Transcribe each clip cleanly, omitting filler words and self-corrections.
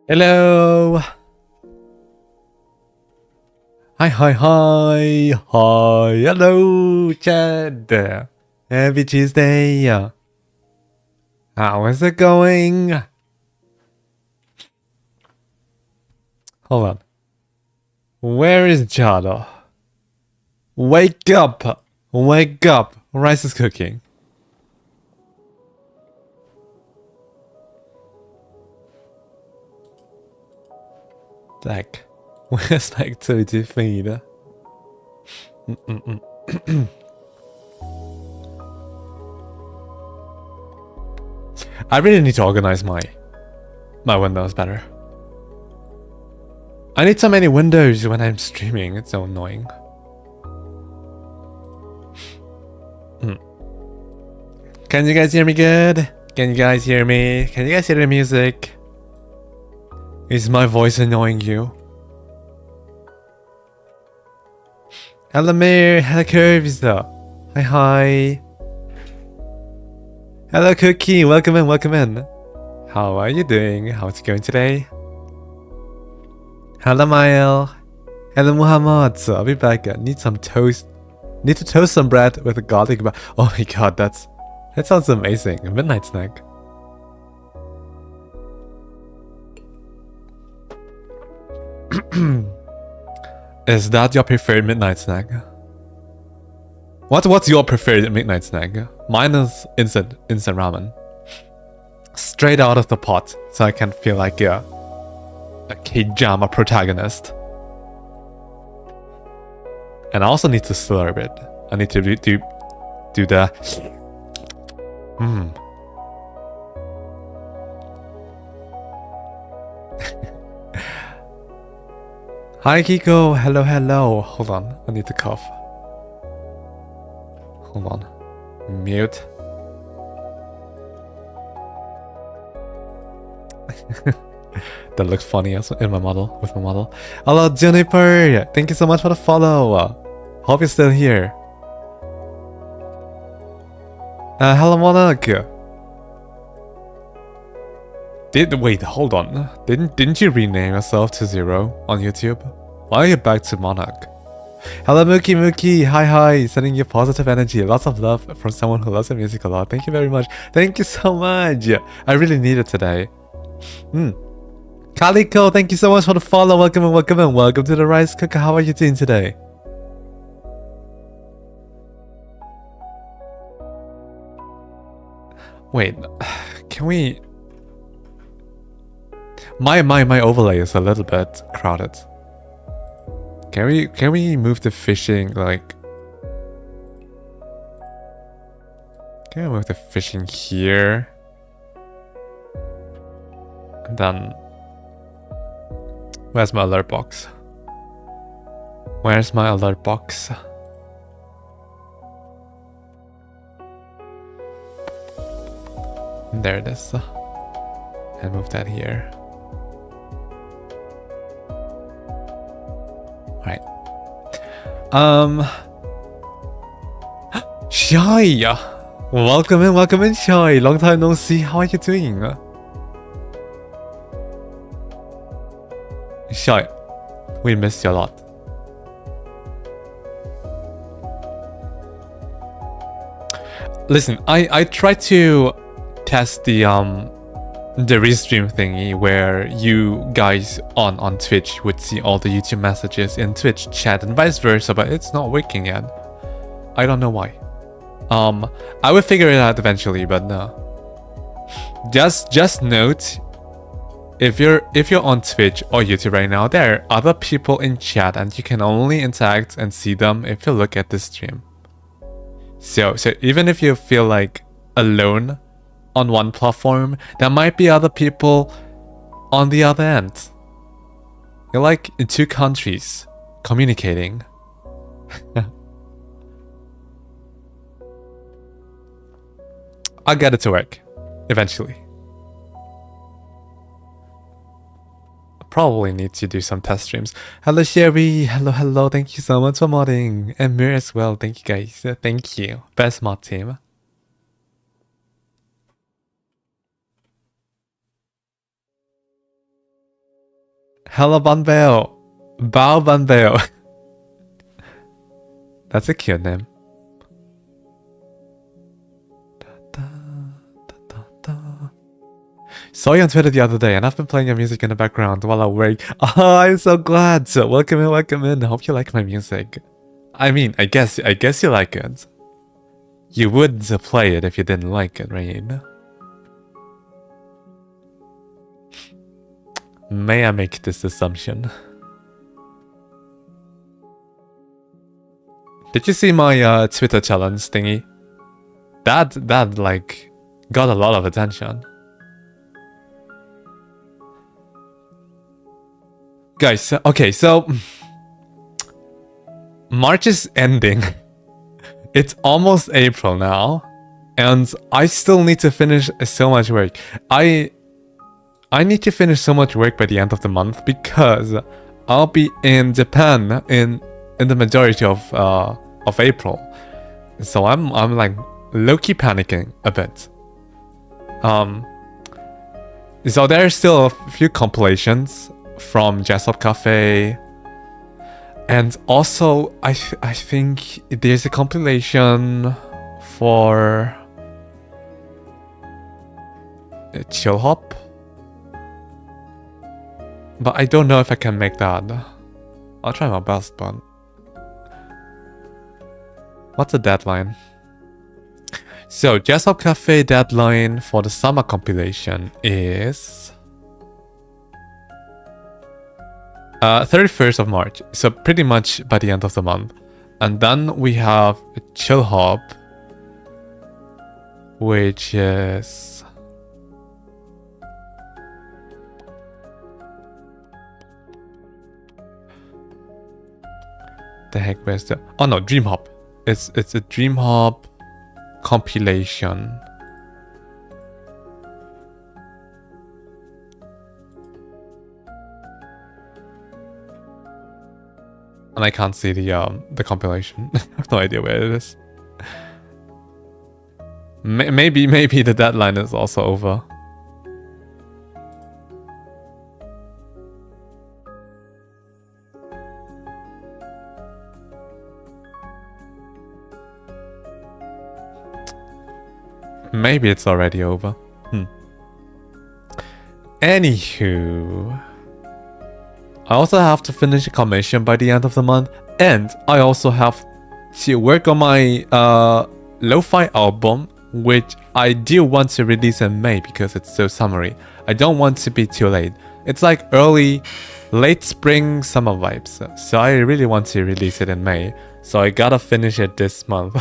Hello. Hi. Hello, Chad. Happy Tuesday. How is it going? Hold on. Where is Chad? Wake up. Wake up. Rice is cooking. Like, where's the activity feed? I really need to organize my windows better. I need so many windows when I'm streaming. It's so annoying. Can you guys hear me good? Can you guys hear me? Can you guys hear the music? Is my voice annoying you? Hello Mir, hello Curves. Hi. Hello Cookie, welcome in. How are you doing? How's it going today? Hello Mael. Hello Muhammad. I'll be back. Need some toast. Need to toast some bread with a garlic. Oh my god, that sounds amazing. A midnight snack. Is that your preferred midnight snack? What's your preferred midnight snack? Mine is instant ramen. Straight out of the pot, so I can feel like a K-drama protagonist. And I also need to slurp it. I need to do the Hi Kiko, hello. Hold on, I need to cough. Hold on. Mute. That looks funny with my model. Hello Juniper! Thank you so much for the follow. Hope you're still here. Hello Monarch. Wait, hold on. Didn't you rename yourself to Zero on YouTube? Why are you back to Monarch? Hello Mookie, hi, sending you positive energy, lots of love from someone who loves the music a lot. Thank you very much. Thank you so much. I really need it today. Calico, thank you so much for the follow. Welcome to the Rice Cooker. How are you doing today? Wait, can we... My overlay is a little bit crowded. Can we move the fishing like... Can we move the fishing here? And then... Where's my alert box? There it is. And move that here. Right. Shy! Welcome in, Shy. Long time no see. How are you doing? Shy, we missed you a lot. Listen, I tried to test the restream thingy where you guys on Twitch would see all the YouTube messages in Twitch chat and vice versa, but it's not working yet. I don't know why. I will figure it out eventually, but no. Just note, if you're on Twitch or YouTube right now, there are other people in chat and you can only interact and see them if you look at the stream. So even if you feel like alone on one platform, there might be other people on the other end. You're like in two countries communicating. I'll get it to work eventually. Probably need to do some test streams. Hello Sherry, hello, thank you so much for modding. And Mir as well, thank you guys, thank you. Best mod team. Hello, Banbeo. Bao Banbeo. That's a cute name. Saw you on Twitter the other day, and I've been playing your music in the background while I work. Oh, I'm so glad. So welcome in, welcome in. I hope you like my music. I mean, I guess you like it. You would play it if you didn't like it, right? May I make this assumption? Did you see my Twitter challenge thingy? That like got a lot of attention. Guys, okay, so March is ending. It's almost April now, and I still need to finish so much work. I need to finish so much work by the end of the month because I'll be in Japan in the majority of April. So I'm like low-key panicking a bit. So there are still a few compilations from Jessup Cafe, and also I think there's a compilation for Chill Hop, but I don't know if I can make that. I'll try my best, but what's the deadline? So Jessup Cafe deadline for the summer compilation is 31st of March, so pretty much by the end of the month. And then we have Chill Hop, which is the heck, where's the... Oh no, Dream Hop. It's a Dream Hop compilation. And I can't see the compilation. I have no idea where it is. Maybe the deadline is also over. Maybe it's already over. Anywho, I also have to finish a commission by the end of the month, and I also have to work on my lo-fi album, which I do want to release in May because it's so summery. I don't want to be too late. It's like late spring summer vibes, so I really want to release it in May. So I gotta finish it this month.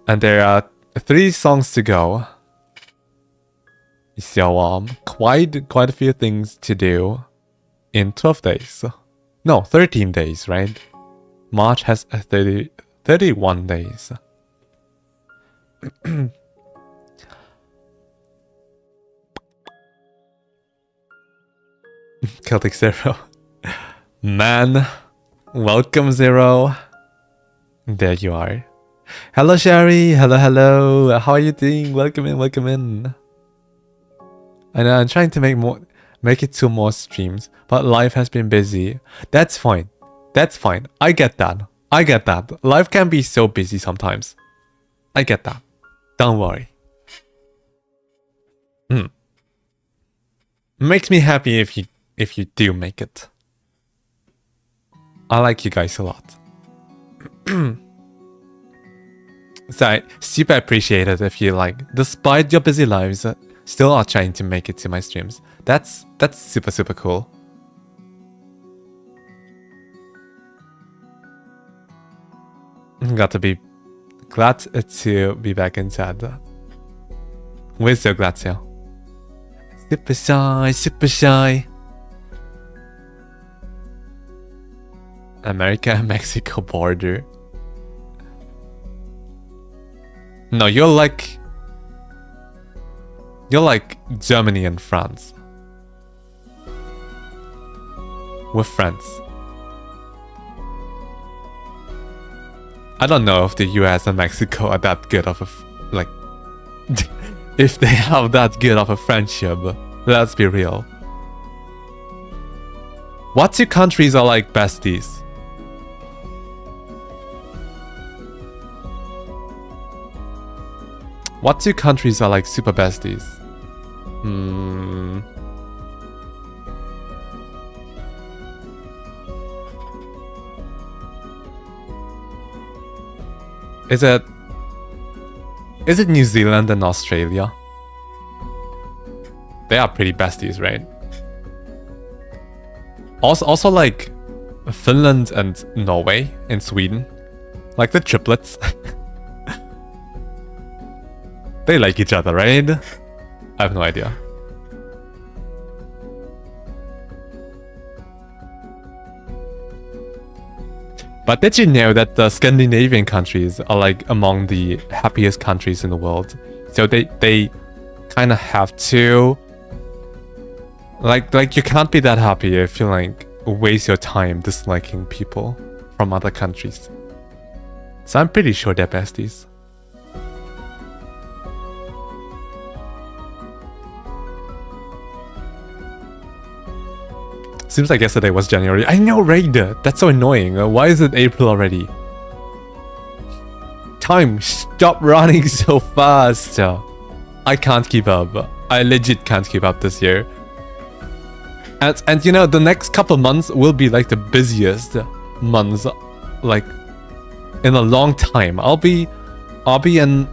And there are 3 songs to go. So quite a few things to do in 12 days. No, 13 days, right? March has 31 days. Celtic Zero. Man, welcome Zero. There you are. Hello Sherry, hello. How are you doing? Welcome in. I know I'm trying to make it 2 more streams, but life has been busy. That's fine. I get that. Life can be so busy sometimes. I get that. Don't worry. Makes me happy if you do make it. I like you guys a lot. So I super appreciate it if you despite your busy lives, still are trying to make it to my streams. That's super cool. Got to be glad to be back in chat. We're so glad to. Super shy. America and Mexico border. No, you're like Germany and France. We're friends. I don't know if the US and Mexico are that good of a if they have that good of a friendship. Let's be real. What two countries are like besties? What two countries are like super besties? Is it New Zealand and Australia? They are pretty besties, right? Also like Finland and Norway and Sweden. Like the triplets. They like each other, right? I have no idea. But did you know that the Scandinavian countries are like among the happiest countries in the world? So they kind of have to like you can't be that happy if you like waste your time disliking people from other countries. So I'm pretty sure they're besties. Seems like yesterday was January. I know, right? That's so annoying. Why is it April already? Time, stop running so fast. I can't keep up. I legit can't keep up this year. And you know, the next couple months will be like the busiest months like in a long time. I'll be in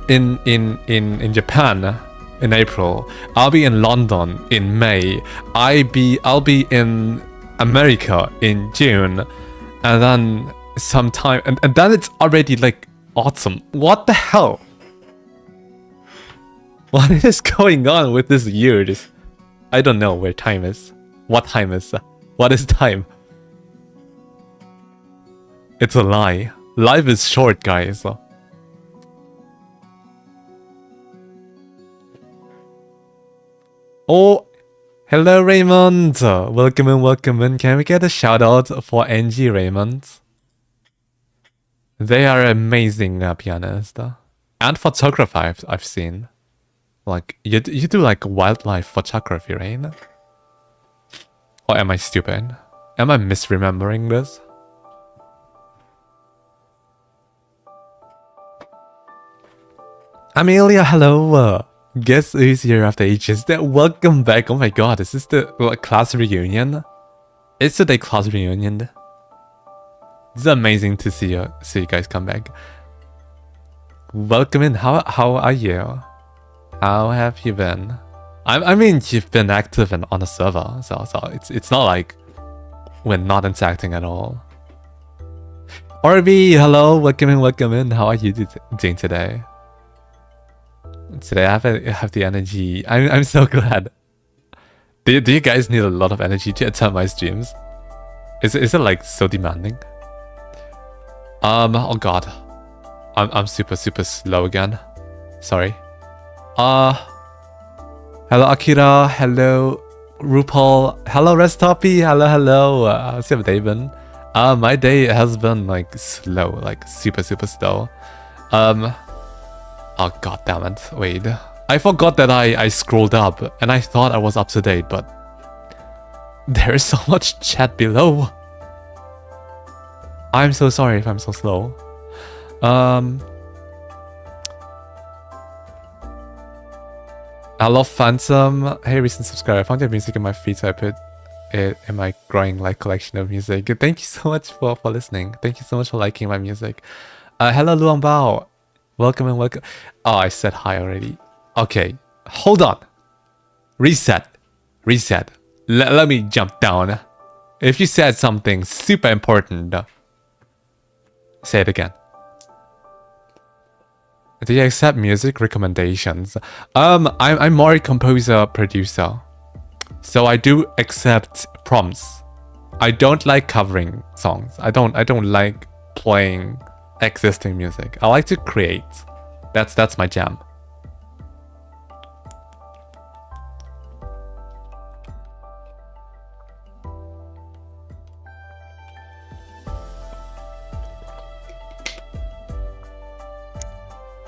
Japan in April. I'll be in London in May. I'll be in America in June, and then sometime and then it's already like autumn. What the hell? What is going on with this year? I don't know where time is. What time is? What is time? It's a lie. Life is short, guys. Oh, hello Raymond! Welcome in, welcome in. Can we get a shout out for NG Raymond? They are amazing pianists. And photographer I've seen. Like, you do like wildlife photography, right? Or am I stupid? Am I misremembering this? Amelia, hello! Guess who's here after ages? Welcome back. Oh my god, is this the class reunion? It's today class reunion. It's amazing to see you guys come back. Welcome in. How are you? How have you been? I mean, you've been active and on the server, so it's not like we're not interacting at all. RB, hello, welcome in. How are you doing today? Today I have the energy. I'm so glad. Do you guys need a lot of energy to attend my streams? Is it like so demanding? Oh god, I'm super slow again. Sorry. Hello Akira. Hello RuPaul. Hello Restopi. Hello. How's your day been? My day has been like slow, like super slow. Oh god damn it, wait. I forgot that I scrolled up and I thought I was up to date, but there is so much chat below. I'm so sorry if I'm so slow. I love Phantom. Hey, recent subscriber. I found your music in my feed, so I put it in my growing like collection of music. Thank you so much for listening. Thank you so much for liking my music. Hello Luang Bao. Welcome and welcome. Oh, I said hi already. Okay, hold on. Reset. Let me jump down. If you said something super important, say it again. Do you accept music recommendations? I'm more a composer producer, so I do accept prompts. I don't like covering songs. I don't like playing existing music. I like to create. That's my jam.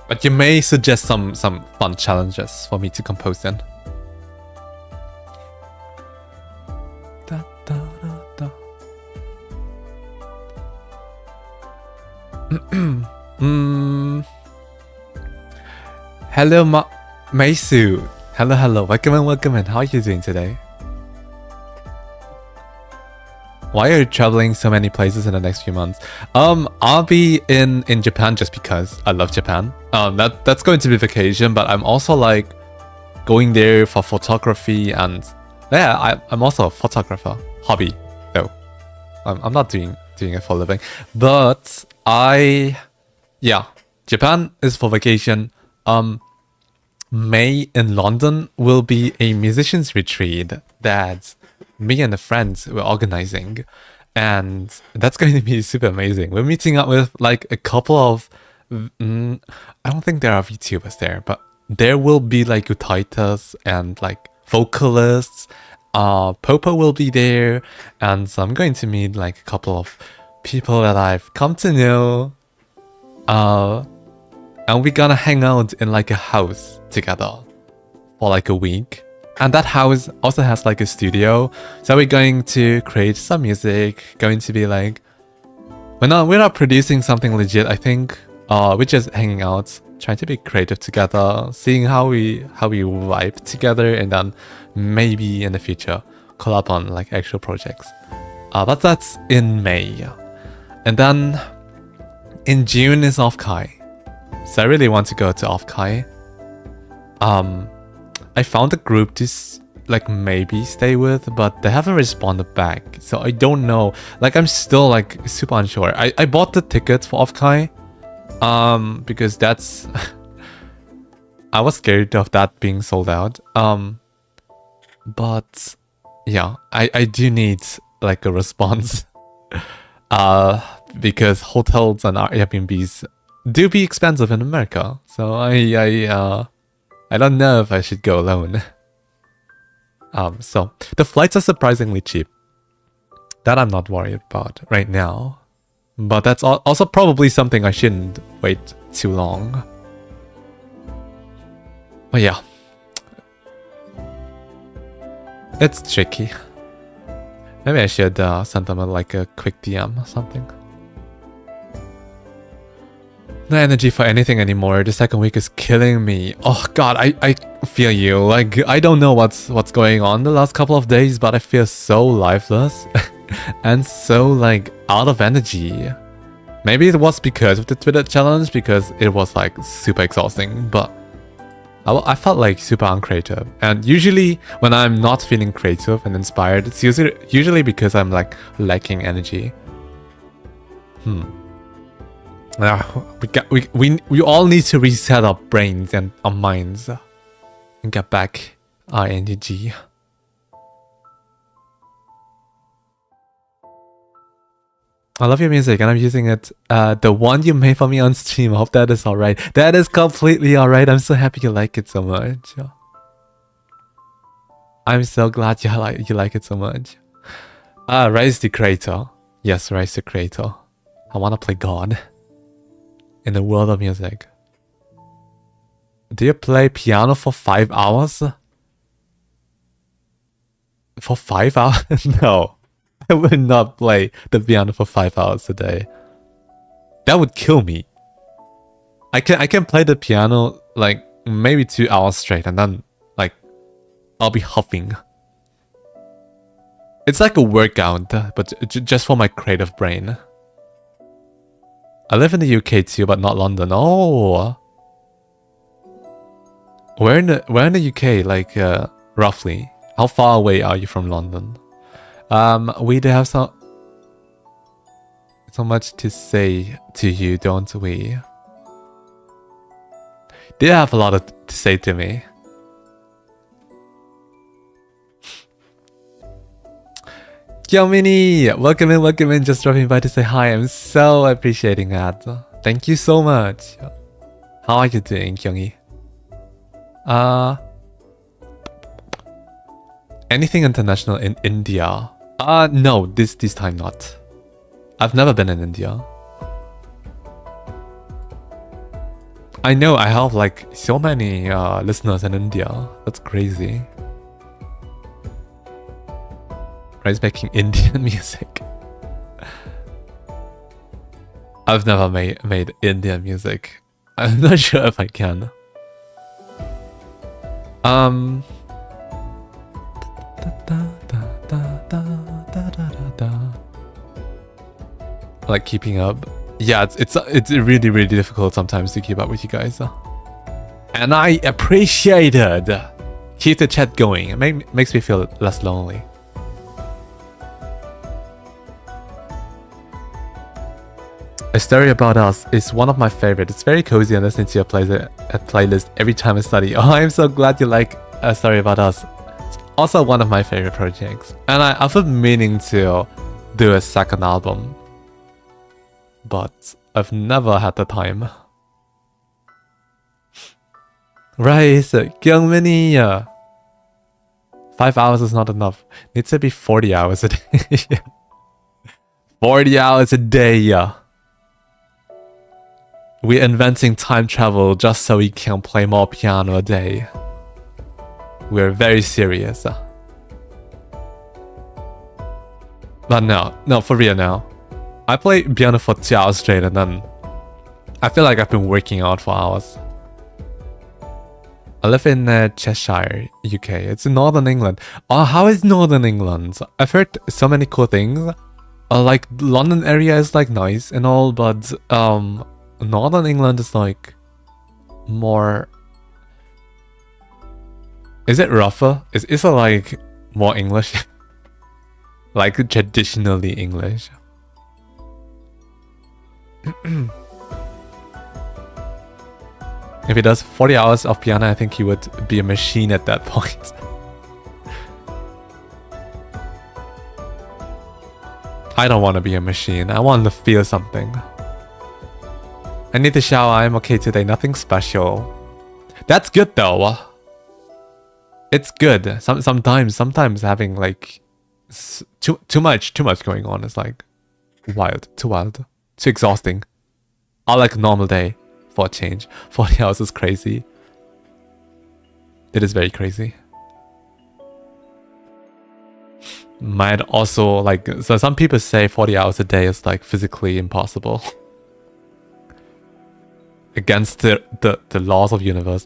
But you may suggest some fun challenges for me to compose in. Hello, Meisu. Hello. Welcome in. How are you doing today? Why are you traveling so many places in the next few months? I'll be in Japan just because I love Japan. That's going to be vacation, but I'm also like going there for photography, and yeah, I'm also a photographer. Hobby though. I'm not doing it for a living, but Japan is for vacation. May in London will be a musicians retreat that me and the friends were organizing, and that's going to be super amazing. We're meeting up with like a couple of I don't think there are VTubers there, but there will be like guitarists and like vocalists. Popo will be there, and so I'm going to meet like a couple of people that I've come to know. And we're gonna hang out in like a house together for like a week. And that house also has like a studio. So we're going to create some music, going to be like, we're not producing something legit, I think. We're just hanging out, trying to be creative together, seeing how we vibe together, and then maybe in the future collab on like actual projects. But that's in May. And then in June is Off-Kai. So I really want to go to Off-Kai. I found a group to like maybe stay with, but they haven't responded back. So I don't know. Like I'm still like super unsure. I bought the tickets for Off-Kai. Because that's I was scared of that being sold out. But yeah, I do need like a response. Because hotels and Airbnbs do be expensive in America, so I don't know if I should go alone. So the flights are surprisingly cheap. That I'm not worried about right now, but that's also probably something I shouldn't wait too long. But yeah, it's tricky. Maybe I should send them like a quick DM or something. No energy for anything anymore. The second week is killing me. Oh god, I feel you. Like I don't know what's going on the last couple of days, but I feel so lifeless and so like out of energy. Maybe it was because of the Twitter challenge, because it was like super exhausting, but I felt like super uncreative. And usually when I'm not feeling creative and inspired, it's usually because I'm like lacking energy. We all need to reset our brains and our minds and get back our energy. I love your music and I'm using it. The one you made for me on stream. I hope that is alright. That is completely alright. I'm so happy you like it so much. I'm so glad you like it so much. Rise the Creator. Yes, Rise the Creator. I want to play God in the world of music. Do you play piano for 5 hours? For 5 hours? No. I would not play the piano for 5 hours a day. That would kill me. I can play the piano like maybe 2 hours straight, and then like I'll be huffing. It's like a workout, but just for my creative brain. I live in the UK too, but not London. Oh, where in the UK? Like roughly, how far away are you from London? We do have so much to say to you, don't we? They have a lot to say to me. Kyomini, welcome in, just dropping by to say hi. I'm so appreciating that. Thank you so much. How are you doing, Kyongi? Anything international in India? No, this time not. I've never been in India. I know I have like so many listeners in India. That's crazy. Rice making Indian music. I've never made Indian music. I'm not sure if I can. Like keeping up. Yeah, it's really really difficult sometimes to keep up with you guys. And I appreciate it. Keep the chat going. It makes me feel less lonely. A Story About Us is one of my favorites. It's very cozy and listening to your playlist every time I study. Oh, I'm so glad you like A Story About Us. It's also one of my favorite projects. And I've been meaning to do a second album, but I've never had the time. Rice, Kyungmini. 5 hours is not enough. Needs to be 40 hours a day. 40 hours a day. We're inventing time travel just so we can play more piano a day. We're very serious. But no, for real now. I play piano for 2 hours straight and then I feel like I've been working out for hours. I live in Cheshire, UK. It's in Northern England. Oh, how is Northern England? I've heard so many cool things. Like London area is like nice and all, but Northern England is like more. Is it rougher? Is it like more English? Like traditionally English? If he does 40 hours of piano, I think he would be a machine at that point. I don't want to be a machine. I want to feel something. I need to shower. I'm okay today. Nothing special. That's good though. It's good. Sometimes having like too much going on is like too wild, too exhausting. I like a normal day for a change. 40 hours is crazy. It is very crazy. Might also like, so some people say 40 hours a day is like physically impossible. Against the laws of universe.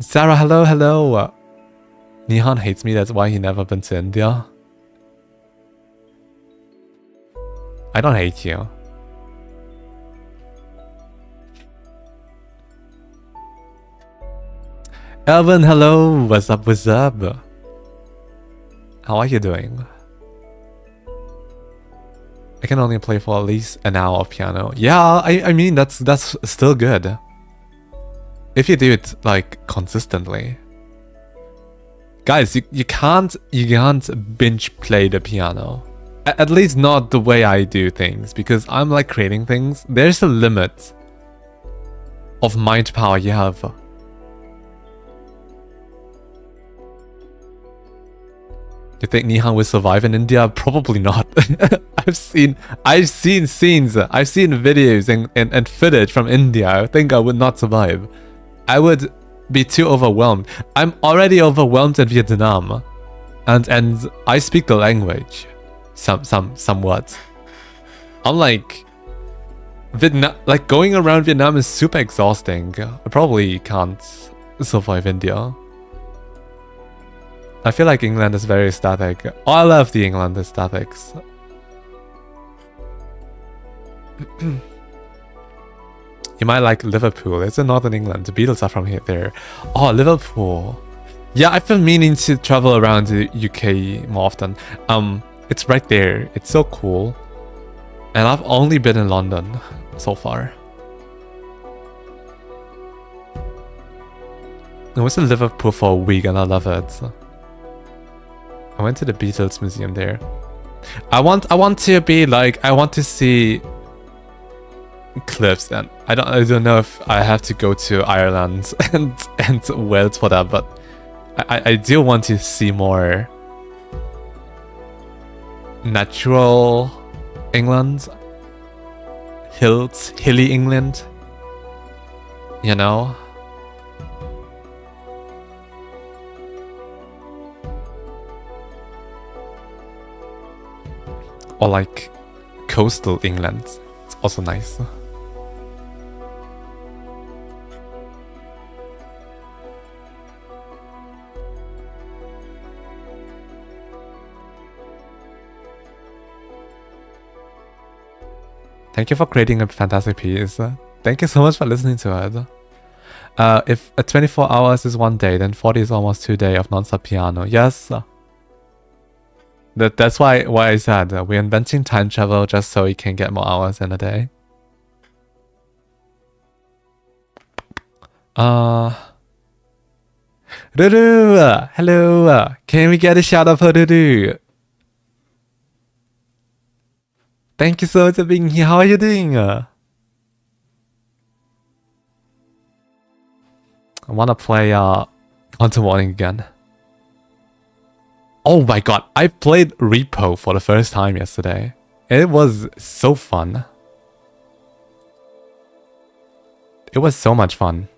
Sarah, hello. Nihan hates me, that's why he never been to India. I don't hate you. Elvin, hello. What's up? How are you doing? I can only play for at least an hour of piano. Yeah, I mean that's still good. If you do it like consistently. Guys, you can't binge play the piano. At least not the way I do things, because I'm like creating things. There's a limit of mind power you have. You think Nihan will survive in India? Probably not. I've seen scenes, I've seen videos and footage from India. I think I would not survive. I would be too overwhelmed. I'm already overwhelmed in Vietnam, and I speak the language, somewhat. I'm like, Vietnam, like going around Vietnam is super exhausting. I probably can't survive India. I feel like England is very static. Oh, I love the England aesthetics. You might like Liverpool. It's in Northern England. The Beatles are from there. Oh, Liverpool. Yeah, I've been meaning to travel around the UK more often. It's right there. It's so cool. And I've only been in London so far. I was in Liverpool for a week and I love it. I went to the Beatles museum there. I want to be like, I want to see cliffs, and I don't know if I have to go to Ireland and Wales for that, but I do want to see more natural England, hilly England, you know. Or like coastal England. also nice. Thank you for creating a fantastic piece. Thank you so much for listening to it. If 24 hours is 1 day, then 40 is almost 2 days of non-stop piano. Yes. That's why I said we're inventing time travel just so we can get more hours in a day. Ruru! Hello! Can we get a shout out for Ruru? Thank you so much for being here. How are you doing? I wanna play Quantum Warning again. Oh my god, I played Repo for the first time yesterday. It was so fun. It was so much fun.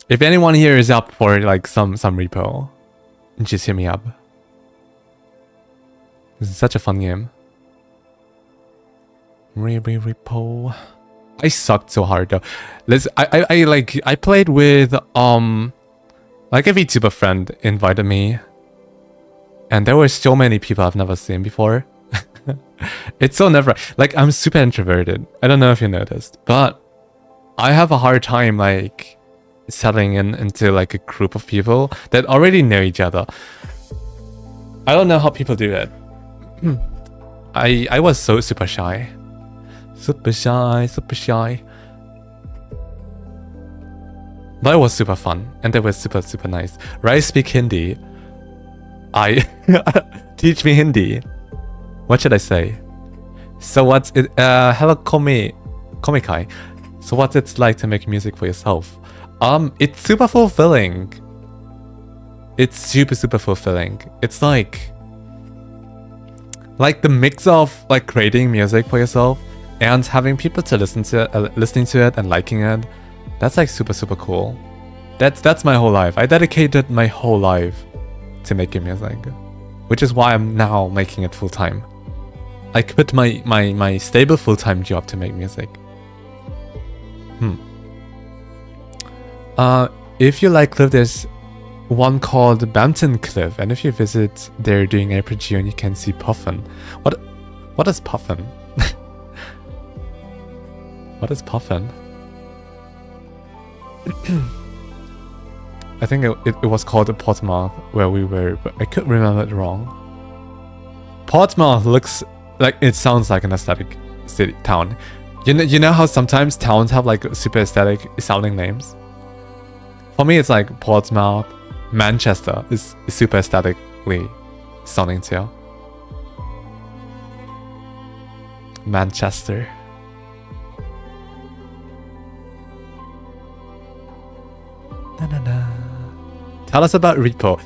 If anyone here is up for like some Repo, just hit me up. This is such a fun game. Repo. I sucked so hard though. I played with like a VTuber friend invited me, and there were so many people I've never seen before. It's so never like I'm super introverted. I don't know if you noticed, but I have a hard time like settling into like a group of people that already know each other. I don't know how people do it. I was so super shy. Super shy. But it was super fun, and they were super nice. I speak Hindi. Teach me Hindi. What should I say? So what's it? Hello, Komikai. So what's it like to make music for yourself? It's super fulfilling. It's super fulfilling. It's like the mix of like creating music for yourself and having people to listening to it and liking it. That's like super cool. That's my whole life. I dedicated my whole life to making music, which is why I'm now making it full time. I quit my stable full-time job to make music. If you like Cliff, there's one called Bampton Cliff, and if you visit there during April, June, you can see Puffin. What is Puffin? What is Puffin? I think it was called Portsmouth where we were, but I could remember it wrong. Portsmouth looks like, it sounds like an aesthetic city town. You know how sometimes towns have like super aesthetic sounding names? For me, it's like Portsmouth. Manchester is super aesthetically sounding too. Manchester. Tell us about Repo.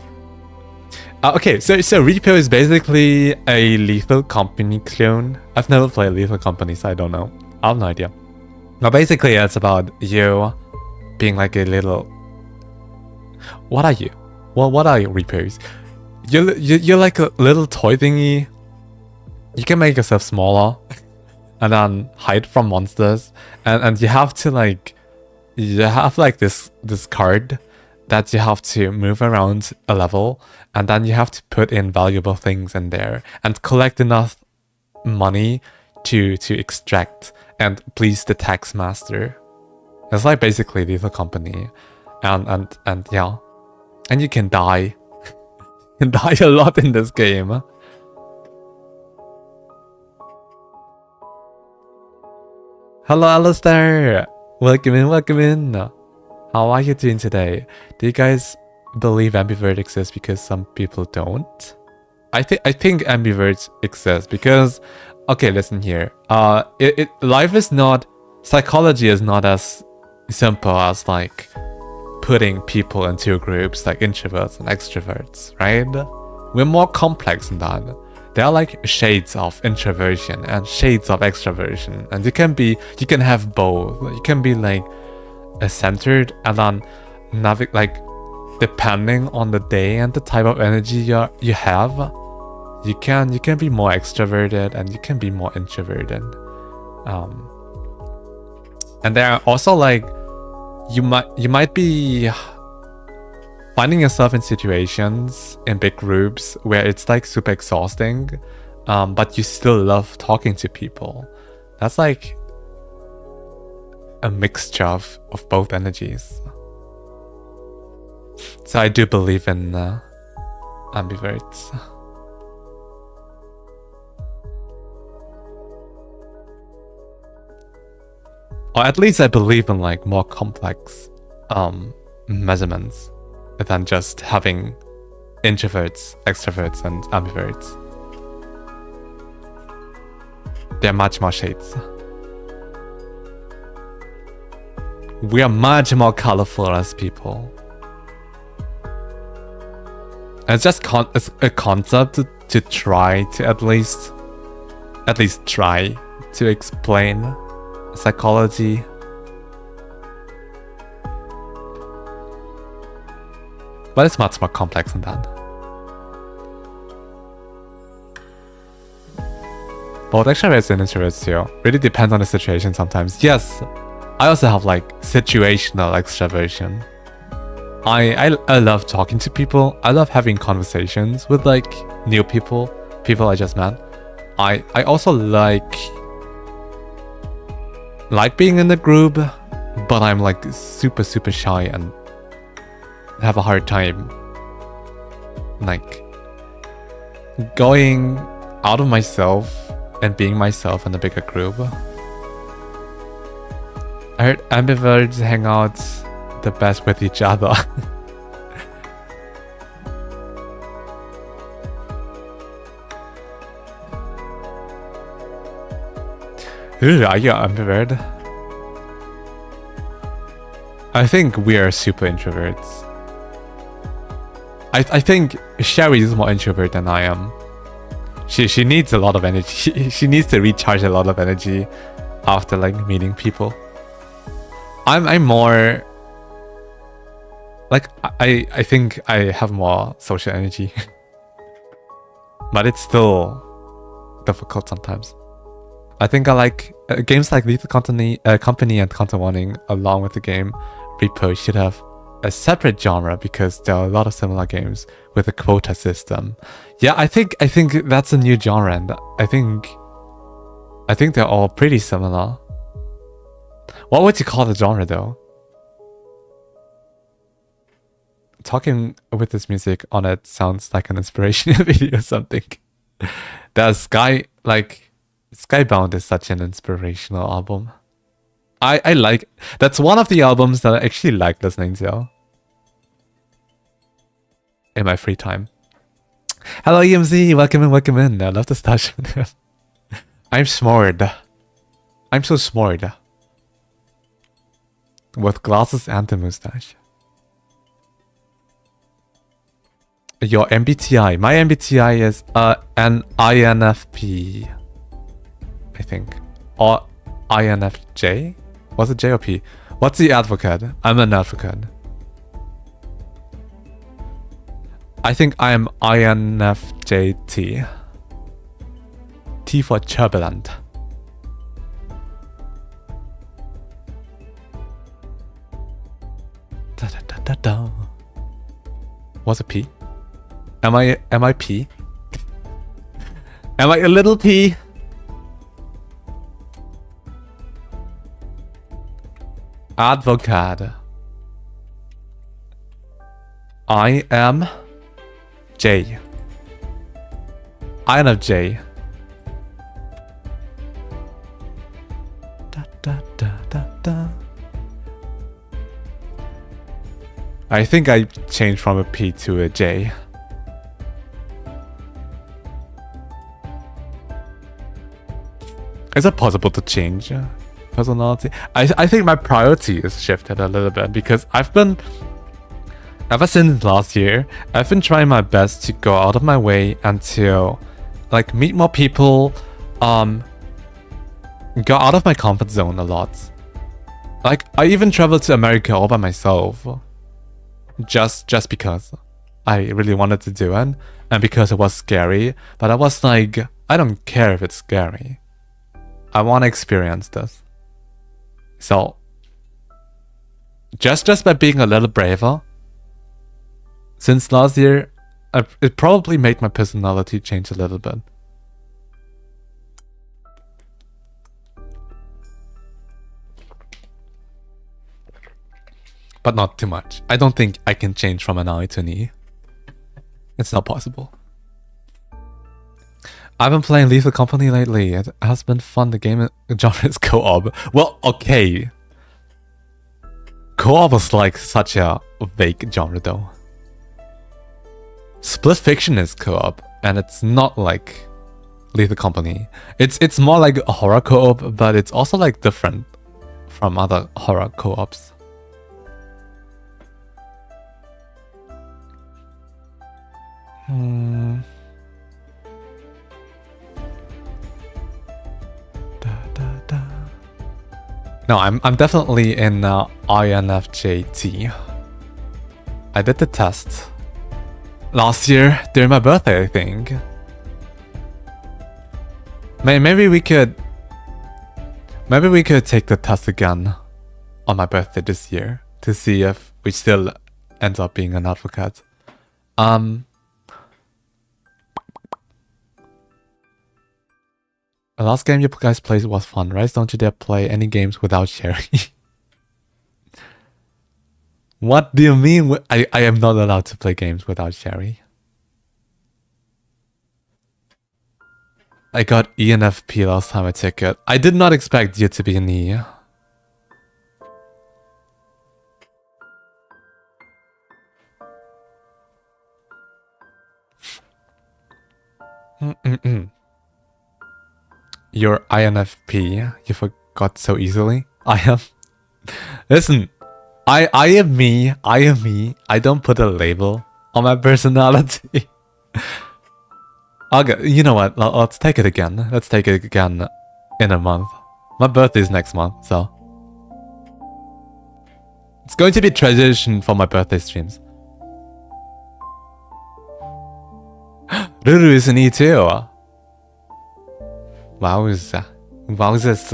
Okay, so Repo is basically a Lethal Company clone. I've never played Lethal Company, so I don't know. I have no idea. But basically, it's about you being like a little... What are you? Well, what are your Repos? You're like a little toy thingy. You can make yourself smaller and then hide from monsters. And you have to like... You have like this card that you have to move around a level, and then you have to put in valuable things in there and collect enough money to extract and please the tax master. It's like basically Lethal Company, and yeah, and you can die. You can die a lot in this game. Hello, Alistair. Welcome in. How are you doing today? Do you guys believe ambivert exists because some people don't? I think ambivert exists because, okay, listen here. Life is not, psychology is not as simple as like putting people into groups like introverts and extroverts, right? We're more complex than that. There are like shades of introversion and shades of extroversion, and you can have both. You can be like centered and then like depending on the day and the type of energy you have, you can be more extroverted and you can be more introverted. And there are also like you might be finding yourself in situations in big groups where it's like super exhausting, but you still love talking to people. That's like a mixture of both energies. So I do believe in ambiverts. Or at least I believe in like more complex measurements than just having introverts, extroverts, and ambiverts. There are much more shades. We are much more colorful as people. And it's just it's a concept to try to at least try to explain psychology. But it's much more complex than that. Both extroverts and introverts too. Really depends on the situation sometimes. Yes, I also have like situational extroversion. I love talking to people. I love having conversations with like new people I just met. I also like being in the group, but I'm like super shy and have a hard time like going out of myself and being myself in a bigger group. I heard ambiverts hang out the best with each other. Ooh, are you ambivert? I think we are super introverts. I think Sherry is more introvert than I am. She needs a lot of energy. She needs to recharge a lot of energy after like meeting people. I'm more like I think I have more social energy. But it's still difficult sometimes. I think I like games like Lethal Company and Content Warning along with the game Repo should have a separate genre because there are a lot of similar games with a quota system. Yeah, I think that's a new genre, and I think they're all pretty similar. What would you call the genre though? Talking with this music on it sounds like an inspirational video or something. Skybound is such an inspirational album. I like, that's one of the albums that I actually like listening to in my free time. Hello EMZ, welcome in. I love the stash. I'm smart. I'm so smart. With glasses and a mustache. Your MBTI. My MBTI is an INFP. I think. Or INFJ? Was it J or P? What's the advocate? I'm an advocate. I think I am INFJT. T for turbulent. Da, da, da, da, da. What's a P? Am I P? Am I a little P? Advocate. I am J. INFJ. Da, da, da, da, da. I think I changed from a P to a J. Is it possible to change personality? I think my priority is shifted a little bit because ever since last year, I've been trying my best to go out of my way and to like meet more people, go out of my comfort zone a lot. Like I even traveled to America all by myself. Just because I really wanted to do it and because it was scary, but I was like, I don't care if it's scary. I want to experience this. So, just by being a little braver, since last year, it probably made my personality change a little bit. But not too much. I don't think I can change from an I to an E. It's not possible. I've been playing Lethal Company lately. It has been fun. The game genre is co-op. Well, okay. Co-op is like such a vague genre though. Split Fiction is co-op, and it's not like Lethal Company. It's more like a horror co-op, but it's also like different from other horror co-ops. No, I'm definitely in INFJT. I did the test last year during my birthday, I think. Maybe we could take the test again on my birthday this year to see if we still end up being an advocate. The last game you guys played was fun, right? Don't you dare play any games without sharing. What do you mean? I am not allowed to play games without Sherry. I got ENFP last time I took it. I did not expect you to be an E. You're INFP. You forgot so easily. I am. Listen, I am me. I am me. I don't put a label on my personality. Okay, you know what? Let's take it again. Let's take it again in a month. My birthday is next month, so it's going to be tradition for my birthday streams. Ruru is an E too. Wowza. Wowzers.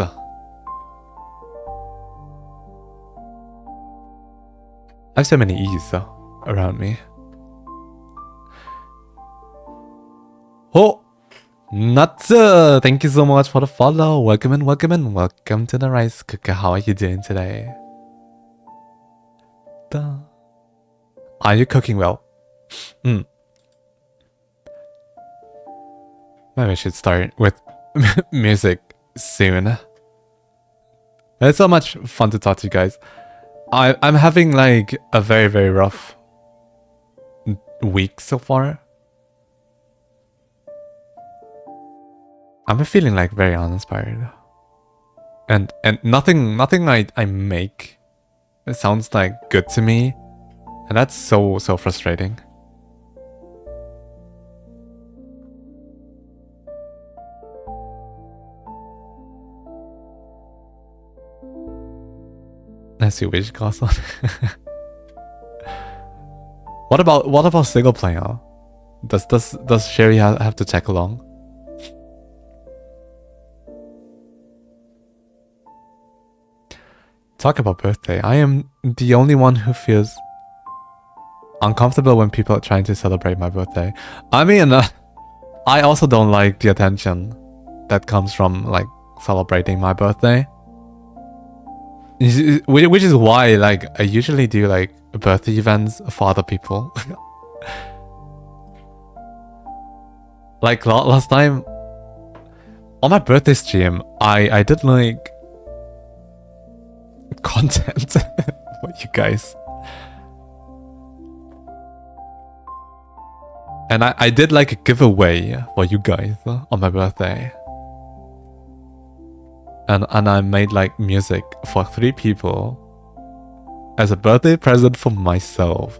I have so many E's around me. Oh! Nuts! Thank you so much for the follow. Welcome in, welcome in. Welcome to the rice cooker. How are you doing today? Duh. Are you cooking well? Maybe I should start with music soon. It's so much fun to talk to you guys. I'm having like a very, very rough week so far. I'm feeling like very uninspired. And nothing I make, it sounds like good to me. And that's so frustrating. Let's see which castle. What about single player? Does Sherry have to tag along? Talk about birthday. I am the only one who feels uncomfortable when people are trying to celebrate my birthday. I mean, I also don't like the attention that comes from like celebrating my birthday. Which is why like I usually do like birthday events for other people. Like last time on my birthday stream, I did like content for you guys. And I did like a giveaway for you guys on my birthday. And I made like music for 3 people as a birthday present for myself.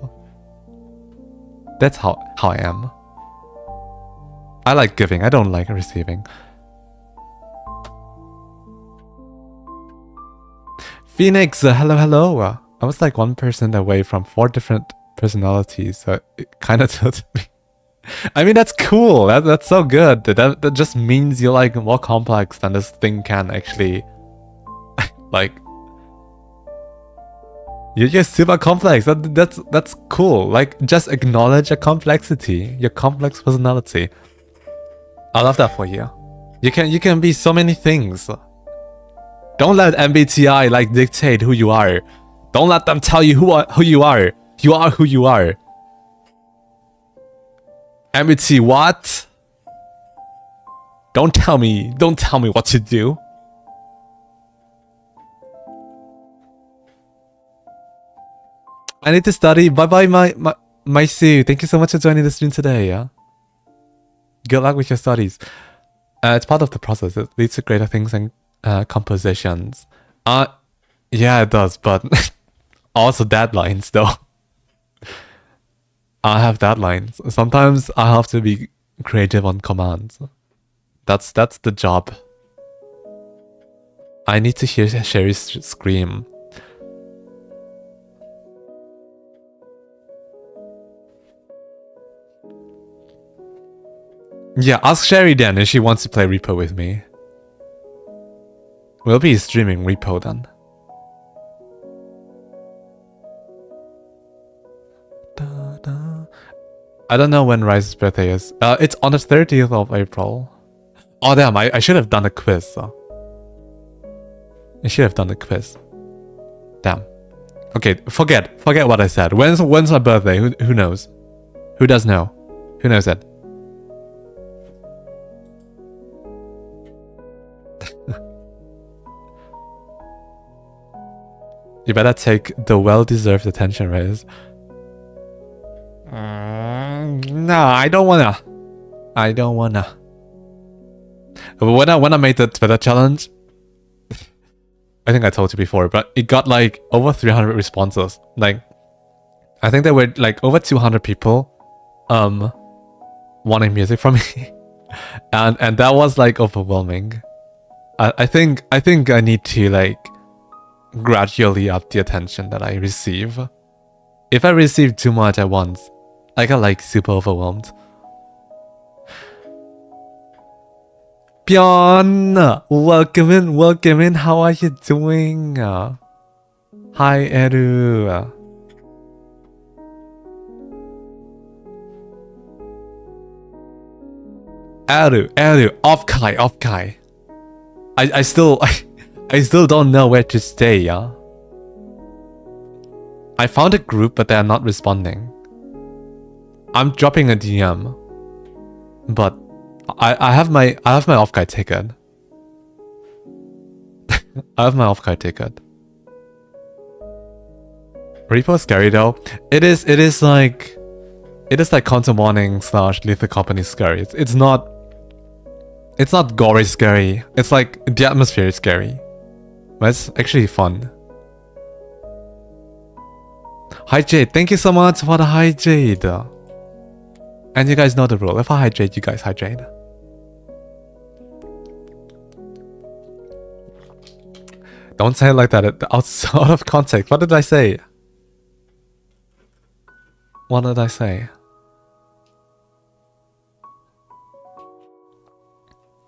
That's how I am. I like giving, I don't like receiving. Phoenix, hello. I was like 1% away from 4 different personalities, so it kind of tilted me. I mean, that's cool. That's so good. That just means you're like more complex than this thing can actually. Like, you're just super complex. That's cool. Like, just acknowledge your complexity, your complex personality. I love that for you. You can be so many things. Don't let MBTI like dictate who you are. Don't let them tell you who you are. You are who you are. MBT what? Don't tell me what to do. I need to study. Bye bye, my Sue. Thank you so much for joining the stream today. Yeah. Good luck with your studies. It's part of the process. It leads to greater things and compositions. Yeah, it does. But also deadlines, though. I have deadlines. Sometimes I have to be creative on commands. That's the job. I need to hear Sherry scream. Yeah, ask Sherry then if she wants to play Repo with me. We'll be streaming Repo then. I don't know when Rice's birthday is. It's on the 30th of April. Oh damn, I should have done a quiz. I should have done a quiz. Damn. Okay, forget what I said. When's my birthday? Who knows? Who does know? Who knows it? You better take the well-deserved attention, Rice. No, I don't wanna. But when I made the Twitter challenge, I think I told you before, but it got like over 300 responses. Like, I think there were like over 200 people, wanting music from me, and that was like overwhelming. I think I need to like gradually up the attention that I receive. If I receive too much at once, I get like super overwhelmed. Bjorn, welcome in. How are you doing? Hi, Eru. Eru, off Kai. I still don't know where to stay, yeah. I found a group, but they are not responding. I'm dropping a DM, but I have my off-guide ticket. I have my off-guide ticket. Repo is scary though. It is like Content Warning / Lethal Company scary. It's not gory scary. It's like the atmosphere is scary. But it's actually fun. Hi Jade, thank you so much for the hi Jade. And you guys know the rule. If I hydrate, you guys hydrate. Don't say it like that. Out of context. What did I say? What did I say?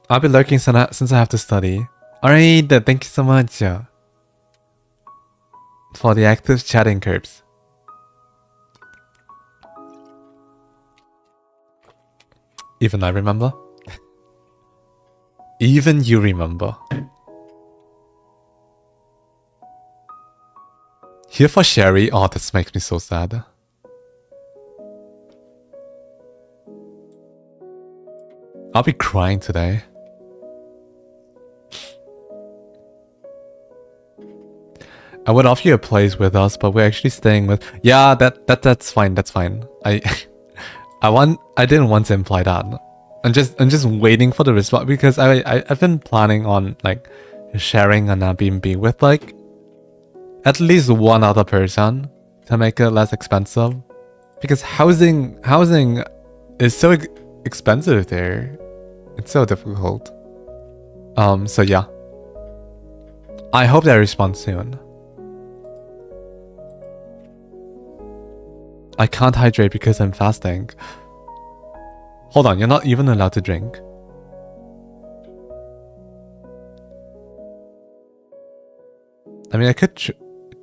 I'll be lurking since I have to study. Alright, thank you so much for the active chatting curbs. Even I remember. Even you remember. Here for Sherry. Oh, this makes me so sad. I'll be crying today. I would offer you a place with us, but we're actually staying with. Yeah, that's fine. That's fine. I didn't want to imply that. I'm just waiting for the response because I've been planning on like sharing an Airbnb with like at least one other person to make it less expensive, because housing is so expensive there. It's so difficult. So yeah. I hope they respond soon. I can't hydrate because I'm fasting. Hold on, you're not even allowed to drink. I mean, I could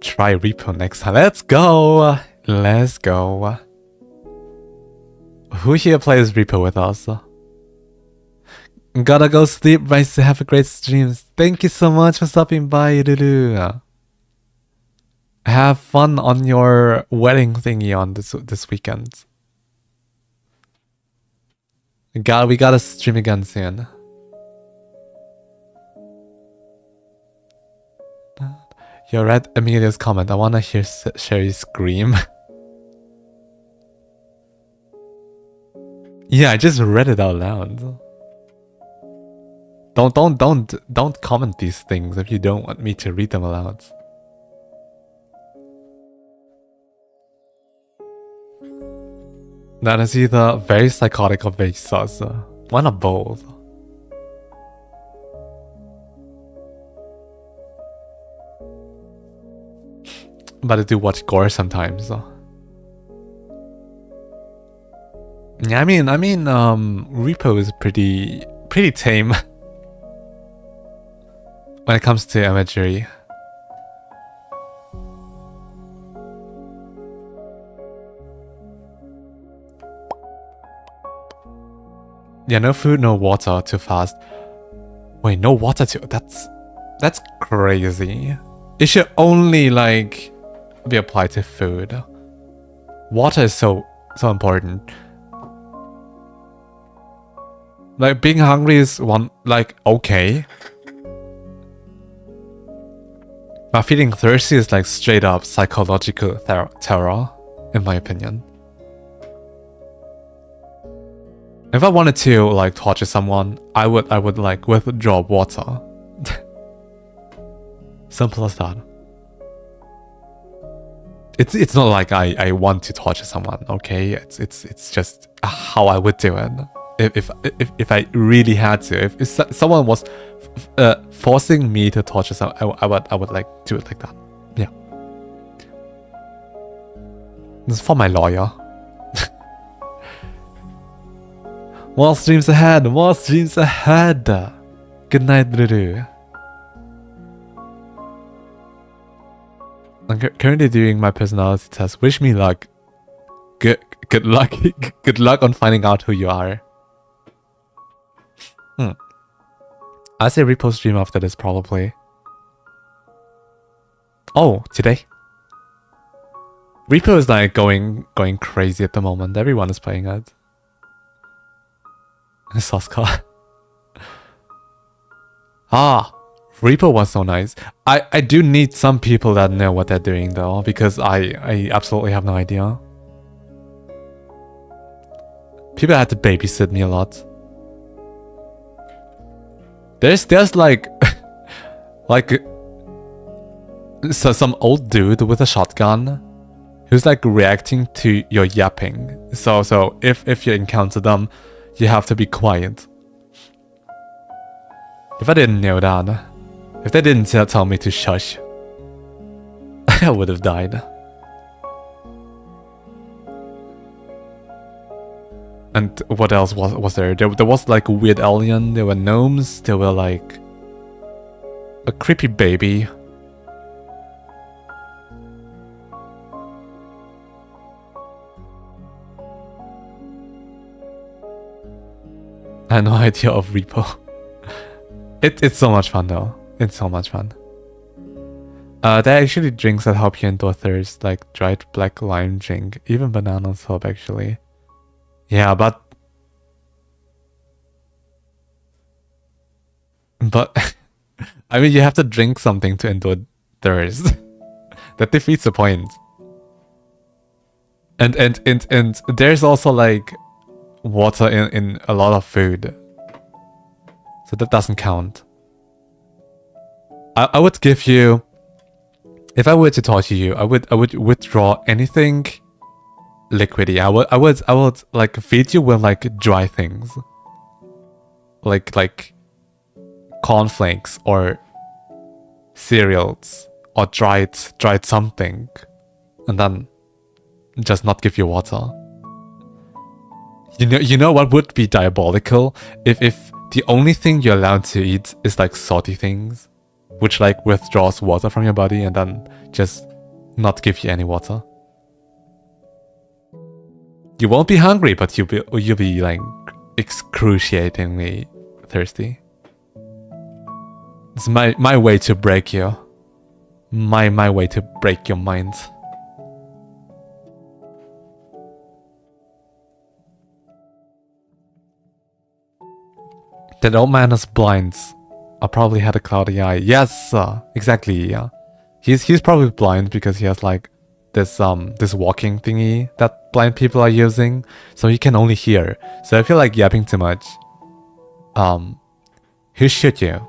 try Repo next time. Let's go! Let's go. Who here plays Repo with us? Gotta go sleep, Bryce. Have a great stream. Thank you so much for stopping by, Lulu. Have fun on your wedding thingy on this weekend. We gotta stream again soon. You read Emilio's comment. I wanna hear Sherry scream. Yeah, I just read it out loud. Don't comment these things if you don't want me to read them aloud. That is either very psychotic or very sus. Why not both? But I do watch gore sometimes. Yeah, I mean, Repo is pretty tame when it comes to imagery. Yeah, no food, no water, too fast. Wait, no water too. That's crazy. It should only like be applied to food. Water is so important. Like being hungry is one, like, okay. But feeling thirsty is like straight up psychological terror, in my opinion. If I wanted to like torture someone, I would like withdraw water. Simple as that. It's not like I want to torture someone, okay? It's just how I would do it. If I really had to, if someone was forcing me to torture someone, I would like do it like that. Yeah. This is for my lawyer. More streams ahead! More streams ahead! Good night, Lulu. I'm currently doing my personality test. Wish me luck. Good luck. Good luck on finding out who you are. I say repost stream after this probably. Oh, today? Repo is like going crazy at the moment. Everyone is playing it. Saska. Repo was so nice. I do need some people that know what they're doing though, because I absolutely have no idea. People had to babysit me a lot. There's like some old dude with a shotgun who's like reacting to your yapping. So if you encounter them, you have to be quiet. If I didn't know that, if they didn't tell me to shush, I would have died. And what else was there? There was like a weird alien, there were gnomes, there were like a creepy baby. I had no idea of Repo. It's so much fun though. It's so much fun. There are actually drinks that help you endure thirst, like dried black lime drink, even banana soap actually. Yeah, but I mean, you have to drink something to endure thirst. That defeats the point. And there's also like water in a lot of food, so that doesn't count. I would give you, if I were to torture you, I would withdraw anything liquidy. I would like feed you with like dry things, like cornflakes or cereals or dried something, and then just not give you water. You know what would be diabolical? If the only thing you're allowed to eat is like salty things, which like withdraws water from your body and then just not give you any water. You won't be hungry, but you'll be like excruciatingly thirsty. It's my way to break you. My way to break your mind. That old man is blind. I probably had a cloudy eye. Yes, exactly. Yeah, he's probably blind because he has like this walking thingy that blind people are using, so he can only hear. So if you're like yapping too much, he'll shoot you,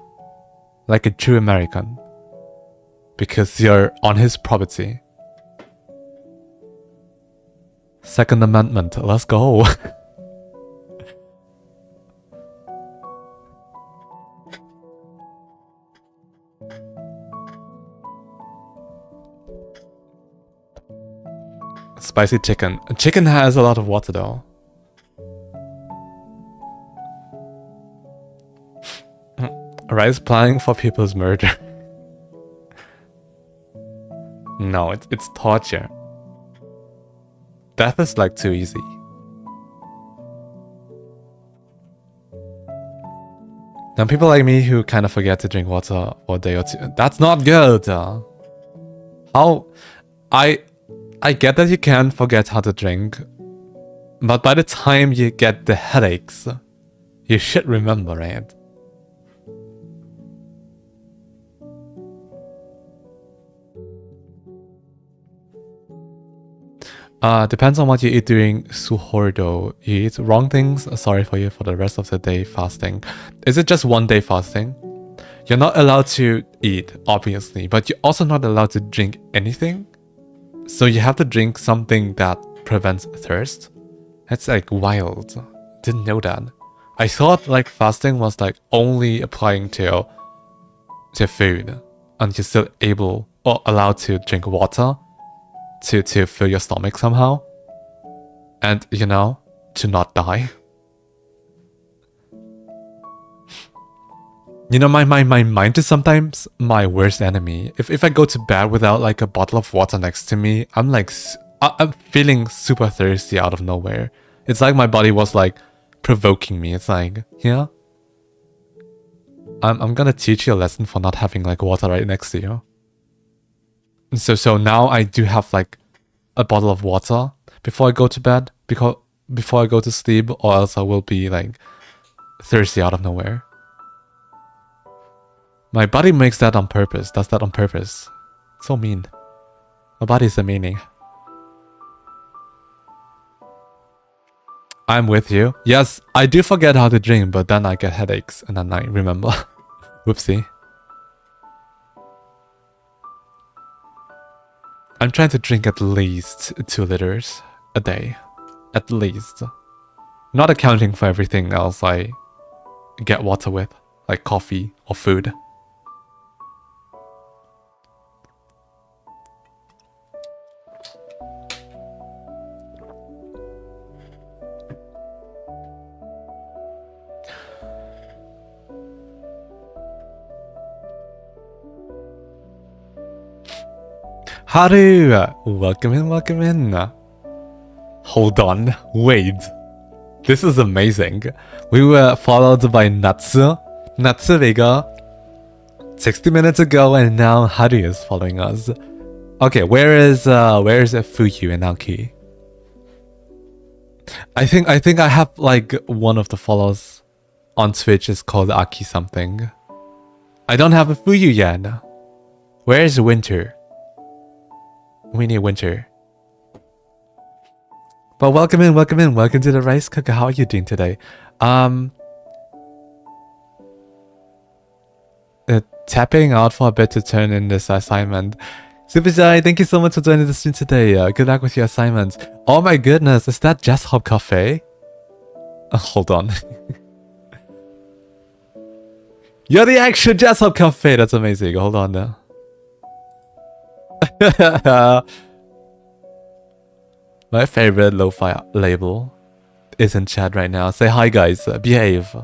like a true American, because you're on his property. Second Amendment. Let's go. Spicy chicken. Chicken has a lot of water though. Rice planning for people's murder. No, it's torture. Death is like too easy. Now people like me who kind of forget to drink water for a day or two. That's not good. How I get that you can forget how to drink, but by the time you get the headaches, you should remember it. Depends on what you eat during suhoordo. You eat wrong things, sorry for you for the rest of the day fasting. Is it just 1 day fasting? You're not allowed to eat, obviously, but you're also not allowed to drink anything. So you have to drink something that prevents thirst. That's like wild. Didn't know that. I thought like fasting was like only applying to food, and you're still able or allowed to drink water to fill your stomach somehow, and you know, to not die. You know, my mind is sometimes my worst enemy. If I go to bed without like a bottle of water next to me, I'm feeling super thirsty out of nowhere. It's like my body was like provoking me. It's like, yeah, I'm gonna teach you a lesson for not having like water right next to you. So now I do have like a bottle of water before I go to bed, because before I go to sleep, or else I will be like thirsty out of nowhere. My body makes that on purpose, does that on purpose. So mean. My body is the meaning. I'm with you. Yes, I do forget how to drink, but then I get headaches and then I remember. Whoopsie. I'm trying to drink at least 2 liters a day. At least. Not accounting for everything else I get water with, like coffee or food. Haru! Welcome in, welcome in. Hold on, wait. This is amazing. We were followed by Natsu. Natsu Vega 60 minutes ago, and now Haru is following us. Okay, where is Fuyu and Naoki? I think I have like one of the followers on Twitch is called Aki something. I don't have a Fuyu yet. Where is Winter? We need Winter. But welcome in, welcome in. Welcome to the Rice Cooker. How are you doing today? Tapping out for a bit to turn in this assignment. Super Shy, thank you so much for joining the stream today. Good luck with your assignments. Oh my goodness, is that Jazz Hop Cafe? Hold on. You're the actual Jazz Hop Cafe. That's amazing. Hold on now. My favorite lo-fi label is in chat right now. Say hi, guys. Behave.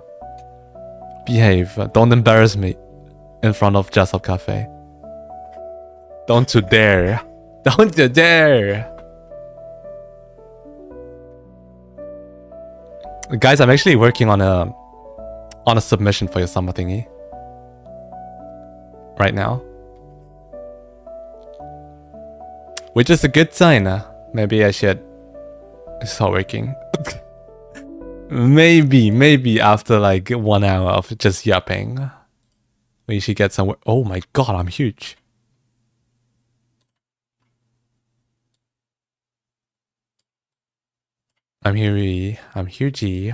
Behave. Don't embarrass me in front of Jessup Cafe. Don't you dare. Don't you dare. Guys, I'm actually working on a submission for your summer thingy right now, which is a good sign. Maybe I should start working. maybe after like 1 hour of just yapping, we should get somewhere. Oh my god, I'm huge. I'm huge. I'm huge.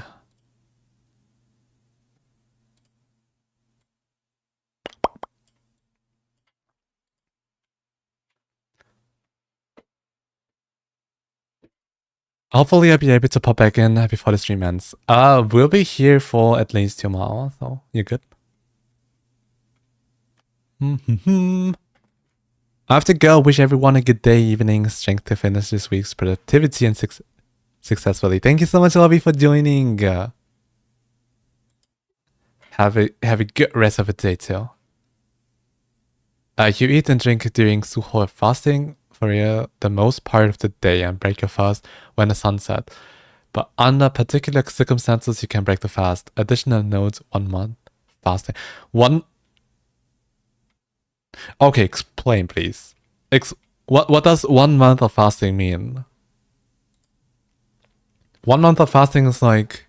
Hopefully I'll be able to pop back in before the stream ends. We'll be here for at least 2 more hours, so you're good. I have to go. Wish everyone a good day, evening, strength to finish this week's productivity and successfully. Thank you so much, Lobby, for joining. Have a good rest of the day too. You eat and drink during suhoor fasting for the most part of the day and break your fast when the sun sets. But under particular circumstances, you can break the fast. Additional notes: 1 month fasting. Okay, explain, please. What does 1 month of fasting mean? 1 month of fasting is like...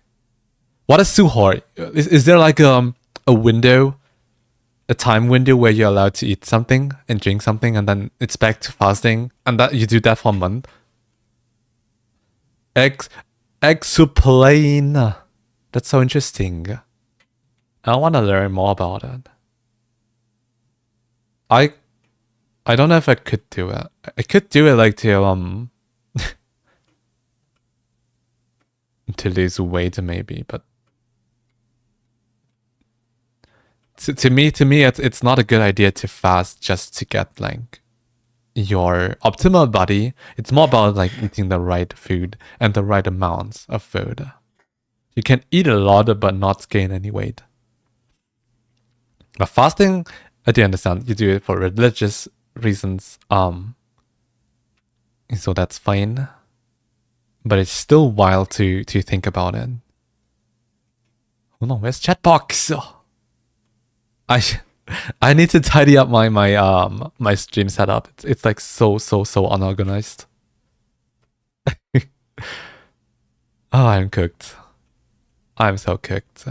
What is suhoor? Is there like a window, a time window where you're allowed to eat something and drink something and then it's back to fasting and that you do that for a month? Explain. That's so interesting. I want to learn more about it. I don't know if I could do it. I could do it like to to lose weight maybe, but to me it's not a good idea to fast just to get like your optimal body. It's more about like eating the right food and the right amounts of food. You can eat a lot but not gain any weight. But fasting, I do understand. You do it for religious reasons. So that's fine. But it's still wild to think about it. Hold on, where's chat box? I need to tidy up my stream setup. It's like so unorganized. Oh, I'm cooked. I'm so cooked.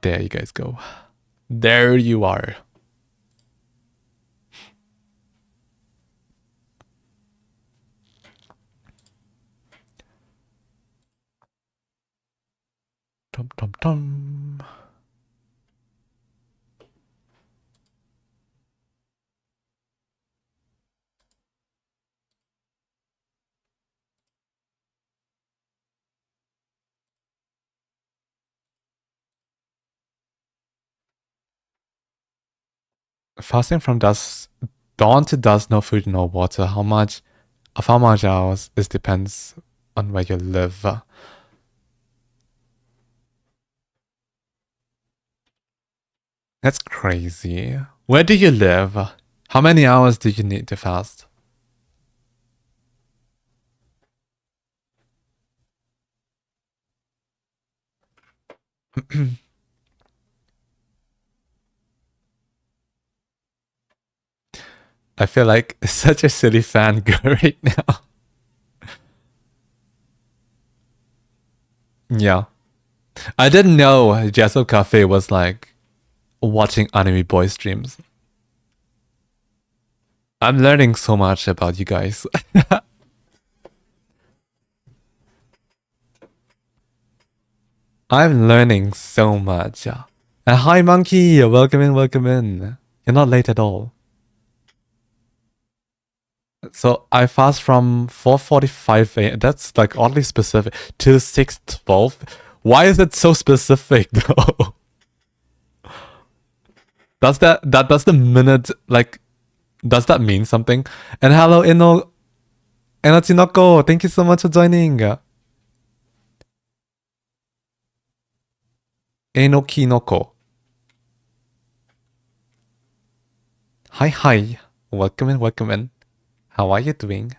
There you guys go. There you are. Dum dum dum. Fasting from dawn to dusk, no food, no water. How much hours? It depends on where you live. That's crazy. Where do you live? How many hours do you need to fast? I feel like such a silly fangirl right now. Yeah. I didn't know Jessup Cafe was like watching anime boy streams. I'm learning so much about you guys. I'm learning so much. Hi Monkey, welcome in. You're not late at all. So I fast from 4:45 a.m. That's like oddly specific to 6:12. Why is it so specific though? Does does the minute like does that mean something? And hello Enochinoko, thank you so much for joining. Enokinoko. Hi. Welcome in. How are you doing?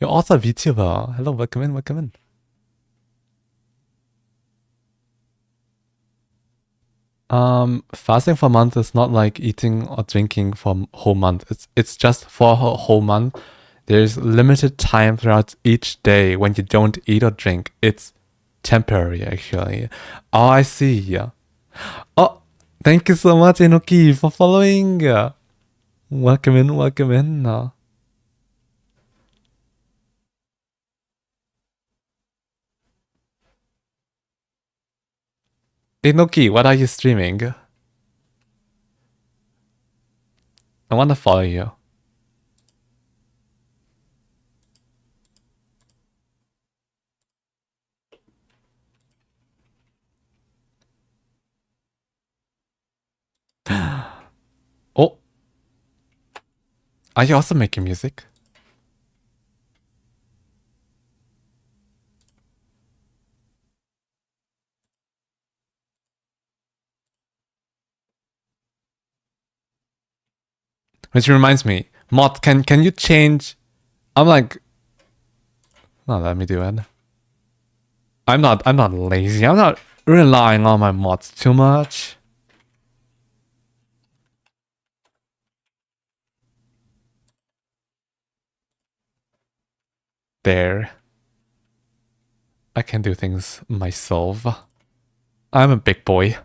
You're also a VTuber. Hello, welcome in. Fasting for a month is not like eating or drinking for a whole month. It's just for a whole month. There's limited time throughout each day when you don't eat or drink. It's temporary, actually. Oh, I see. Oh, thank you so much, Enoki, for following. Welcome in. Enoki, what are you streaming? I want to follow you. Oh. Are you also making music? Which reminds me, Mod, can you change? I'm like, no, let me do it. I'm not lazy. I'm not relying on my mods too much. There. I can do things myself. I'm a big boy.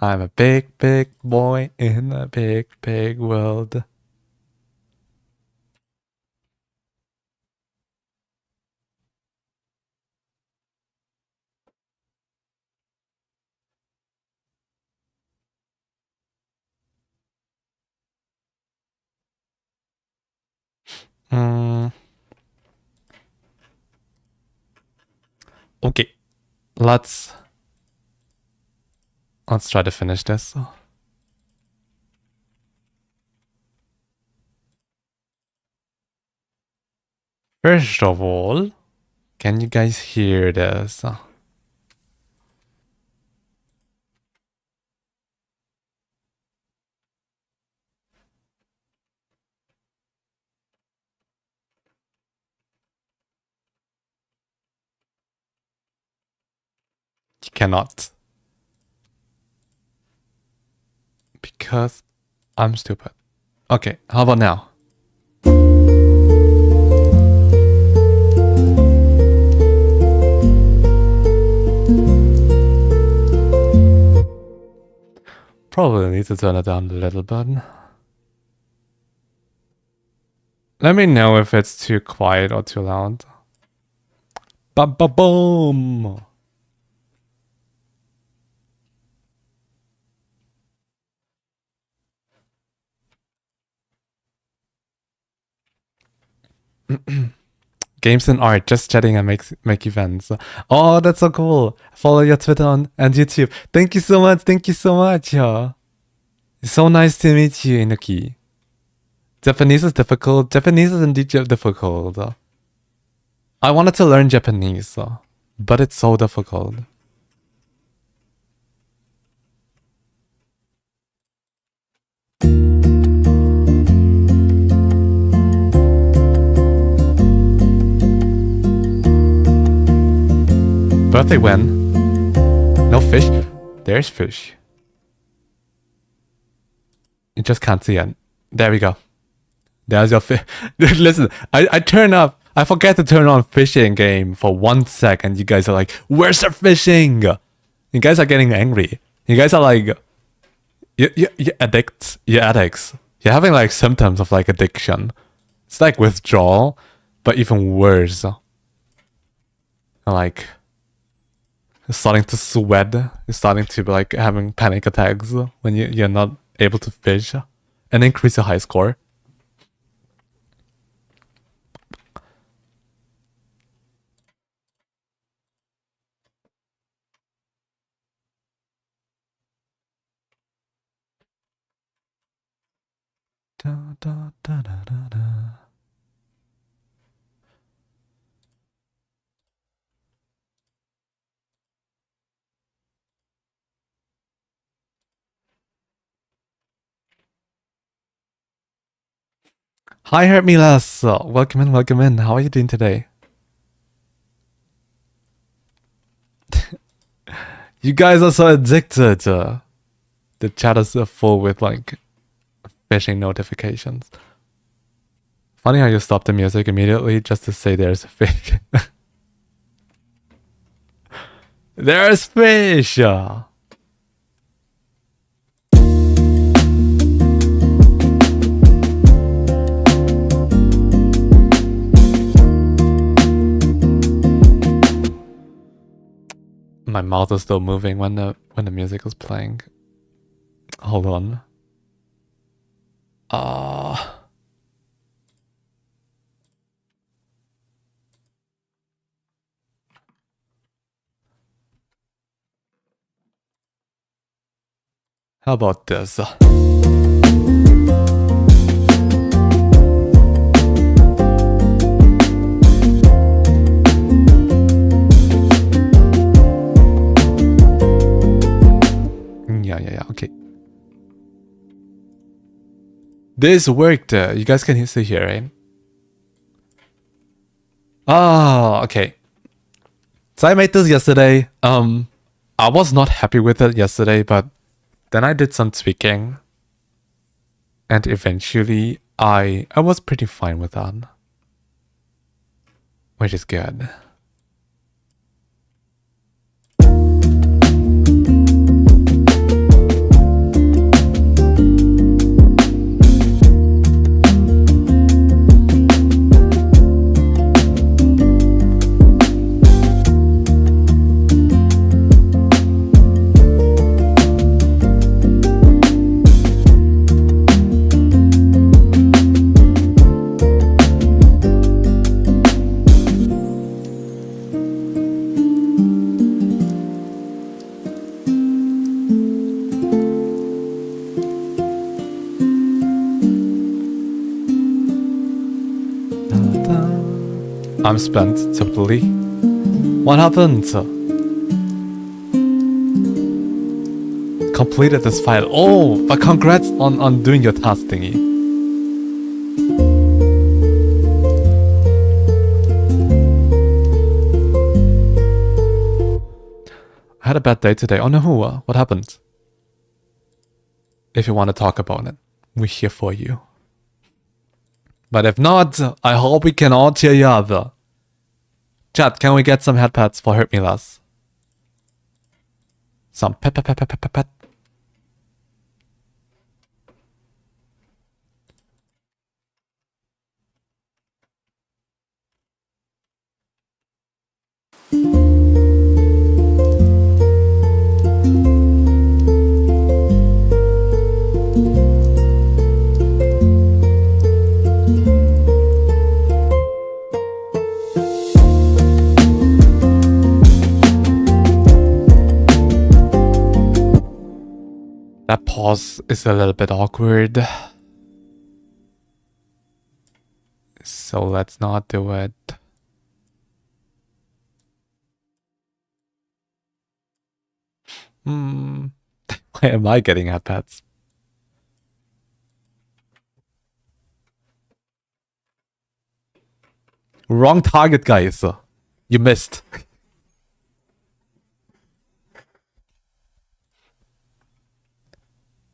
I'm a big boy in a big world. Okay, let's try to finish this. First of all, can you guys hear this? You cannot. Because I'm stupid. Okay, how about now? Probably need to turn it down a little bit. Let me know if it's too quiet or too loud. Ba-ba-boom! Games and art, just chatting and make events. Oh, that's so cool. Follow your Twitter and YouTube. Thank you so much. It's so nice to meet you, Inuki. Japanese is difficult. Japanese is indeed difficult. I wanted to learn Japanese, but it's so difficult. Birthday when? No fish? There's fish. You just can't see it. There we go. There's your fish. Listen, I turn up. I forget to turn on fishing game for 1 second. You guys are like, where's the fishing? You guys are getting angry. You guys are like, you addicts. You're addicts. You're having like symptoms of like addiction. It's like withdrawal, but even worse. Like, you're starting to sweat. You're starting to be like having panic attacks when you're not able to fish and increase your high score. Da, da, da, da, da, da. Hi, Hermilas. Welcome in, welcome in. How are you doing today? You guys are so addicted. The chat is full with like phishing notifications. Funny how you stop the music immediately just to say there's a fish. There's fish! My mouth is still moving when the music is playing. Hold on. How about this? Yeah, okay. This worked. You guys can still hear, right? Oh, okay. So I made this yesterday. I was not happy with it yesterday, but then I did some tweaking. And eventually I was pretty fine with that. Which is good. I'm spent totally. What happened? Completed this file. Oh, but congrats on doing your task thingy. I had a bad day today. Oh no, what happened? If you want to talk about it, we're here for you. But if not, I hope we can all cheer you up. Chat, can we get some headpads for Hurt Me Less? Some pet. That pause is a little bit awkward. So let's not do it. Why am I getting headpads? Wrong target, guys. You missed.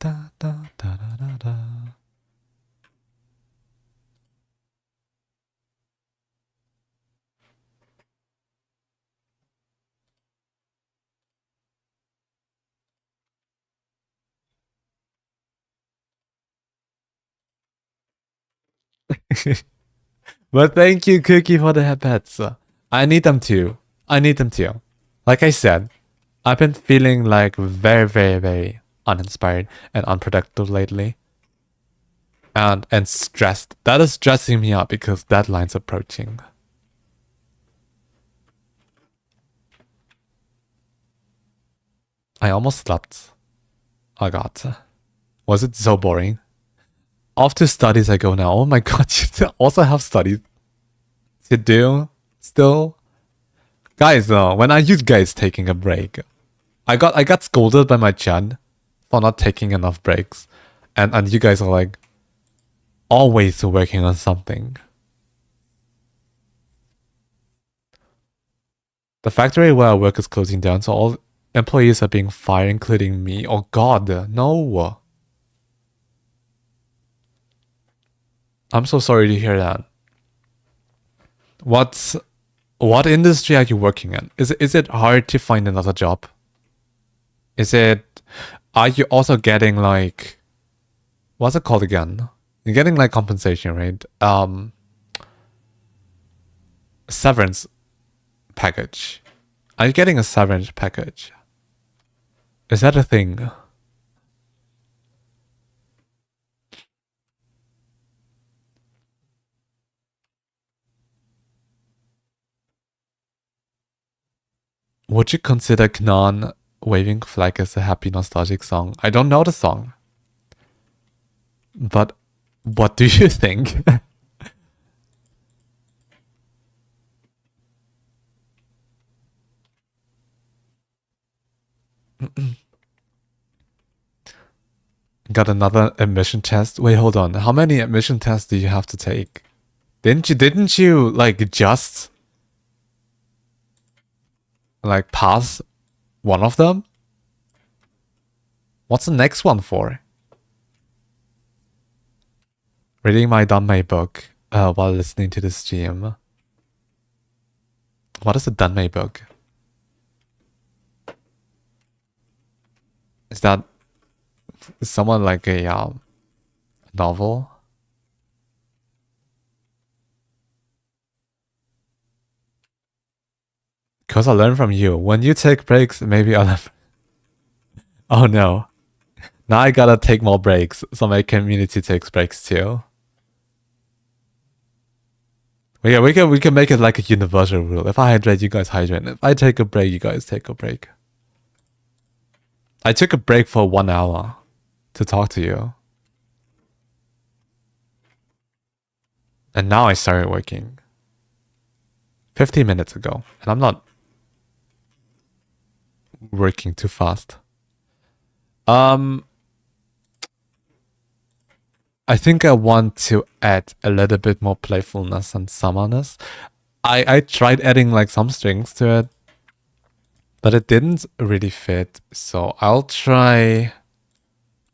Da, da, da, da, da, da. But thank you, Cookie, for the headpads. I need them too. Like I said, I've been feeling like very uninspired and unproductive lately. And stressed. That is stressing me out because deadline's approaching. I almost slept. Oh god. Was it so boring? Off to studies I go now. Oh my god, you also have studies to do still? Guys, when are you guys taking a break? I got scolded by my chan for not taking enough breaks. And you guys are like always working on something. The factory where I work is closing down, so all employees are being fired, including me. Oh god, no. I'm so sorry to hear that. What industry are you working in? Is it hard to find another job? Are you also getting like, what's it called again? You're getting like compensation, right? Severance package. Are you getting a severance package? Is that a thing? Would you consider Knan Waving Flag as a happy nostalgic song? I don't know the song. But what do you think? Got another admission test? Wait, hold on. How many admission tests do you have to take? Didn't you like just like pass one of them? What's the next one for? Reading my Danmei book while listening to the stream. What is a Danmei book? Is that someone like a novel? Because I learn from you. When you take breaks, maybe I'll have... Oh no. Now I gotta take more breaks, so my community takes breaks too. Yeah, we can make it like a universal rule. If I hydrate, you guys hydrate. If I take a break, you guys take a break. I took a break for 1 hour to talk to you. And now I started working 15 minutes ago. And I'm not working too fast. I think I want to add a little bit more playfulness and summerness. I tried adding like some strings to it, but it didn't really fit. So I'll try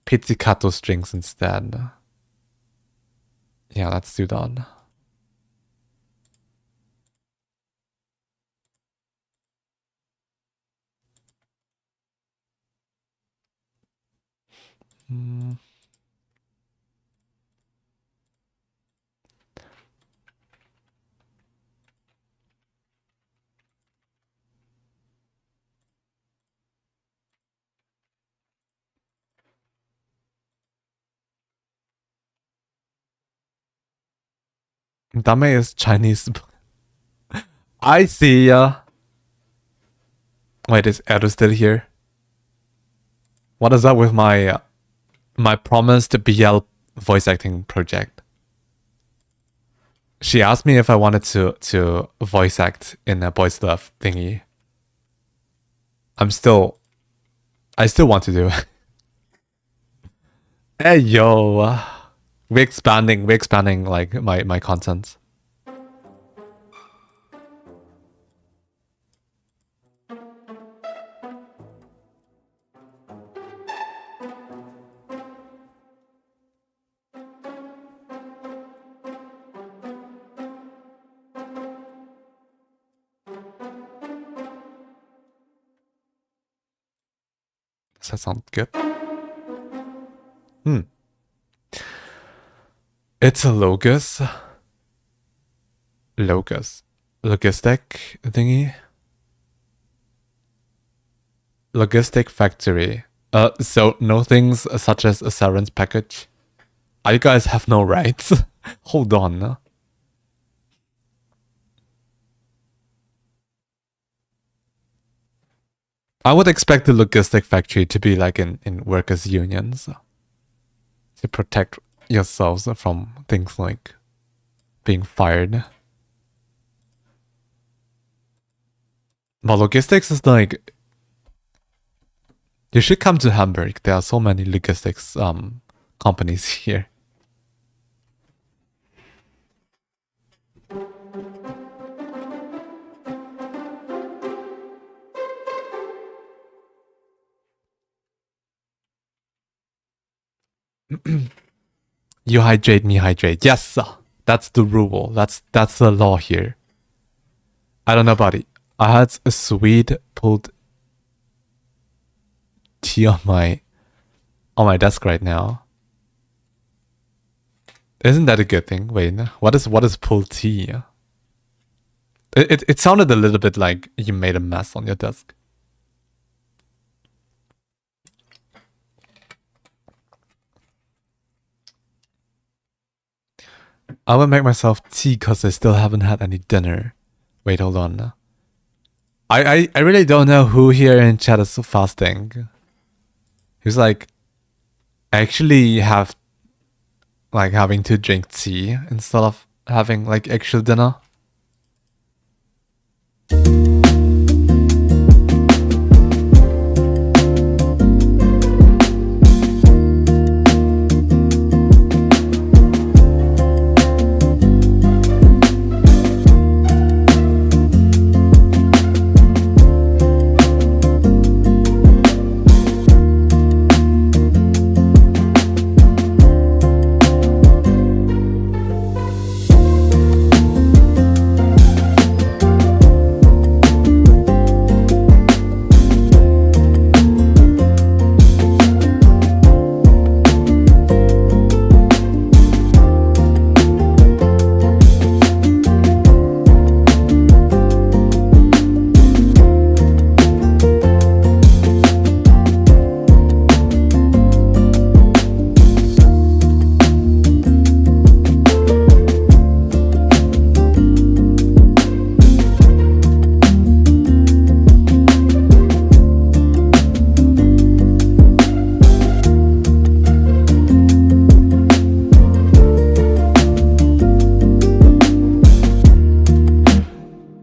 pizzicato strings instead. Yeah, let's do that. Dame is Chinese. I see ya. Wait, is Edo still here? What is up with my my promised BL voice acting project? She asked me if I wanted to voice act in a Boys Love thingy. I still want to do it. Hey yo, we're expanding like my content. Does that sound good? It's a locus. Logistic thingy. Logistic factory. So no things such as a severance package. You guys have no rights. Hold on. I would expect the logistic factory to be like in workers' unions to protect yourselves from things like being fired. But logistics is like, you should come to Hamburg. There are so many logistics companies here. You hydrate, me hydrate. Yes, sir. That's the rule. That's the law here. I don't know about it. I had a sweet pulled tea on my desk right now. Isn't that a good thing? Wait, what is pulled tea? It sounded a little bit like you made a mess on your desk. I will make myself tea because I still haven't had any dinner. Wait, hold on. I really don't know who here in chat is fasting. Who's like actually having to drink tea instead of having like actual dinner.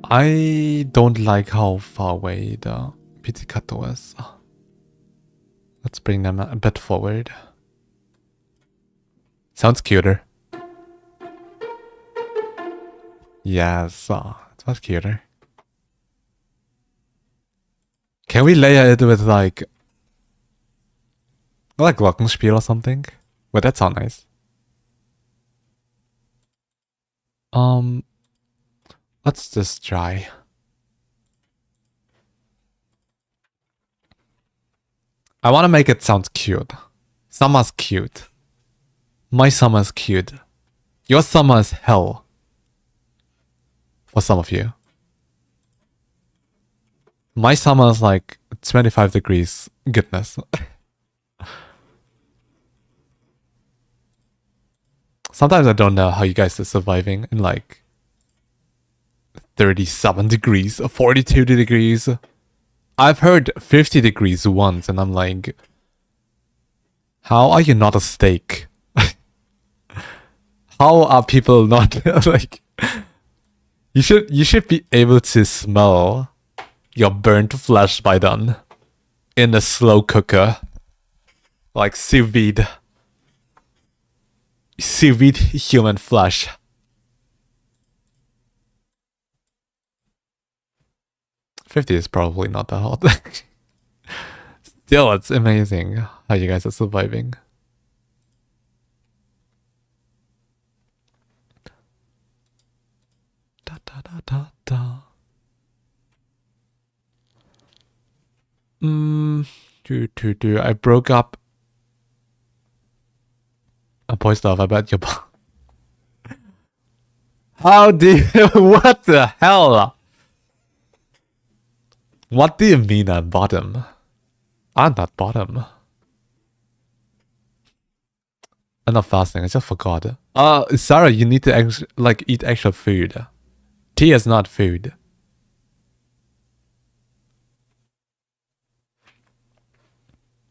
I don't like how far away the pizzicato is. Let's bring them a bit forward. Sounds cuter. Yes, it sounds cuter. Can we layer it with like glockenspiel or something? Would that sound nice? Let's just try. I want to make it sound cute. Summer's cute. My summer's cute. Your summer is hell. For some of you. My summer is like 25 degrees goodness. Sometimes I don't know how you guys are surviving in like 37 degrees, 42 degrees. I've heard 50 degrees once and I'm like, how are you not a steak? How are people not like, you should be able to smell your burnt flesh by then in a slow cooker, like sous vide human flesh. $50 is probably not that hot. Still, it's amazing how you guys are surviving. Da, da, da, da, da. I broke up a boy's love. I bet you. How do you? What the hell? What do you mean I'm bottom? I'm not bottom. I'm not fasting. I just forgot. Sarah, you need to eat extra food. Tea is not food.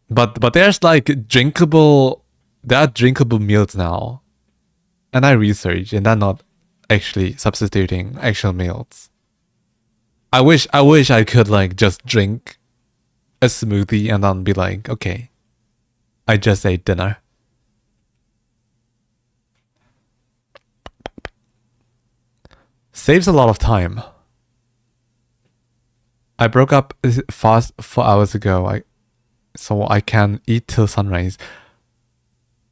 But there's like drinkable there are drinkable meals now. And I researched, and they're not actually substituting actual meals. I wish I could like just drink a smoothie and then be like, okay, I just ate dinner. Saves a lot of time. I broke up fast 4 hours ago, so I can eat till sunrise.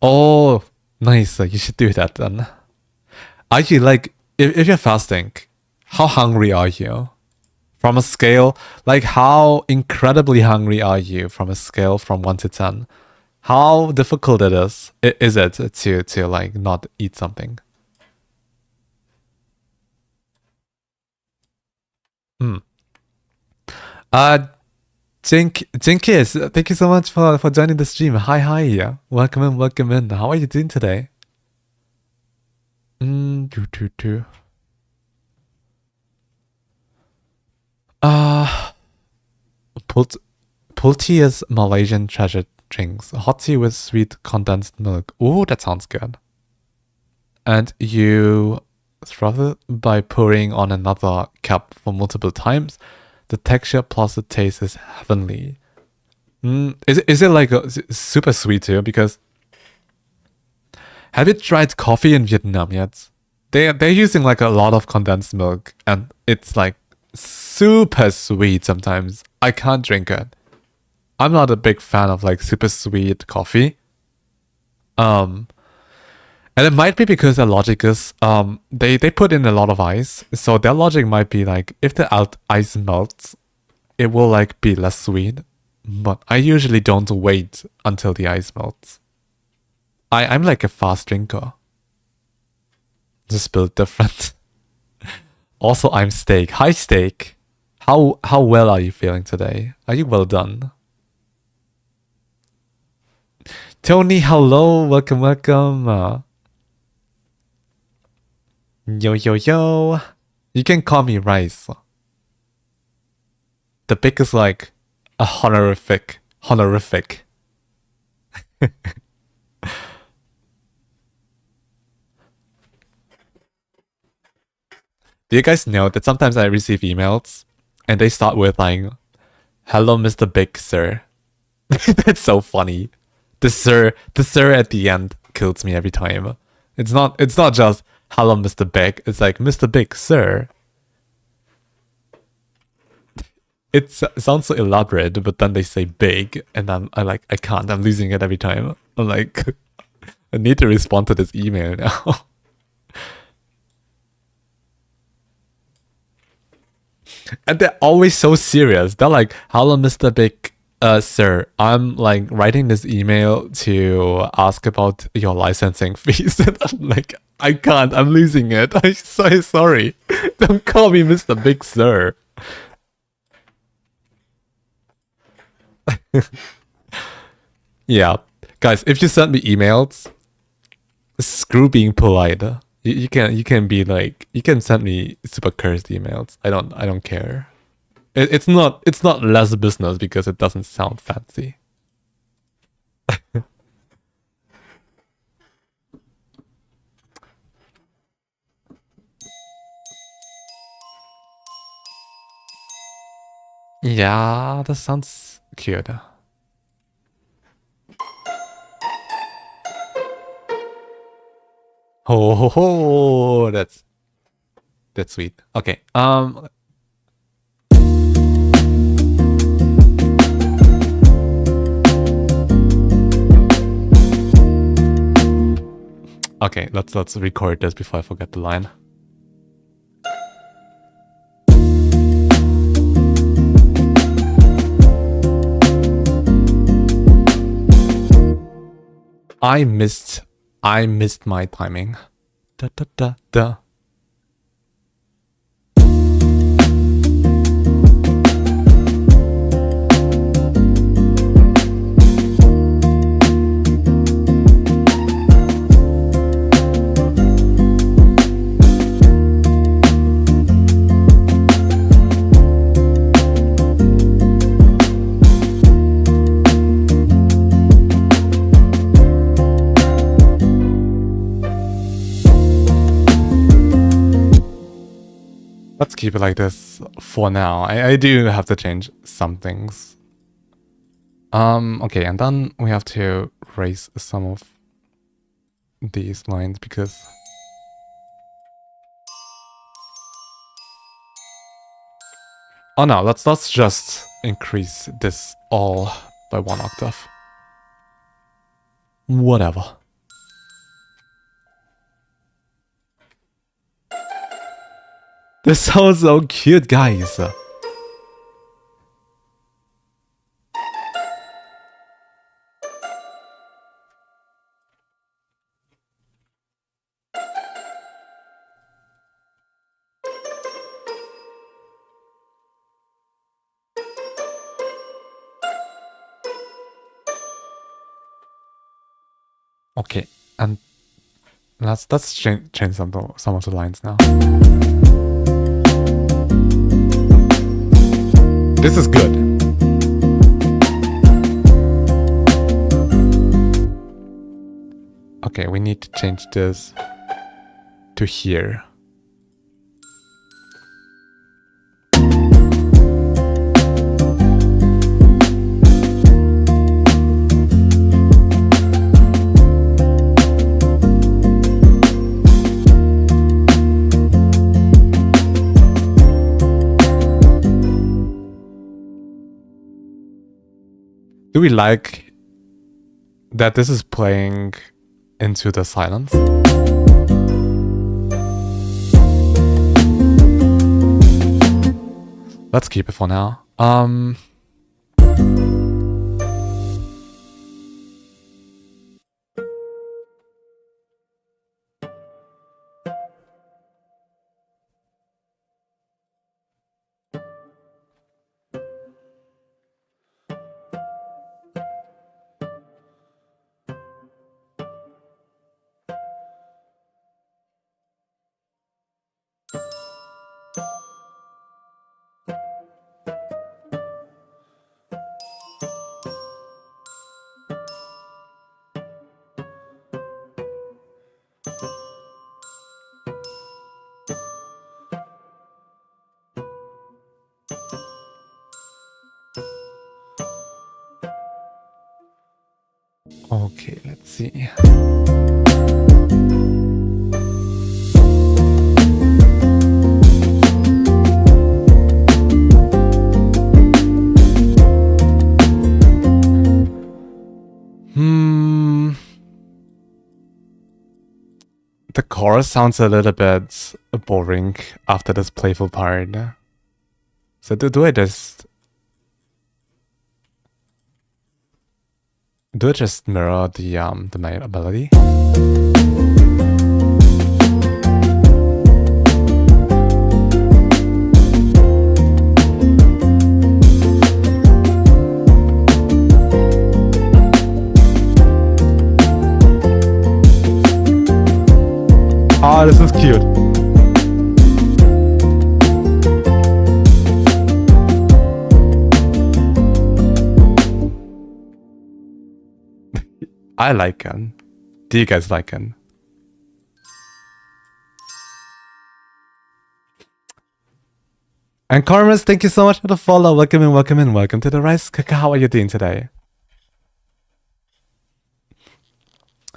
Oh, nice. You should do that then. Are you like, if you're fasting, how hungry are you? From a scale, like how incredibly hungry are you from a scale from 1 to 10? How difficult is it to like not eat something? Jinkis, thank you so much for joining the stream. Hi. Welcome in. How are you doing today? Pulti is Malaysian treasure drinks. Hot tea with sweet condensed milk. Oh, that sounds good. And you froth it by pouring on another cup for multiple times. The texture plus the taste is heavenly. Is it like super sweet too? Because have you tried coffee in Vietnam yet? They're using like a lot of condensed milk, and it's like super sweet sometimes. I can't drink it. I'm not a big fan of like super sweet coffee. And it might be because their logic is they put in a lot of ice, so their logic might be like if the ice melts, it will like be less sweet. But I usually don't wait until the ice melts. I'm like a fast drinker. Just built different. Also, I'm Steak. Hi, Steak. How well are you feeling today? Are you well done? Tony, hello. Welcome. Yo. You can call me Rice. The pick is like a honorific. Do you guys know that sometimes I receive emails and they start with like, "Hello, Mr. Big Sir." That's so funny. The sir at the end kills me every time. It's not just "Hello, Mr. Big." It's like "Mr. Big Sir." It sounds so elaborate, but then they say big, and I can't. I'm losing it every time. I'm like, I need to respond to this email now. And they're always so serious. They're like, "Hello, Mr. Big Sir. I'm like writing this email to ask about your licensing fees." And I'm like, I can't. I'm losing it. I'm so sorry. Don't call me Mr. Big Sir. Yeah, guys, if you send me emails, screw being polite. You can be like, you can send me super cursed emails. I don't care. It's not less business because it doesn't sound fancy. Yeah, that sounds cute. Oh, that's sweet. Okay. Okay, let's record this before I forget the line. I missed my timing. Da. Let's keep it like this for now. I do have to change some things. Okay, and then we have to raise some of these lines because oh no, let's just increase this all by 1 octave. Whatever. This sounds so cute, guys. Okay, and let's change some of the lines now. This is good. Okay, we need to change this to here. Do we like that this is playing into the silence? Let's keep it for now. Okay, let's see. The chorus sounds a little bit boring after this playful part. So do I just mirror the melody? Oh, this is cute. I like it. Do you guys like it? And Carmus, thank you so much for the follow. Welcome in, welcome in, welcome to the Rice Cooker. How are you doing today?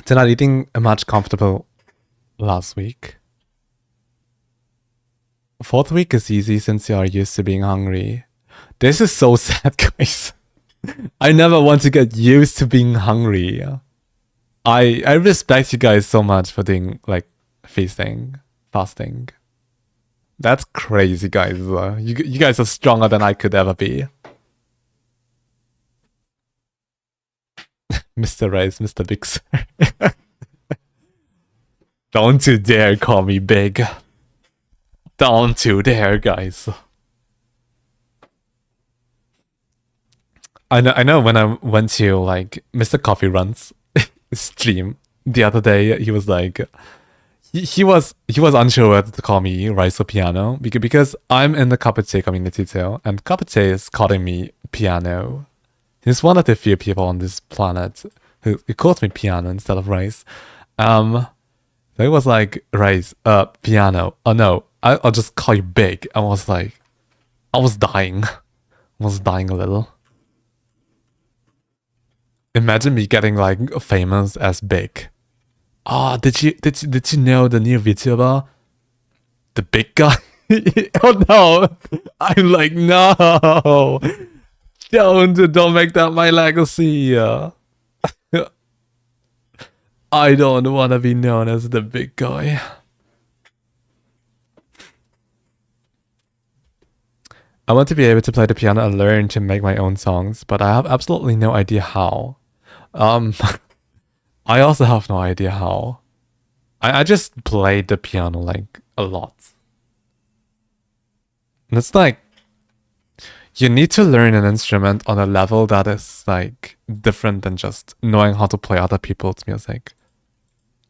Did not eating much comfortable last week. 4th week is easy since you are used to being hungry. This is so sad, guys. I never want to get used to being hungry. I respect you guys so much for doing like fasting. That's crazy, guys. You guys are stronger than I could ever be. Mr. Rice, Mr. Big Sir. Don't you dare call me big. Don't you dare, guys. I know when I went to like Mr. Coffee Run's stream the other day, he was like he was unsure whether to call me Rice or Piano because I'm in the Kapite community too, and Kapite is calling me Piano. He's one of the few people on this planet who calls me Piano instead of Rice. They was like, Rice, piano. Oh no, I'll just call you Big. I was like, I was dying. I was dying a little. Imagine me getting like famous as Big. Oh, did you know the new VTuber? The big guy? Oh no! I'm like, no! Don't make that my legacy. I don't want to be known as the big guy. I want to be able to play the piano and learn to make my own songs, but I have absolutely no idea how. I also have no idea how. I just played the piano like a lot. And it's like, you need to learn an instrument on a level that is like different than just knowing how to play other people's music.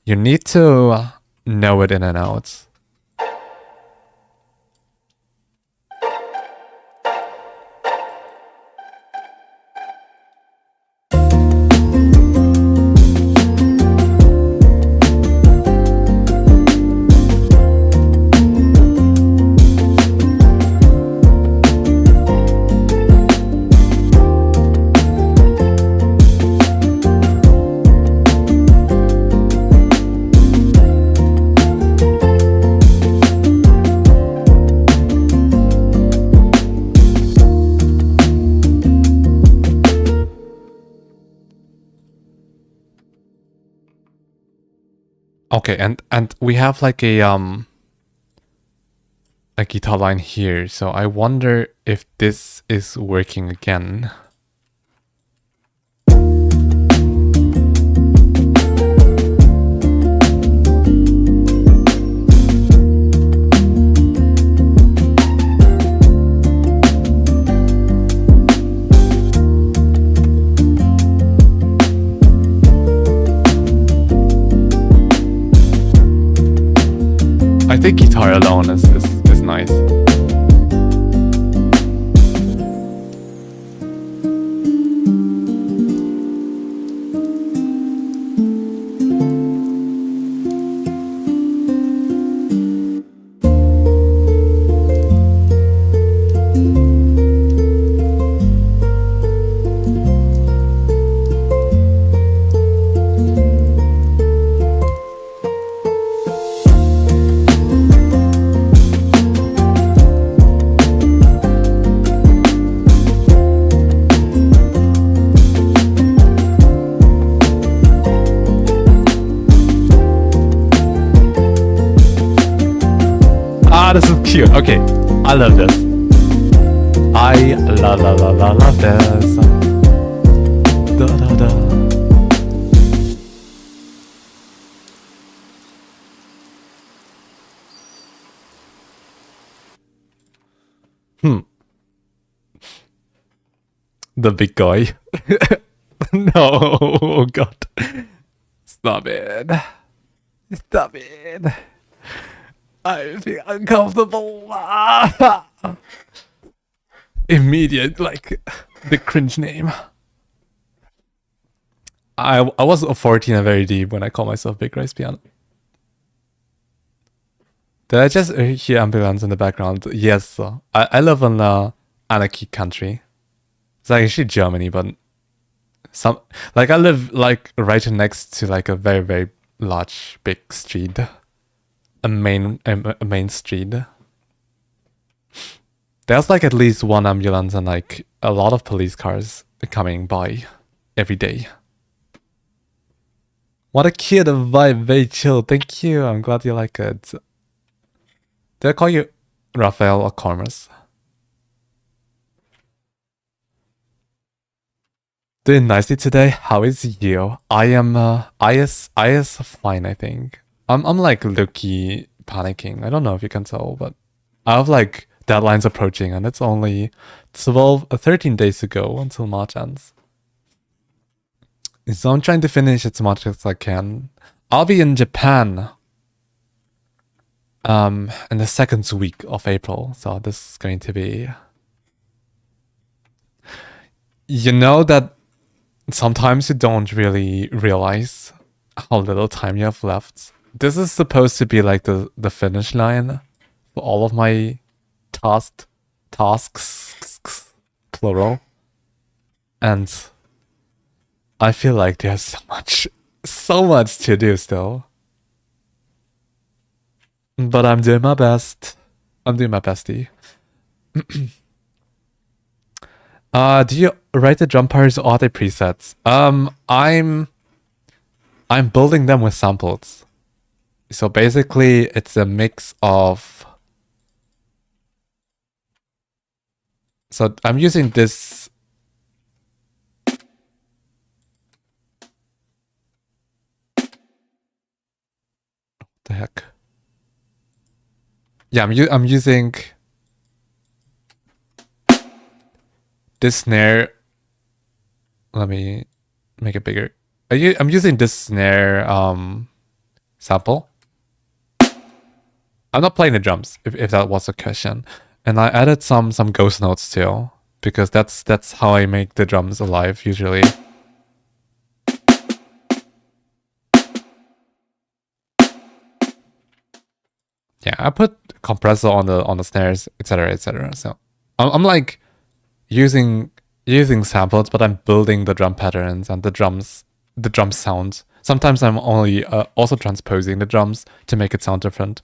You need to know it in and out. Okay, and we have like a guitar line here, so I wonder if this is working again. I think guitar alone is nice. This is cute. Okay, I love this. I love this. Da da da. The big guy. No, oh god. Stop it. Stop it. I feel uncomfortable. Immediate, like, the cringe name. I was 14 and very deep when I called myself BigRicePiano. Did I just hear ambulance in the background? Yes. I live in an anarchy country. It's like actually Germany, but I live like right next to like a very, very large, big street. A main street. There's like at least one ambulance and like a lot of police cars coming by every day. What a cute vibe, very chill. Thank you. I'm glad you like it. Did I call you Raphael or Cormus? Doing nicely today. How is you? I am I is fine, I think. I'm like low-key panicking. I don't know if you can tell, but I have like deadlines approaching and it's only 13 days ago until March ends. So I'm trying to finish as much as I can. I'll be in Japan in the second week of April, so this is going to be... You know that sometimes you don't really realize how little time you have left This is supposed to be like the finish line for all of my tasks, plural. And I feel like there's so much to do still. But I'm doing my best. I'm doing my bestie. Do you write the drum parts or are they presets? I'm building them with samples. So basically it's a mix of. So I'm using this. What the heck? Yeah, I'm using this snare. Let me make it bigger. I'm using this snare sample. I'm not playing the drums, if that was a question. And I added some ghost notes too, because that's how I make the drums alive usually. Yeah, I put compressor on the snares, etc., etc. So I'm like using samples, but I'm building the drum patterns and the drum sounds. Sometimes I'm only also transposing the drums to make it sound different.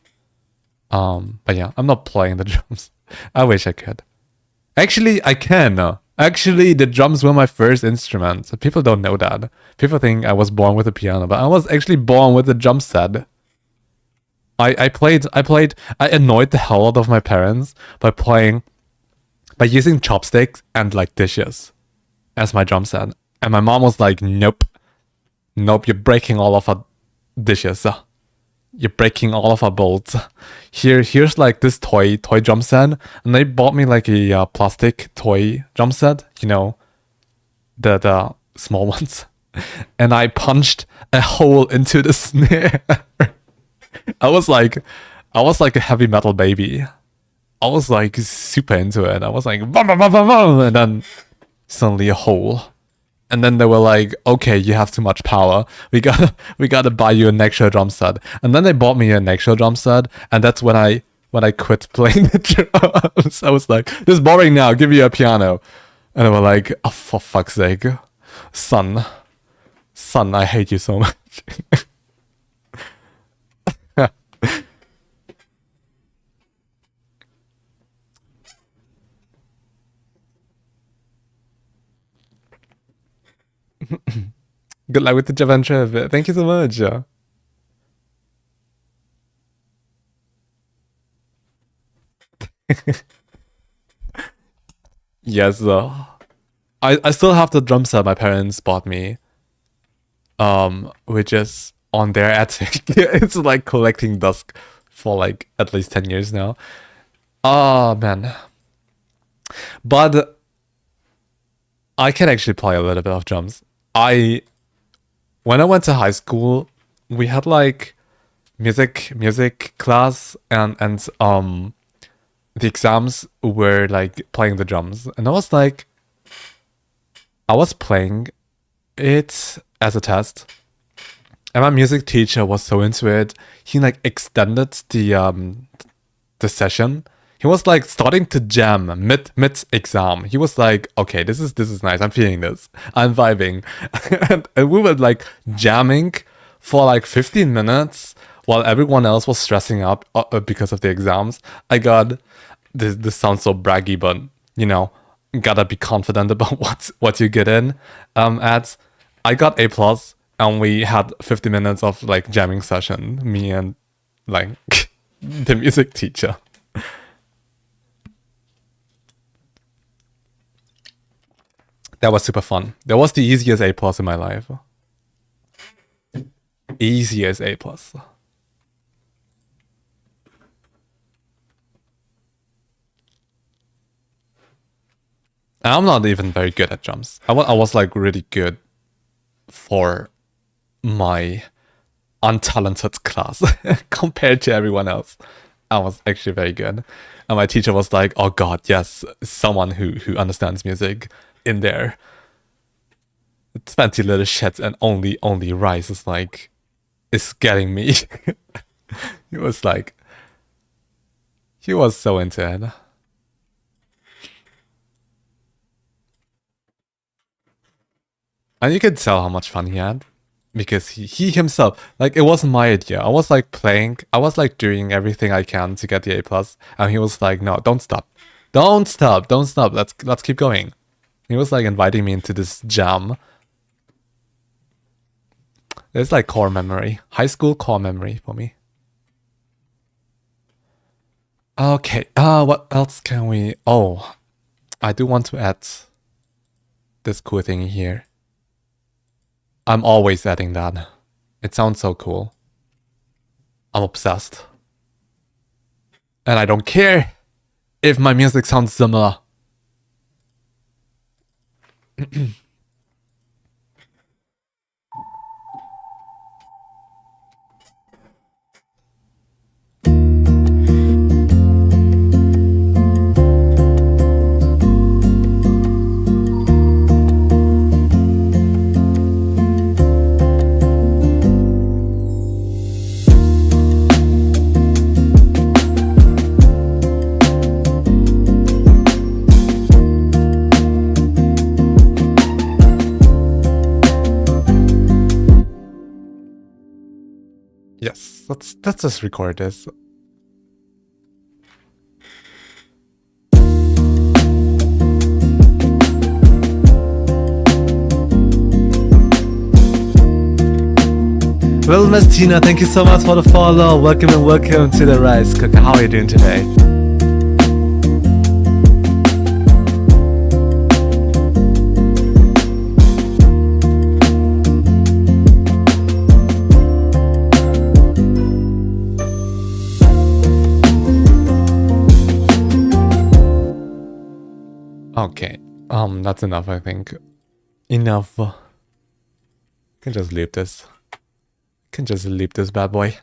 But yeah, I'm not playing the drums. I wish I could. Actually, I can. Actually, the drums were my first instrument. So people don't know that. People think I was born with a piano, but I was actually born with a drum set. I annoyed the hell out of my parents by using chopsticks and like dishes as my drum set. And my mom was like, nope, you're breaking all of our dishes. You're breaking all of our bowls. Here's like this toy drum set. And they bought me like a plastic toy drum set, you know, the small ones. And I punched a hole into the snare. I was like a heavy metal baby. I was like super into it. I was like, bum, bum, bum, bum, bum, and then suddenly a hole. And then they were like, okay, you have too much power. We gotta buy you an actual drum set. And then they bought me an actual drum set, and that's when I quit playing the drums. I was like, this is boring now, give me a piano. And they were like, oh, for fuck's sake. Son, I hate you so much. Good luck with the adventure. Thank you so much. Yes. I still have the drum set my parents bought me. Which is on their attic. It's like collecting dust for like at least 10 years now. Oh man. But I can actually play a little bit of drums. When I went to high school, we had like music class and the exams were like playing the drums, and I was playing it as a test, and my music teacher was so into it, he like extended the session. He was like starting to jam mid exam. He was like, okay, this is nice. I'm feeling this. I'm vibing. and we were like jamming for like 15 minutes while everyone else was stressing up because of the exams. I got this sounds so braggy, but you know, gotta be confident about what you get in. At I got A plus, and we had 50 minutes of like jamming session. Me and like the music teacher. That was super fun. That was the easiest A plus in my life. Easiest A plus. I'm not even very good at drums. I was like really good for my untalented class compared to everyone else. I was actually very good. And my teacher was like, oh god, yes, someone who understands music in there. 20 little shits and only Rice is like is getting me. He was like, he was so into it. And you could tell how much fun he had. Because he himself, like, it wasn't my idea. I was like playing, I was like doing everything I can to get the A+. And he was like, no, don't stop. Don't stop, don't stop. Let's keep going. He was like inviting me into this jam. It's like core memory. High school core memory for me. Okay, what else can we... Oh, I do want to add this cool thing here. I'm always adding that. It sounds so cool. I'm obsessed. And I don't care if my music sounds similar. Yes, let's just record this. Well, Miss Tina, thank you so much for the follow. Welcome and welcome to the Rice Cooker. How are you doing today? Okay, that's enough, I think. Enough. Can just leave this. Can just leave this bad boy.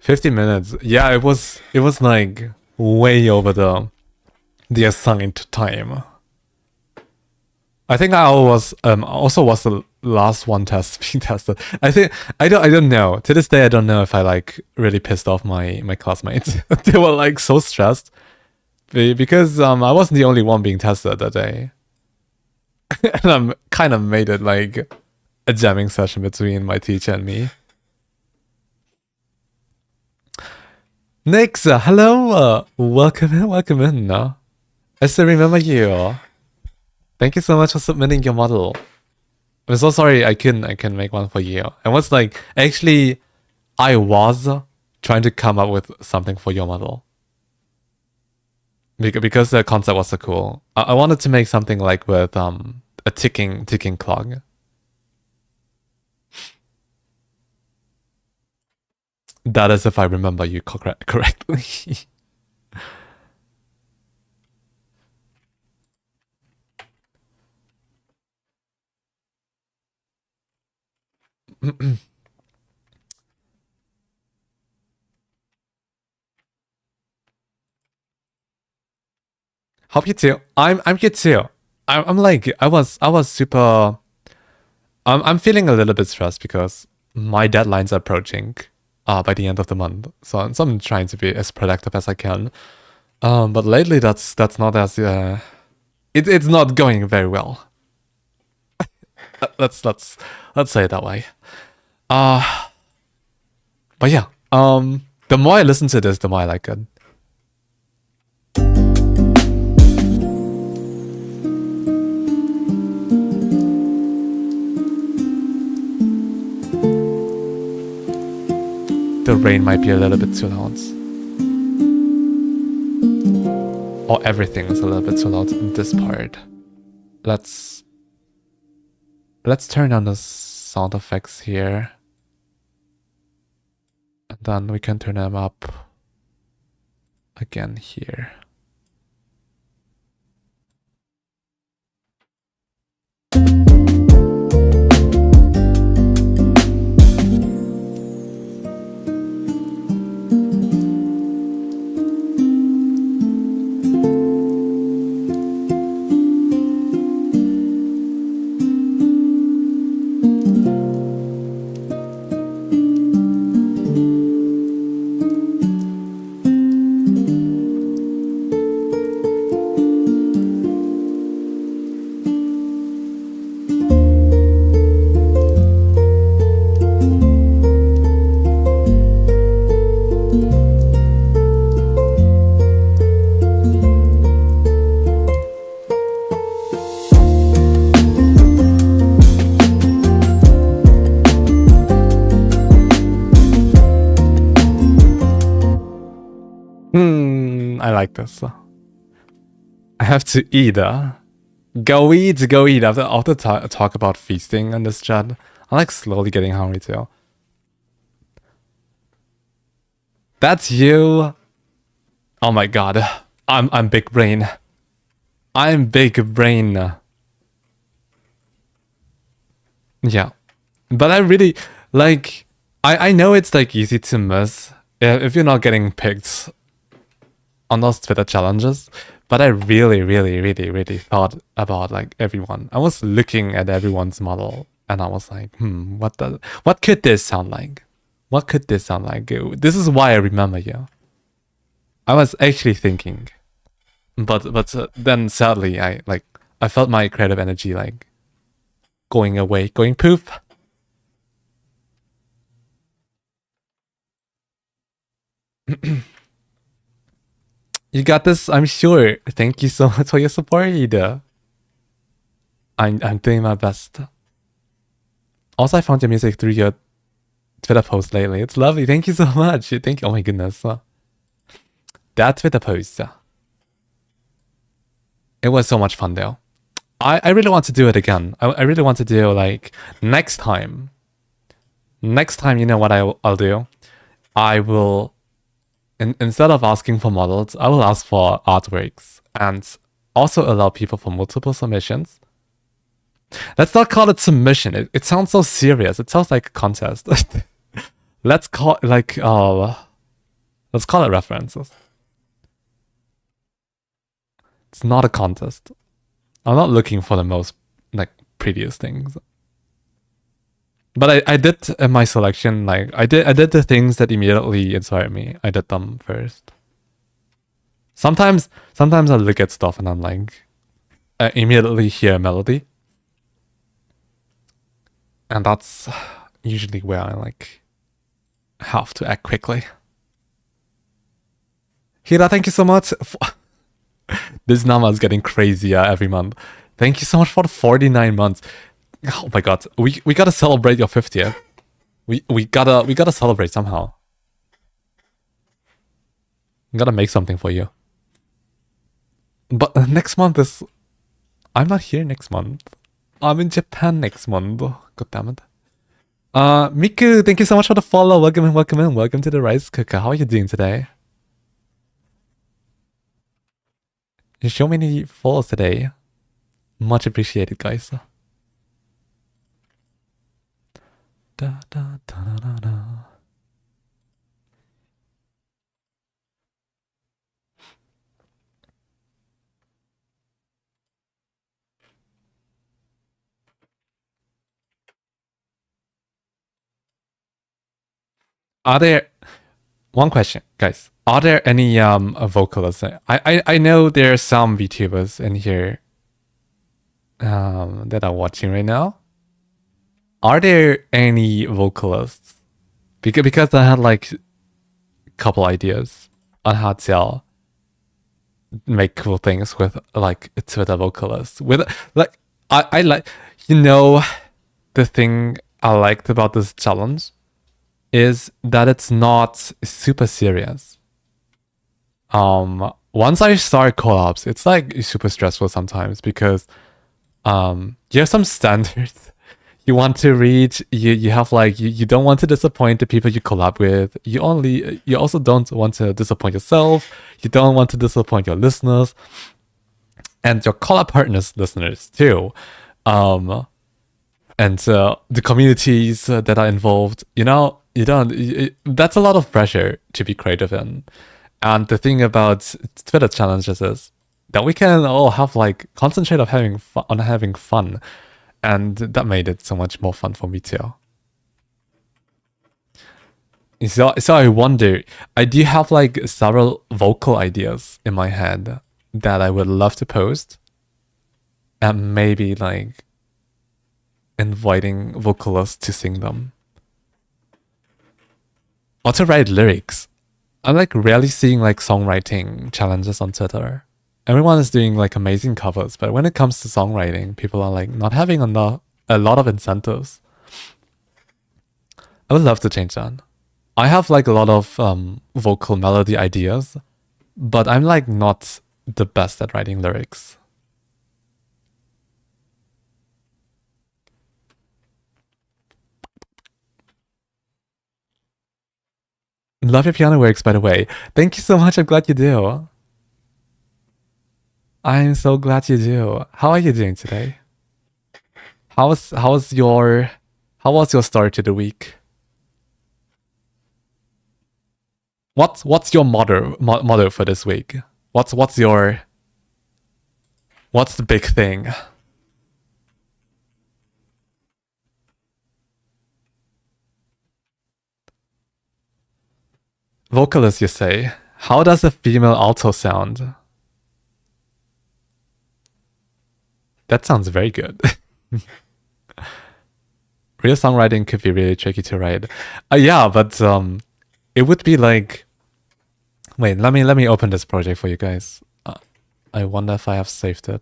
$50. Yeah, it was like way over the assigned time. I think I also was the last one being tested. I don't know. To this day, I don't know if I like really pissed off my classmates. They were like so stressed because I wasn't the only one being tested that day, and I kind of made it like a jamming session between my teacher and me. Nix, hello, welcome in. I still remember you. Thank you so much for submitting your model. I'm so sorry I couldn't make one for you. I was like, actually, I was trying to come up with something for your model. Because the concept was so cool. I wanted to make something like with a ticking clock. That is if I remember you correctly. Hope you too. I'm good too. I'm like I was super. I'm feeling a little bit stressed because my deadline's are approaching. By the end of the month, so I'm trying to be as productive as I can. But lately that's not as it's not going very well. let's say it that way. But yeah, the more I listen to this, the more I like it. The rain might be a little bit too loud. Or everything is a little bit too loud in this part. Let's turn on the sound effects here. And then we can turn them up again here. I like this. I have to eat. Go eat. After talk about feasting in this chat, I like slowly getting hungry too. That's you. Oh my god. I'm big brain. I'm big brain. Yeah. But I really like I know it's like easy to miss if you're not getting picked on those Twitter challenges, but I really thought about like everyone. I was looking at everyone's model and I was like, what could this sound like? What could this sound like? This is why I remember you. I was actually thinking, but then sadly I felt my creative energy like going away, going poof. You got this, I'm sure. Thank you so much for your support, Ida. I'm doing my best. Also, I found your music through your Twitter post lately. It's lovely. Thank you so much. Thank you. Oh my goodness. That Twitter post. It was so much fun though. I really want to do it again. I really want to do like next time. Next time, you know what I'll do? I will, instead of asking for models, I will ask for artworks and also allow people for multiple submissions. Let's not call it submission. It sounds so serious. It sounds like a contest. Let's call it like let's call it references. It's not a contest. I'm not looking for the most like prettiest things. But I did in my selection, like I did the things that immediately inspired me. I did them first. Sometimes I look at stuff and I'm like, I immediately hear a melody. And that's usually where I like have to act quickly. Hira, thank you so much. This number is getting crazier every month. Thank you so much for the 49 months. Oh my god, we gotta celebrate your 50th. We gotta celebrate somehow. We gotta make something for you. But next month is, I'm not here next month. I'm in Japan next month. God damn it. Miku, thank you so much for the follow. Welcome in. Welcome to the Rice Cooker. How are you doing today? You show many follows today. Much appreciated, guys. Da, da, da, da, da. Are there, one question, guys, are there any vocalists? I know there are some VTubers in here that are watching right now. Are there any vocalists? Because I had like a couple ideas on how to make cool things with like Twitter vocalists. With like I like, you know, the thing I liked about this challenge is that it's not super serious. Once I start collabs, it's like super stressful sometimes because you have some standards you want to reach. You have like you don't want to disappoint the people you collab with. You also don't want to disappoint yourself. You don't want to disappoint your listeners and your collab partners listeners too. And the communities that are involved, you know, that's a lot of pressure to be creative in. And the thing about Twitter challenges is that we can all have like concentrate on having fun, and that made it so much more fun for me too. So I wonder, I do have like several vocal ideas in my head that I would love to post, and maybe like inviting vocalists to sing them or to write lyrics. I'm like rarely seeing like songwriting challenges on Twitter. Everyone is doing like amazing covers, but when it comes to songwriting, people are like not having a lot of incentives. I would love to change that. I have like a lot of vocal melody ideas, but I'm like not the best at writing lyrics. Love your piano works, by the way. Thank you so much. I'm glad you do. I'm so glad you do. How are you doing today? How was your start to the week? What's your motto for this week? What's the big thing? Vocalist, you say? How does a female alto sound? That sounds very good. Real songwriting could be really tricky to write. Yeah, but it would be like. Wait, let me open this project for you guys. I wonder if I have saved it.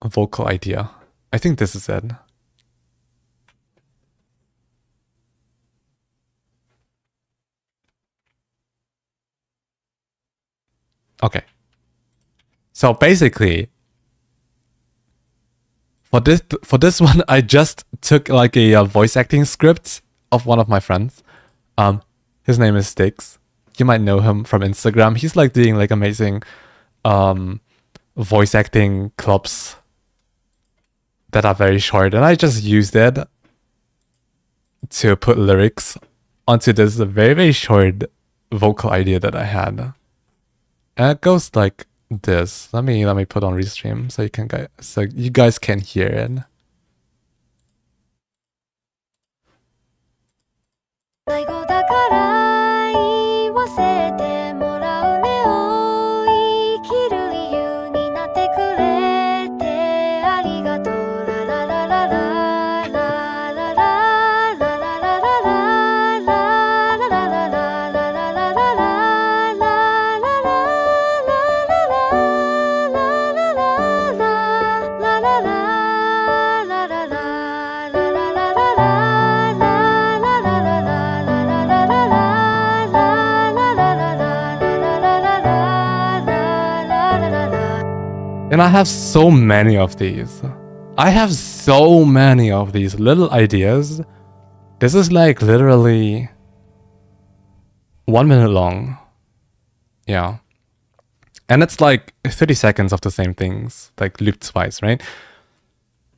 Vocal idea. I think this is it. Okay. So basically, for this one, I just took like a voice acting script of one of my friends. His name is Sticks. You might know him from Instagram. He's like doing like amazing voice acting clips that are very short, and I just used it to put lyrics onto this very, very short vocal idea that I had. And it goes like this. Let me put on restream so you guys can hear it. 最後だから言わせてもらうねを生きる理由になってくれてありがとうラララララララララララララララララAnd I have so many of these. I have so many of these little ideas. This is like literally 1 minute long. Yeah. And it's like 30 seconds of the same things, like looped twice, right?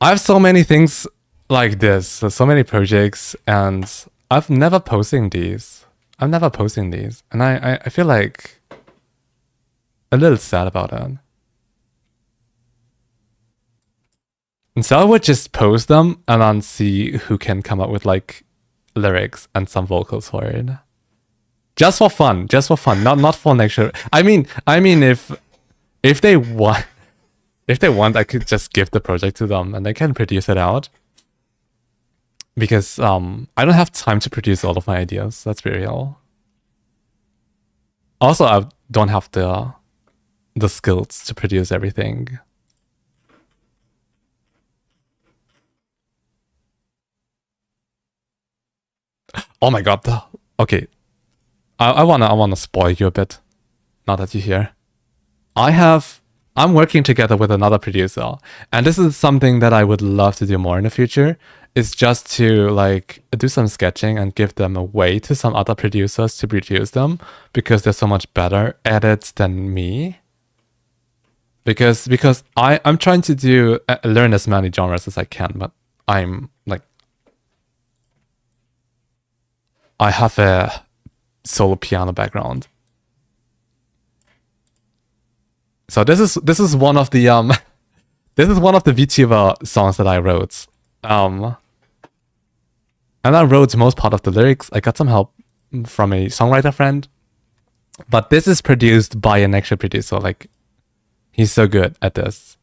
I have so many things like this, so many projects, and I've never posting these. I'm never posting these. And I feel like a little sad about that. And so I would just post them and then see who can come up with like lyrics and some vocals for it. Just for fun, not for next year. I mean, if if they want, I could just give the project to them and they can produce it out. Because I don't have time to produce all of my ideas. Let's be real. Also, I don't have the skills to produce everything. Oh my god. Okay. I wanna spoil you a bit. Now that you're here. I'm working together with another producer, and this is something that I would love to do more in the future. Is just to like do some sketching and give them away to some other producers to produce them, because they're so much better at it than me. Because I'm trying to do learn as many genres as I can, but I'm like I have a solo piano background. So this is one of the this is one of the VTuber songs that I wrote. And I wrote most part of the lyrics. I got some help from a songwriter friend. But this is produced by an actual producer. Like, he's so good at this.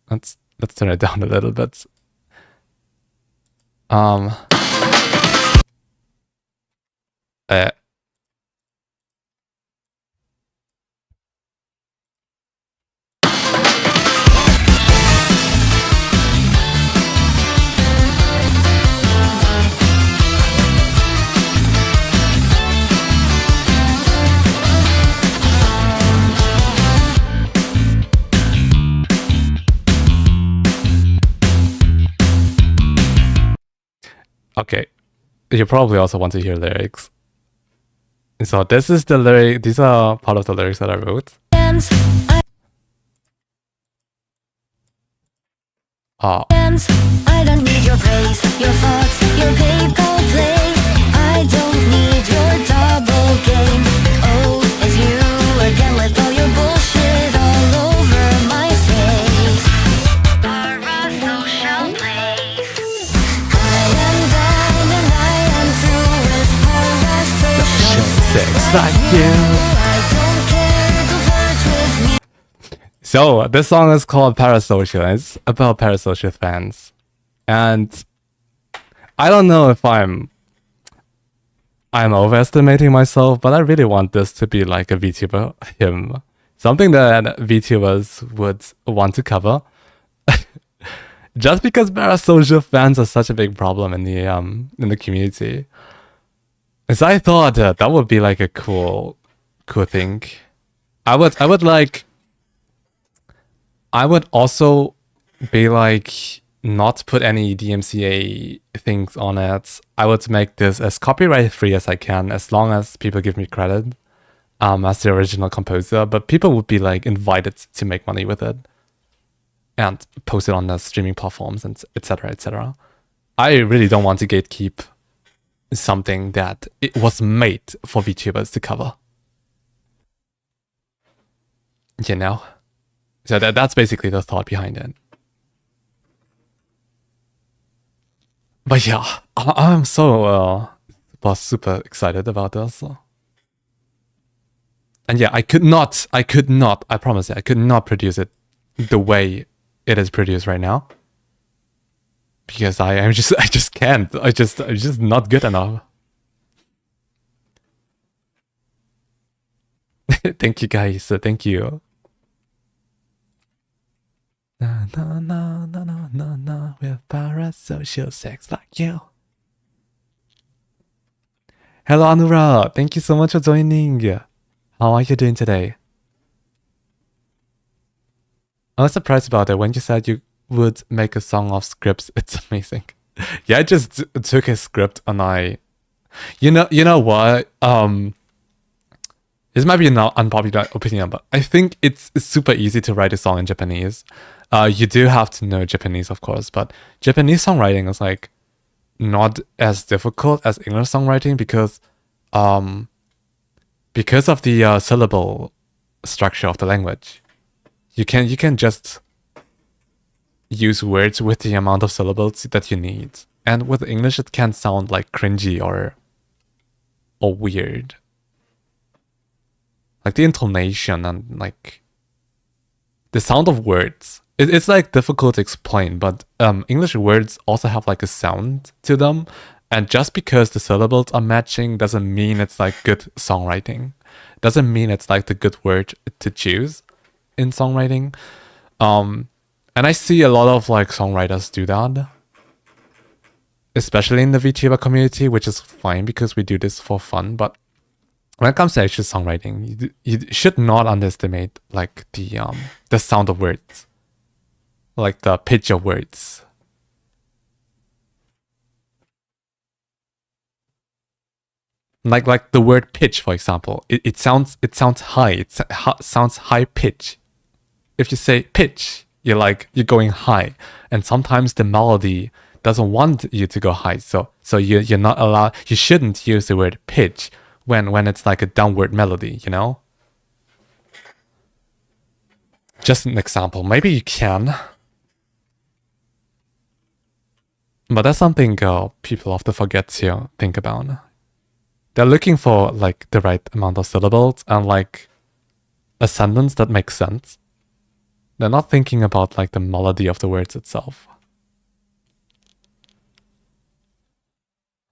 Let's turn it down a little bit. Okay, you probably also want to hear lyrics. So this is the lyric. These are part of the lyrics that I wrote. I don't need your praise, your thoughts, your PayPal play. I don't need your double game. Oh, it's you again with all your bullshit all over my face. Parasocial place. I am done and I am through with parasocial sex like you. I don't care to flirt with me. So this song is called Parasocial. It's about parasocial fans. And I don't know if I'm overestimating myself, but I really want this to be like a VTuber hymn. Something that VTubers would want to cover. Just because parasocial fans are such a big problem in the community. So I thought that would be like a cool thing. I would also be like, not put any DMCA things on it. I would make this as copyright free as I can, as long as people give me credit as the original composer. But people would be like invited to make money with it and post it on the streaming platforms and etc. etc. I really don't want to gatekeep something that it was made for VTubers to cover. You know? So that's basically the thought behind it. But yeah, I'm so super excited about this. And yeah, I could not, I promise you, I could not produce it the way it is produced right now. Because I just can't. I'm just not good enough. Thank you guys, thank you. Na na na na na na na with parasocial sex like you. Hello Anura, thank you so much for joining. How are you doing today? I was surprised about it when you said you would make a song of scripts. It's amazing. Yeah, I just took a script and you know what? This might be an unpopular opinion, but I think it's super easy to write a song in Japanese. You do have to know Japanese, of course, but Japanese songwriting is like not as difficult as English songwriting because of the syllable structure of the language. You can just use words with the amount of syllables that you need. And with English, it can sound like cringy or weird. Like the intonation and like the sound of words. It's like difficult to explain, but English words also have like a sound to them. And just because the syllables are matching doesn't mean it's like good songwriting. Doesn't mean it's like the good word to choose in songwriting. And I see a lot of like songwriters do that, especially in the VTuber community, which is fine because we do this for fun. But when it comes to actual songwriting, you should not underestimate like the sound of words, like the pitch of words. Like the word pitch, for example, it sounds high. Sounds high pitch. If you say pitch, you're going high, and sometimes the melody doesn't want you to go high. So you're not allowed. You shouldn't use the word pitch when it's like a downward melody. You know. Just an example. Maybe you can, but that's something people often forget to think about. They're looking for like the right amount of syllables and like a sentence that makes sense. They're not thinking about like the melody of the words itself.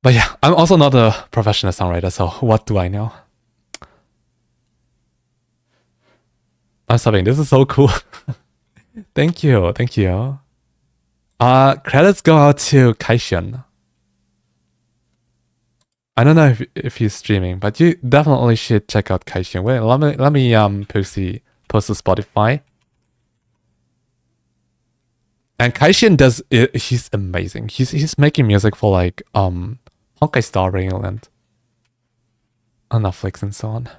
But yeah, I'm also not a professional songwriter, so what do I know? I'm stopping. This is so cool. Thank you. Credits go out to Kaishan. I don't know if he's streaming, but you definitely should check out Kaishan. Wait, let me post the Spotify. And Kaishan does it, he's amazing. He's making music for like Honkai Star Rail and on Netflix and so on.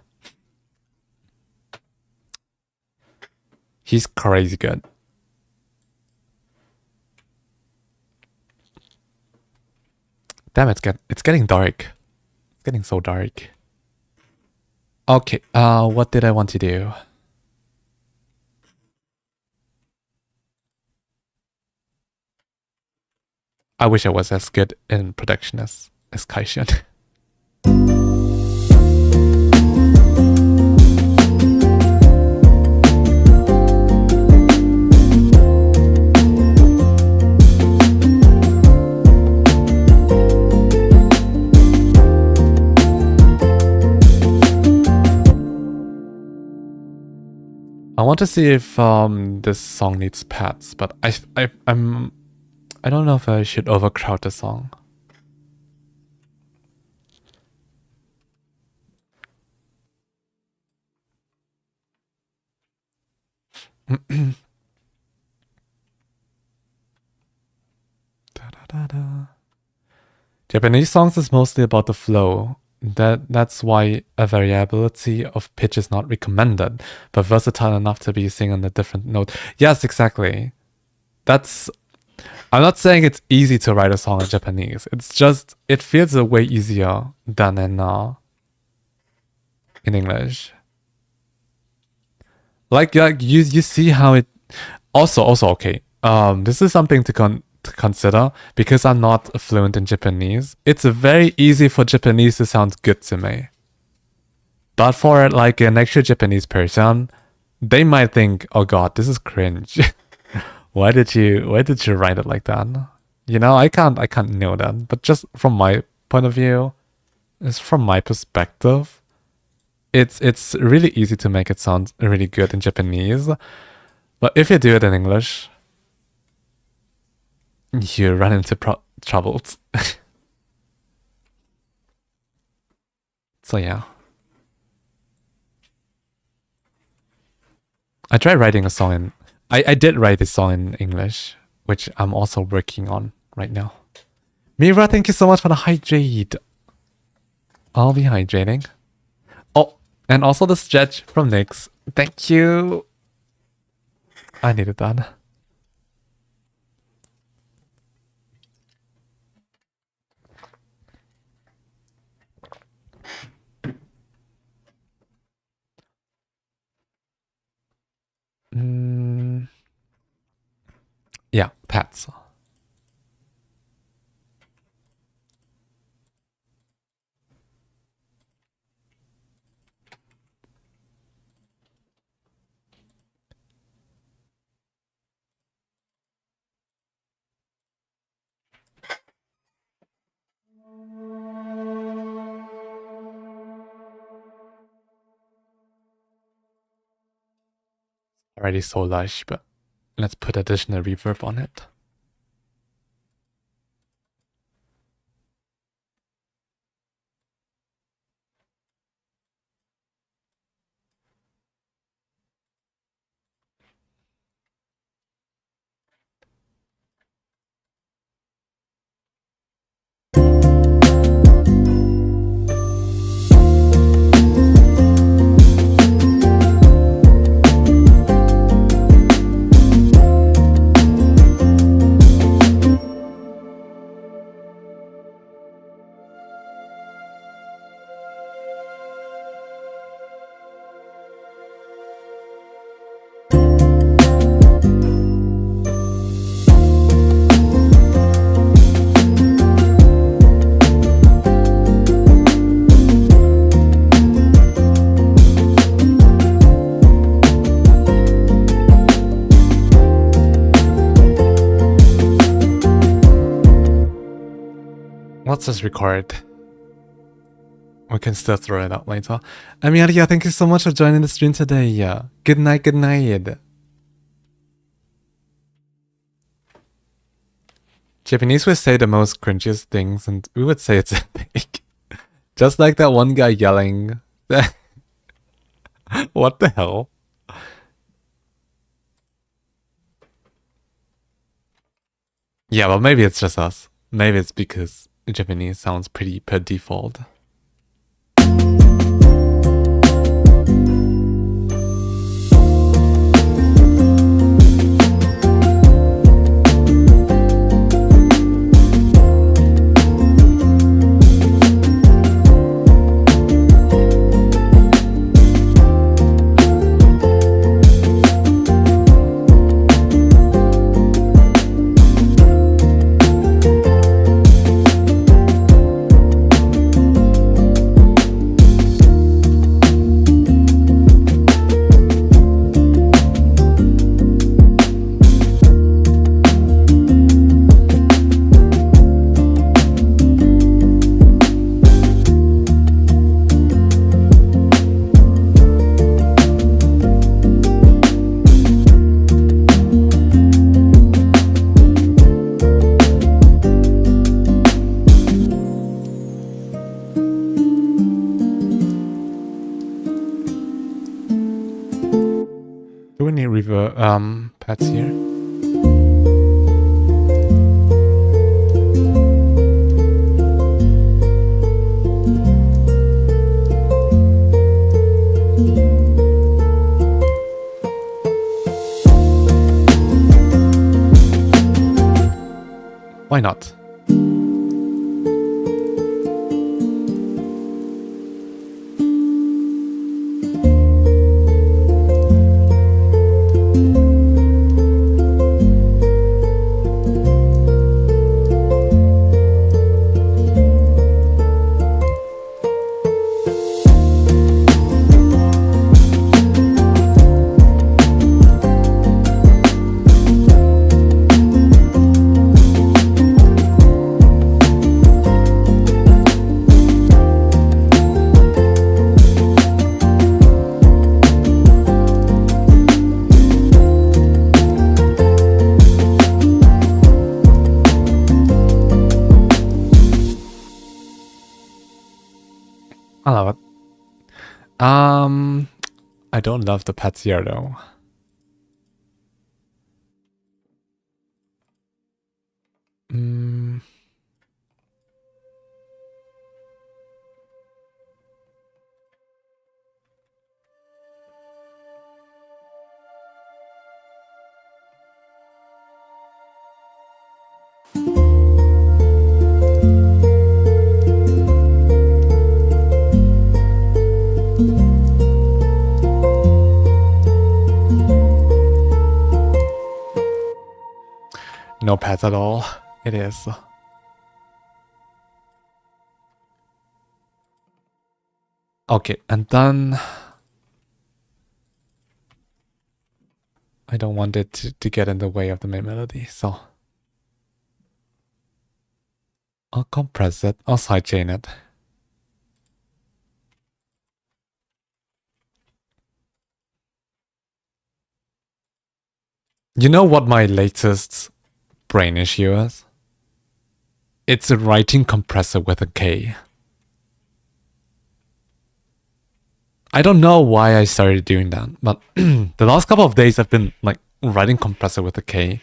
He's crazy good. Damn, it's getting dark. It's getting so dark. Okay, what did I want to do? I wish I was as good in production as Kaishan. I want to see if this song needs pads, but I don't know if I should overcrowd the song. Japanese songs is mostly about the flow. That's why a variability of pitch is not recommended, but versatile enough to be sing on a different note. Yes, exactly. I'm not saying it's easy to write a song in Japanese. It's just it feels way easier than in English. Like you see how it also okay. This is something to consider because I'm not fluent in Japanese. It's very easy for Japanese to sound good to me. But for like an actual Japanese person, they might think, "Oh God, this is cringe. Why did you write it like that?" You know, I can't know that. But just from my point of view, it's from my perspective, it's really easy to make it sound really good in Japanese. But if you do it in English, you run into troubles. So yeah. I tried writing a song in... I did write a song in English, which I'm also working on right now. Mira, thank you so much for the hydrate. I'll be hydrating. Oh, and also the stretch from Nyx. Thank you. I needed that. Yeah, pets. already so lush, but let's put additional reverb on it. Let's just record. We can still throw it out later. Amelia, thank you so much for joining the stream today. Yeah. Good night, good night. Japanese would say the most cringiest things, and we would say it's epic. Just like that one guy yelling. What the hell? Yeah, well, maybe it's just us. Maybe it's because Japanese sounds pretty per default. Do we need reverb pads here? Why not? I love it. I don't love the pets here though. No pads at all. It is. Okay, and then I don't want it to get in the way of the main melody, so I'll compress it, I'll sidechain it. You know what my latest brain issue is? It's a writing compressor with a K. I don't know why I started doing that, but the last couple of days I've been like writing compressor with a K,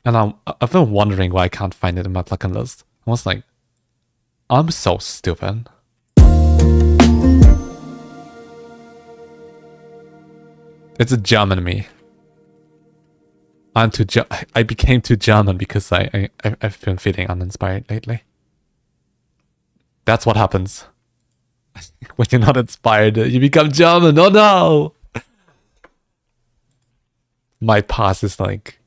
and I've been wondering why I can't find it in my plugin list. I was like, I'm so stupid. It's a German me. I became too German because I've been feeling uninspired lately. That's what happens. When you're not inspired, you become German. Oh no! My past is like...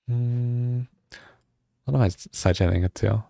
what am I side-chaining it to?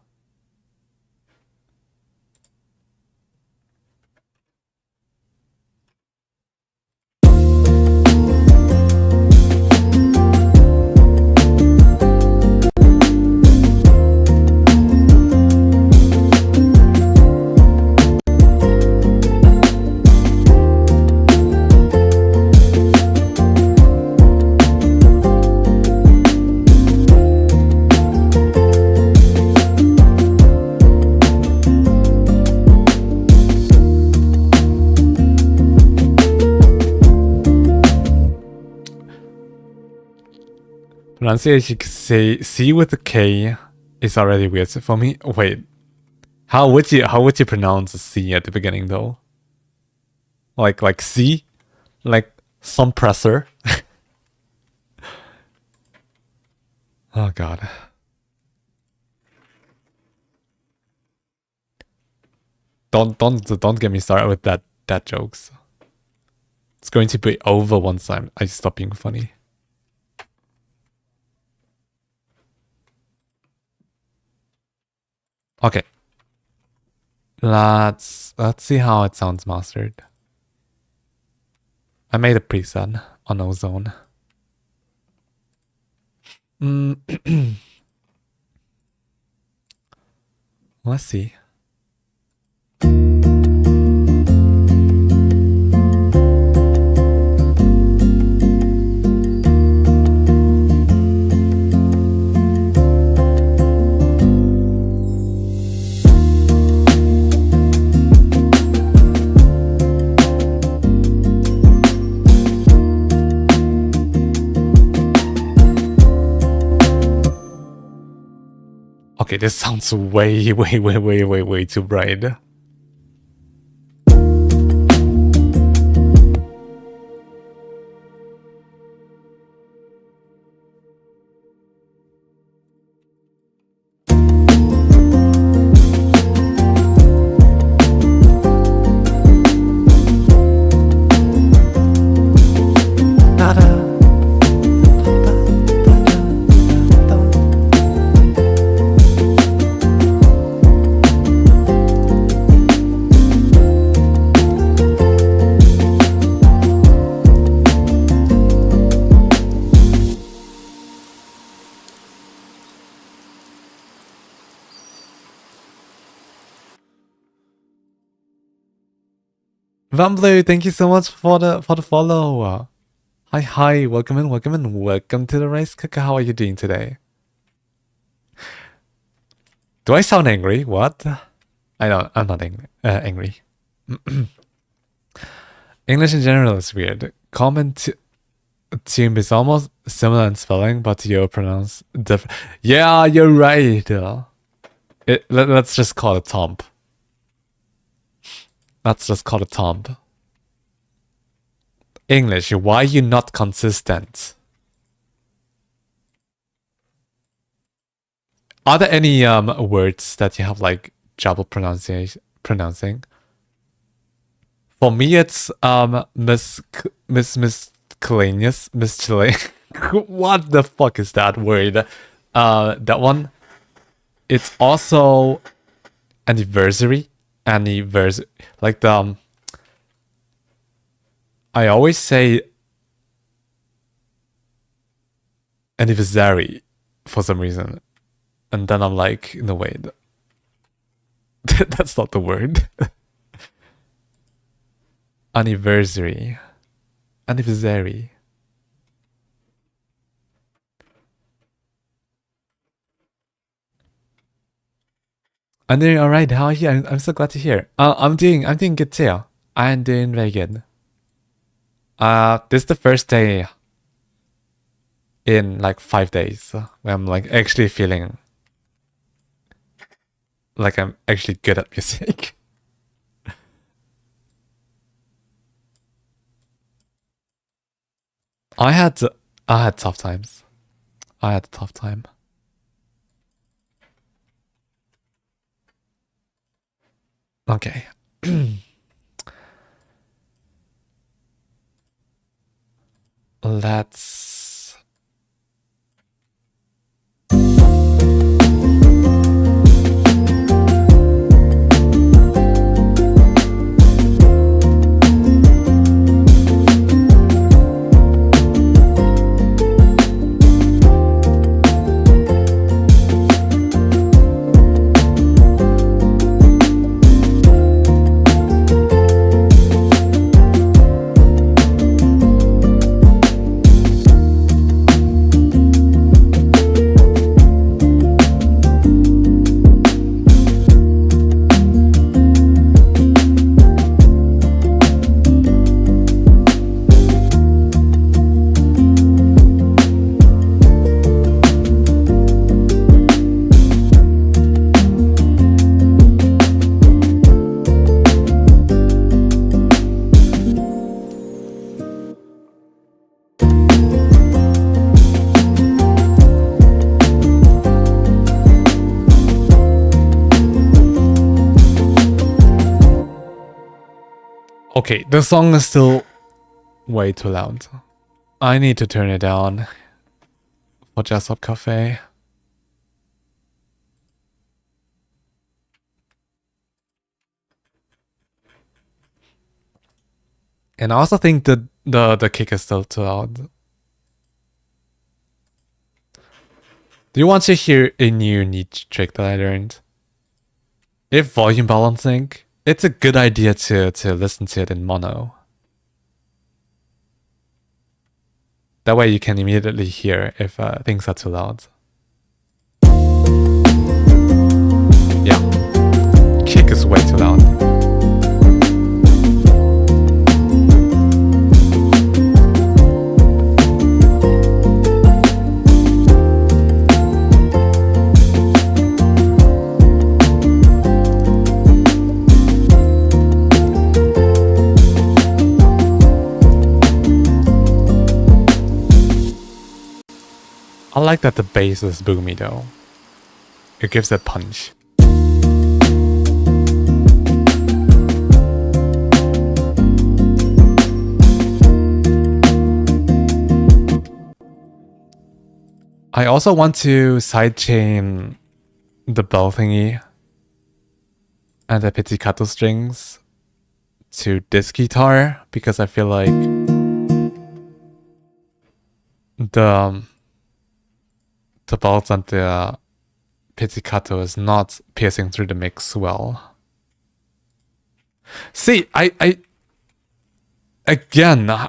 Pronunciation say C with a K is already weird for me. Wait, how would you pronounce a C at the beginning though? Like C, like some presser. Oh god. Don't get me started with that jokes. It's going to be over once I stop being funny. Okay. Let's see how it sounds mastered. I made a preset on Ozone. Let's see. Okay, this sounds way too bright. Vamblue, thank you so much for the follow. Hi, welcome in, welcome to the Rice Cooker. How are you doing today? Do I sound angry? What? I'm not angry. Angry. English in general is weird. Common team is almost similar in spelling, but you pronounce different. Yeah, you're right. Let's just call it Tomp. Let's just call it Tomp. English, why are you not consistent? Are there any words that you have like trouble pronouncing? For me, it's miscellaneous. What the fuck is that word? That one. It's also anniversary. Like the I always say anniversary for some reason, and then I'm like, no wait, That's not the word. Anniversary. Anniversary. I'm doing alright. How are you? I'm so glad to hear. I'm doing good too. I'm doing very good. This is the first day in like 5 days where I'm like actually feeling like I'm actually good at music. I had tough times. I had a tough time. Okay. Let's... Okay, the song is still way too loud. I need to turn it down for Jessup Cafe. And I also think that the kick is still too loud. Do you want to hear a new niche trick that I learned? If volume balancing, it's a good idea to listen to it in mono. That way you can immediately hear if things are too loud. Yeah. Kick is way too loud. I like that the bass is boomy though. It gives that punch. I also want to sidechain the bell thingy and the pizzicato strings to this guitar because I feel like the bells and the pizzicato is not piercing through the mix well. See, I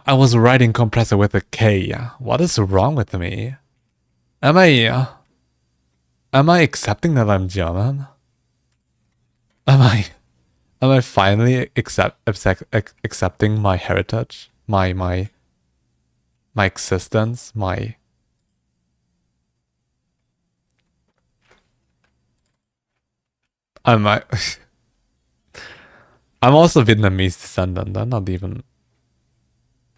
was writing compressor with a K. What is wrong with me? Am I accepting that I'm German? Am I finally accepting my heritage, my existence, my... I'm also Vietnamese descendant. I'm not even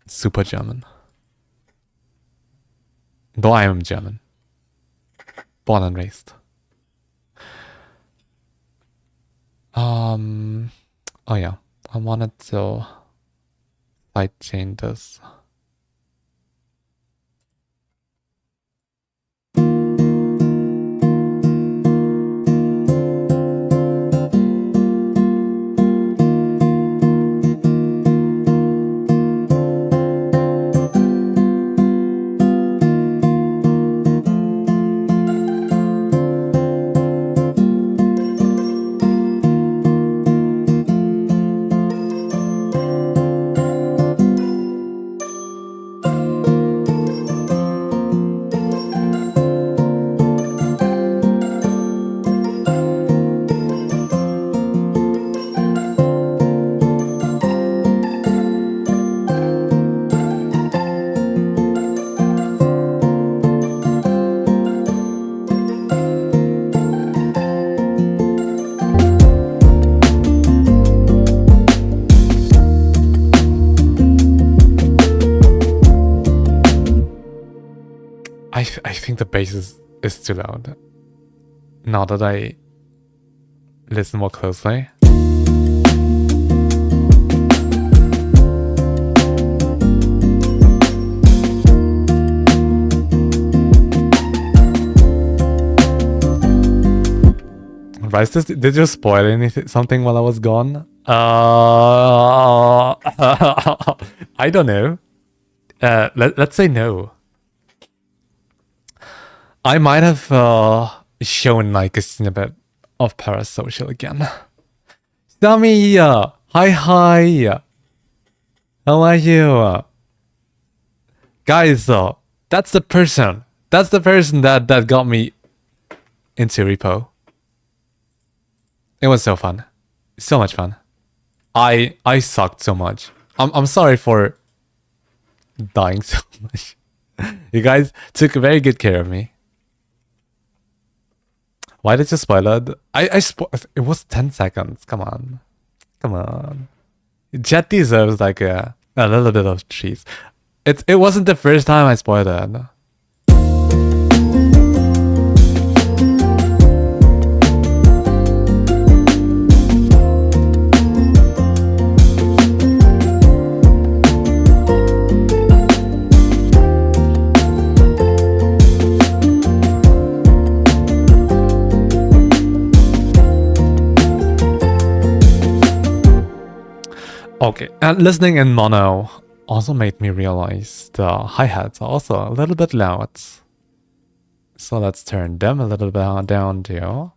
super German. Though I am German. Born and raised. Oh yeah. I wanted to sidechain this. I think the bass is too loud. Now that I listen more closely. Rice, did you spoil something while I was gone? I don't know. Let's say no. I might have shown like a snippet of Parasocial again. Sammy, hi. How are you? Guys, that's the person. That's the person that got me into Repo. It was so fun. So much fun. I sucked so much. I'm sorry for dying so much. You guys took very good care of me. Why did you spoil it? It was 10 seconds. Come on. Jet deserves like a little bit of treats. It wasn't the first time I spoiled it. Okay, and listening in mono also made me realize the hi-hats are also a little bit loud. So let's turn them a little bit down too.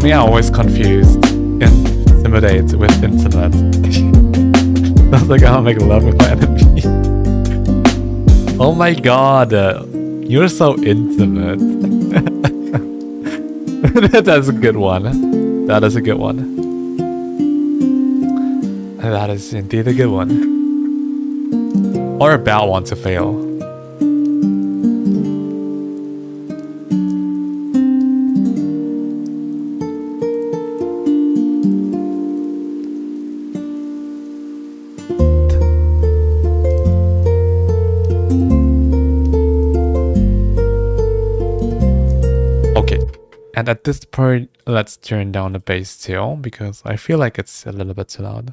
Me, I always confused intimidate with intimate. Sounds like I'll make love with my enemy. Oh my god, you're so intimate. That's a good one. That is a good one. That is indeed a good one. Or a bad one to fail. And at this point, let's turn down the bass too, because I feel like it's a little bit too loud.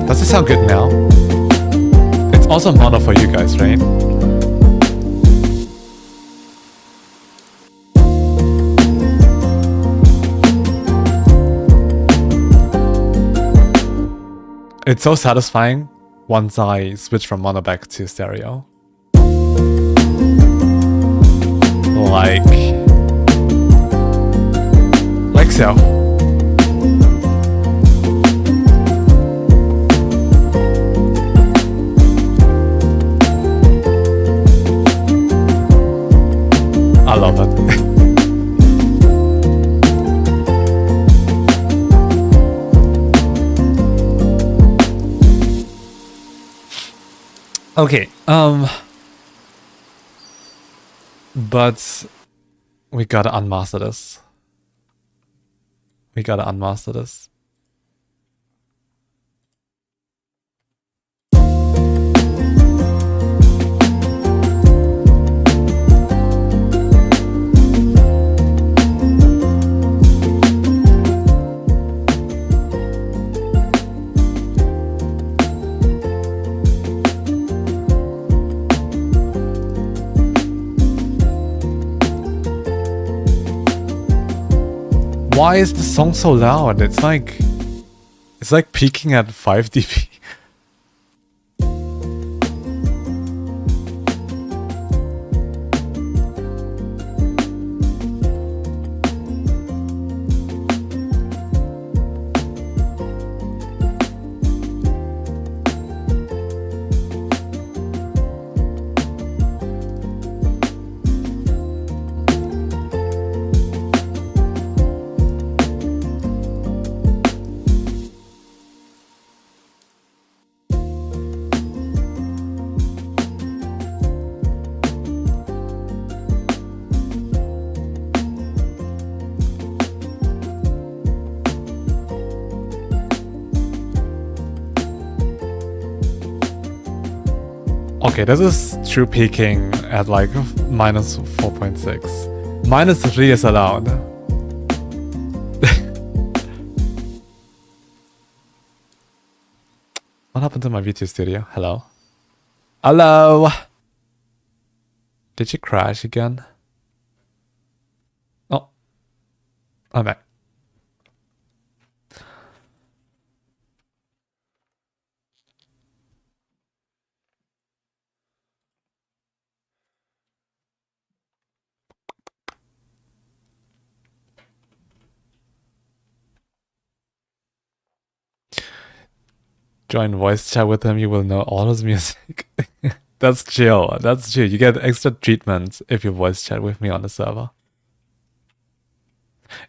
Does it sound good now? It's also mono for you guys, right? It's so satisfying once I switch from mono back to stereo. Like so. I love it. Okay, but we gotta unmaster this. We gotta unmaster this. Why is the song so loud? It's like peaking at 5 dB. Okay, this is true peaking at like minus 4.6. Minus 3 is allowed. What happened to my VT Studio? Hello? Hello? Did you crash again? Oh. I'm back. Join voice chat with him, you will know all his music. That's chill. That's chill. You get extra treatment if you voice chat with me on the server.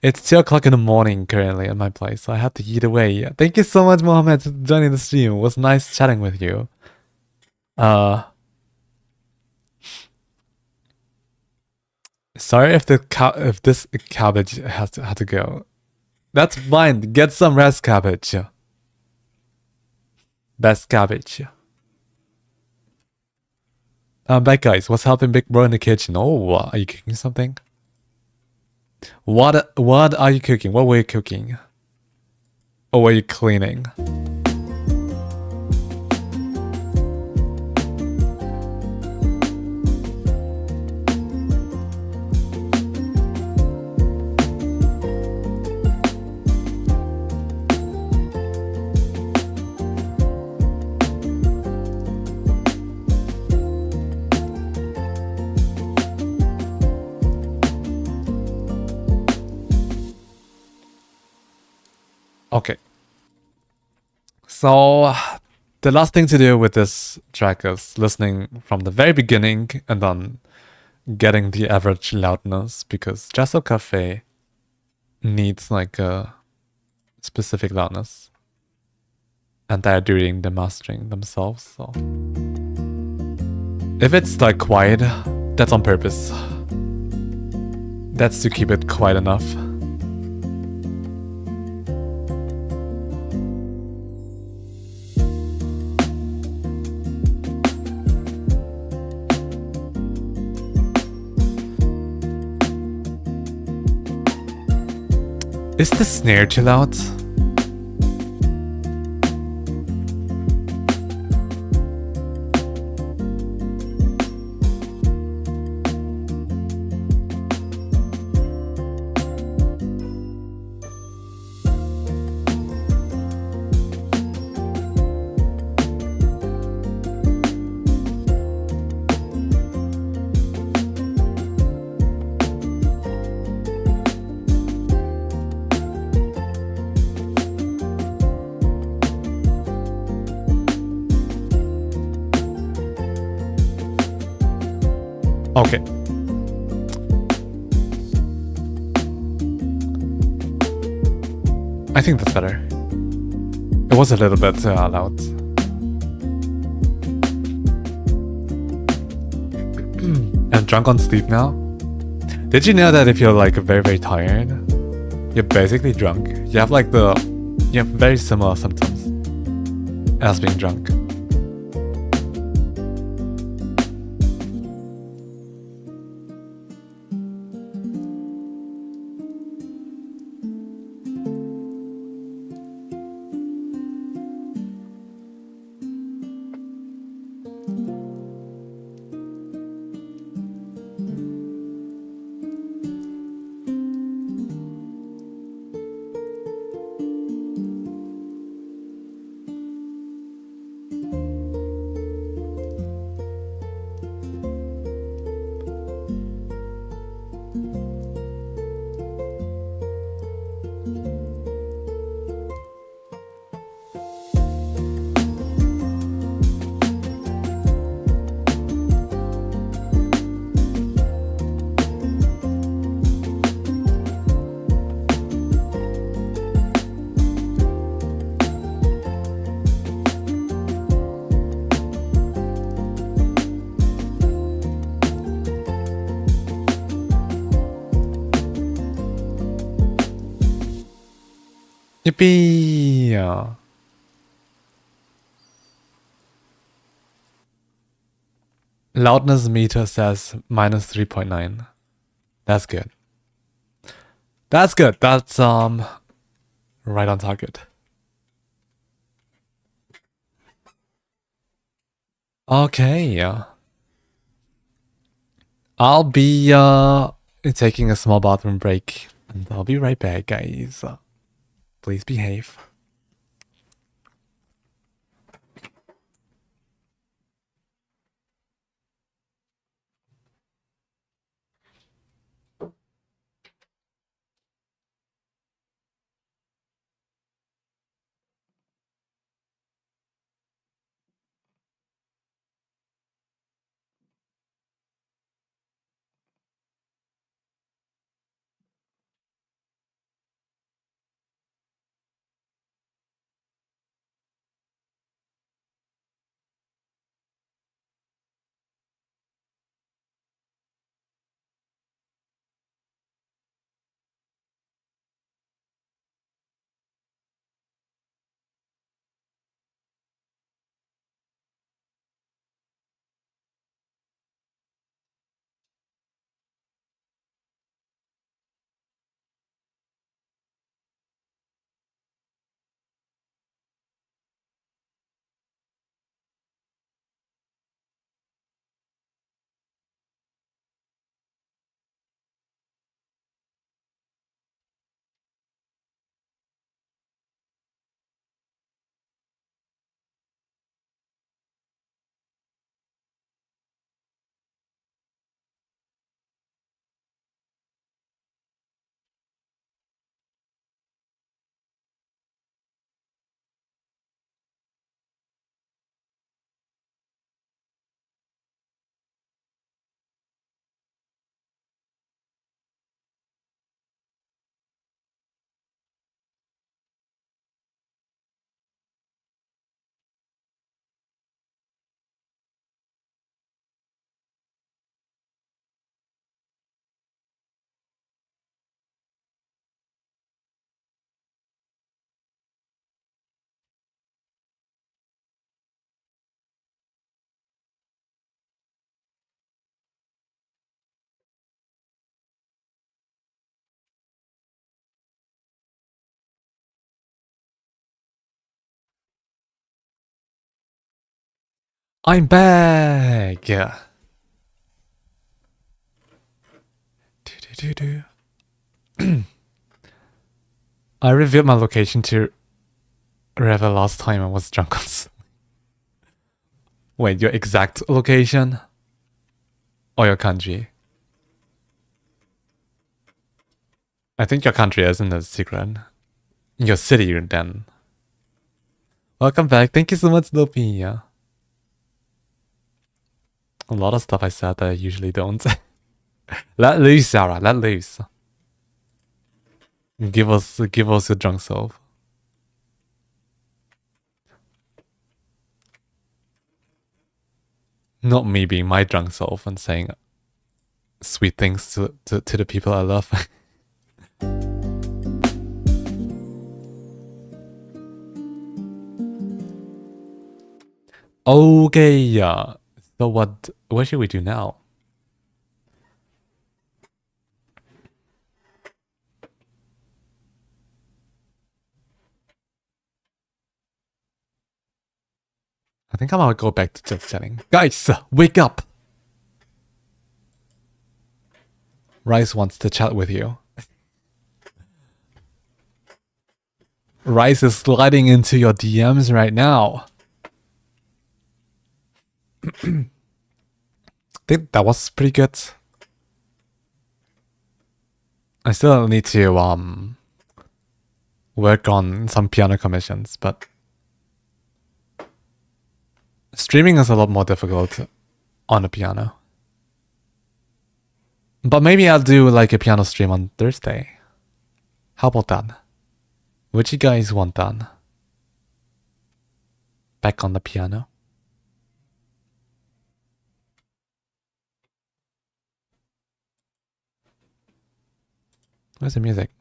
It's 2 o'clock in the morning currently at my place, so I have to eat away. Thank you so much, Mohammed, for joining the stream. It was nice chatting with you. Sorry if this cabbage had to go. That's fine. Get some rest, cabbage. Best cabbage. I'm back, guys. What's helping Big Bro in the kitchen? Oh, are you cooking something? What are you cooking? What were you cooking? Or were you cleaning? Okay. So the last thing to do with this track is listening from the very beginning and then getting the average loudness, because Jazzo Cafe needs like a specific loudness and they're doing the mastering themselves. So if it's like quiet, that's on purpose. That's to keep it quiet enough. Is the snare too loud? Okay. I think that's better. It was a little bit loud. I'm drunk on sleep now. Did you know that if you're like very, very tired, you're basically drunk? You have like you have very similar symptoms as being drunk. Yippee! Loudness meter says minus 3.9. That's good. That's good. That's right on target. Okay. I'll be taking a small bathroom break, and I'll be right back, guys. Please behave. I'm back! Yeah. I revealed my location to Reva last time I was drunk on Wait, your exact location? Or your country? I think your country isn't a secret. Your city, then. Welcome back. Thank you so much, Dopey. A lot of stuff I said that I usually don't. Let loose, Sarah. Let loose. Give us your drunk self. Not me being my drunk self and saying sweet things to the people I love. Okay, yeah. So what should we do now? I think I'm gonna go back to just chatting. Guys, wake up! Rice wants to chat with you. Rice is sliding into your DMs right now. I think that was pretty good. I still need to work on some piano commissions, but streaming is a lot more difficult on a piano. But maybe I'll do like a piano stream on Thursday. How about that? Would you guys want that? Back on the piano. Where's the music?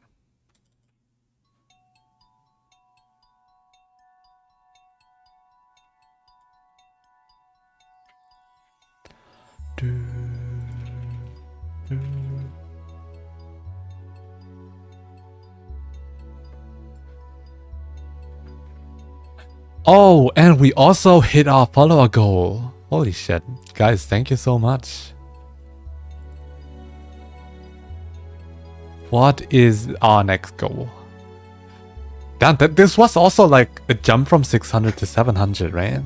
Oh, and we also hit our follower goal. Holy shit. Guys, thank you so much. What is our next goal? Damn, this was also like a jump from 600 to 700, right?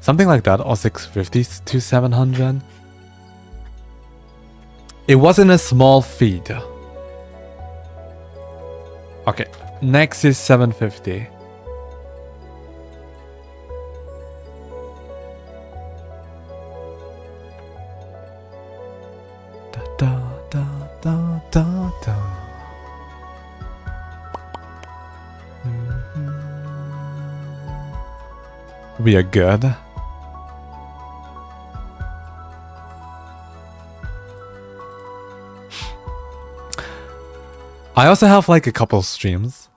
Something like that, or 650 to 700. It wasn't a small feat. Okay, next is 750. Da, da, da, da, da. We are good. I also have like a couple streams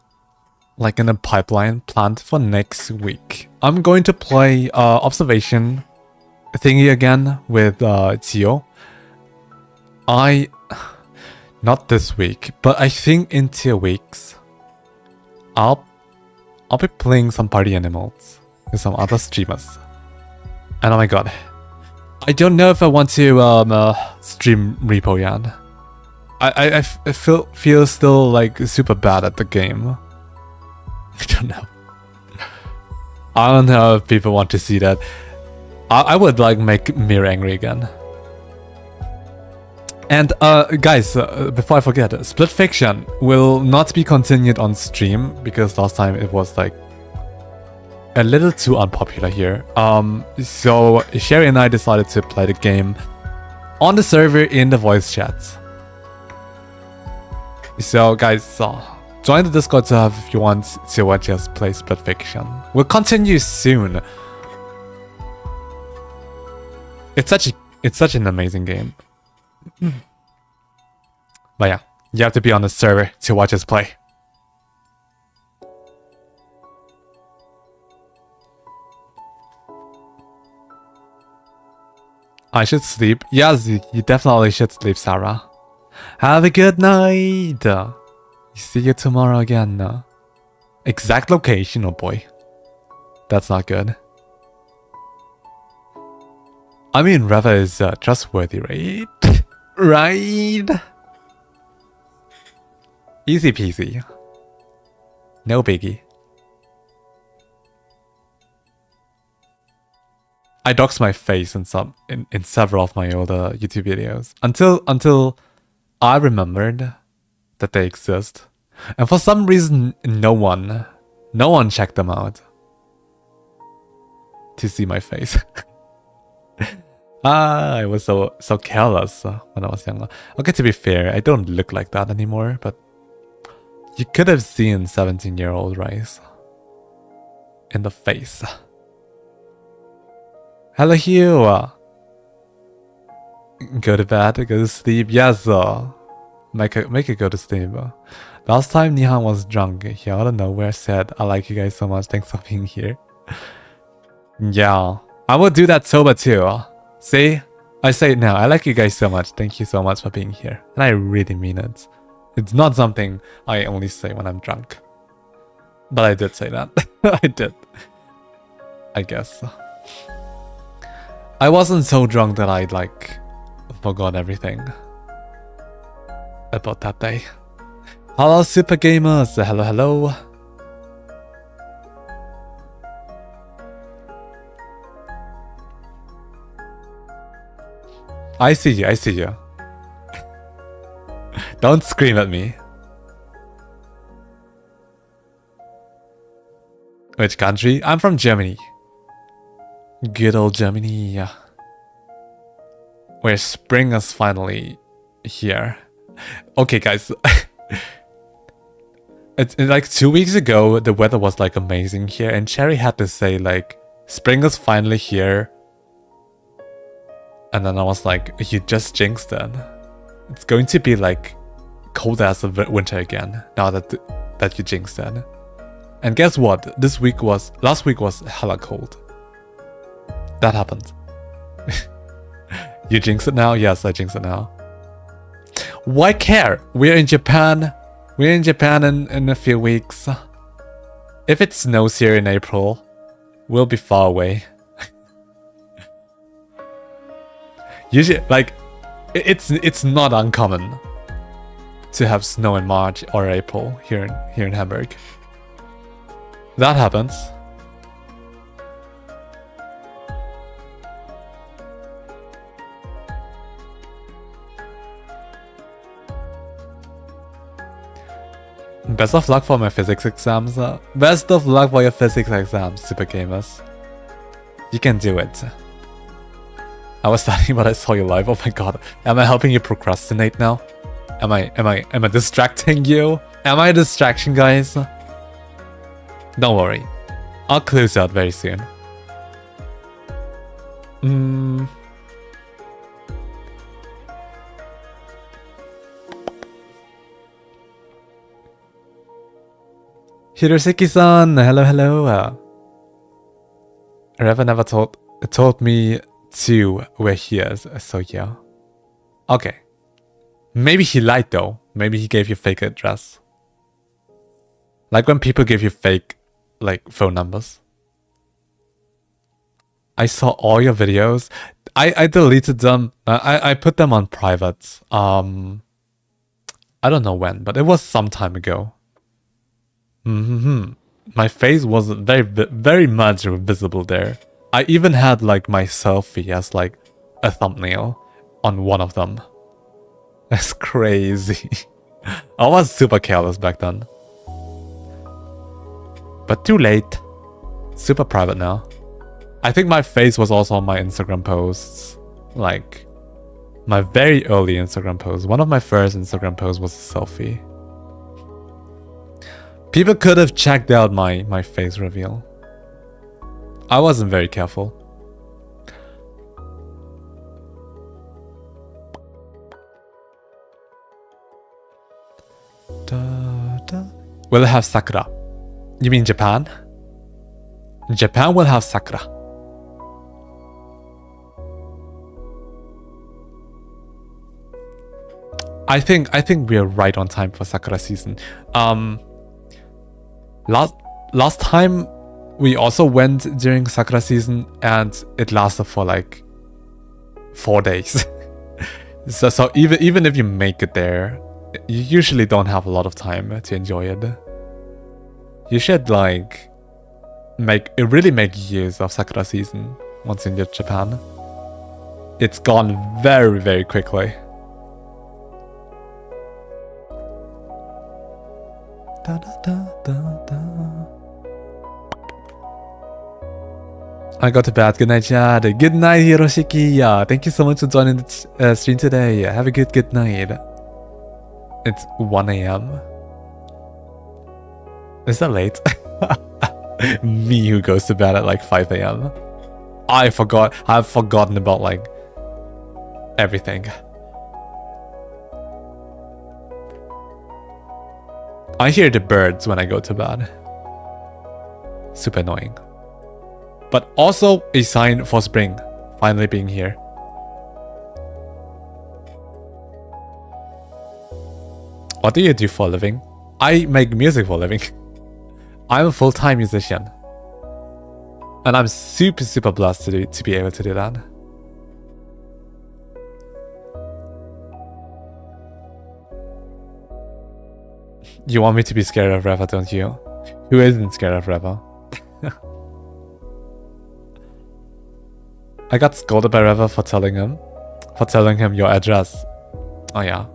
like in a pipeline planned for next week. I'm going to play observation thingy again with Tio. Not this week, but I think in 2 weeks I'll be playing some party animals with some other streamers. And oh my god, I don't know if I want to stream Repo yet. I feel still like super bad at the game. I don't know. I don't know if people want to see that. I would like make Mir angry again. And guys, before I forget, Split Fiction will not be continued on stream because last time it was like a little too unpopular here. So Sherry and I decided to play the game on the server in the voice chat. So guys, join the Discord server if you want to watch us play Split Fiction. We'll continue soon. It's such an amazing game. But yeah, you have to be on the server to watch us play. I should sleep. Yes, you definitely should sleep, Sarah. Have a good night. See you tomorrow again. Exact location, oh boy. That's not good. I mean, Reva is trustworthy, right? Right? Easy peasy. No biggie. I doxed my face in several of my older YouTube videos until I remembered that they exist, and for some reason no one checked them out to see my face. I was so careless when I was younger. Okay, to be fair, I don't look like that anymore, but you could have seen 17-year-old Rice in the face. Hello, Hugh. Go to bed, go to sleep. Yes, make it go to sleep. Last time Nihan was drunk, he out of nowhere said, "I like you guys so much. Thanks for being here." Yeah, I will do that sober too. See? I say it now. I like you guys so much. Thank you so much for being here. And I really mean it. It's not something I only say when I'm drunk. But I did say that. I did. I guess. I wasn't so drunk that I like forgot everything about that day. Hello, super gamers. Hello, hello. I see you. I see you. Don't scream at me. Which country? I'm from Germany. Good old Germany. Where spring is finally here. Okay, guys. It's like 2 weeks ago, the weather was like amazing here, and Cherry had to say like, spring is finally here. And then I was like, you just jinxed it. It's going to be like cold as a winter again now that you jinxed it. And guess what? Last week was hella cold. That happened. You jinx it now? Yes, I jinx it now. Why care? We're in Japan. We're in Japan in a few weeks. If it snows here in April, we'll be far away. Usually, like, it's not uncommon to have snow in March or April here in Hamburg. That happens. Best of luck for my physics exams. Best of luck for your physics exams, super gamers. You can do it. I was studying, but I saw you live. Oh my god, am I helping you procrastinate now? Am I distracting you? Am I a distraction, guys? Don't worry, I'll close out very soon. Hiroseki-san, hello, hello. Revan never told me to where he is, so yeah. Okay. Maybe he lied though. Maybe he gave you fake address. Like when people give you fake, like, phone numbers. I saw all your videos. I deleted them. I put them on private. I don't know when, but it was some time ago. My face was very much visible there. I even had like my selfie as like a thumbnail on one of them. That's crazy. I was super careless back then. But too late. Super private now. I think my face was also on my Instagram posts. Like, my very early Instagram posts. One of my first Instagram posts was a selfie. People could have checked out my face reveal. I wasn't very careful. Will it have sakura? You mean Japan? Japan will have sakura. I think we're right on time for sakura season. Last time we also went during sakura season and it lasted for like 4 days. so even if you make it there, you usually don't have a lot of time to enjoy it. You should like really make use of sakura season once in Japan. It's gone very, very quickly. Da, da, da, da, da. I go to bed. Good night, Chad. Good night, Hiroshiki. Thank you so much for joining the stream today. Have a good night. It's 1 a.m. Is that late? Me who goes to bed at like 5 a.m. I've forgotten about like everything. I hear the birds when I go to bed. Super annoying. but also a sign for spring finally being here. What do you do for a living? I make music for a living. I'm a full-time musician. And I'm super blessed to be able to do that. You want me to be scared of Reva, don't you? Who isn't scared of Reva? I got scolded by Reva for telling him your address. Oh yeah.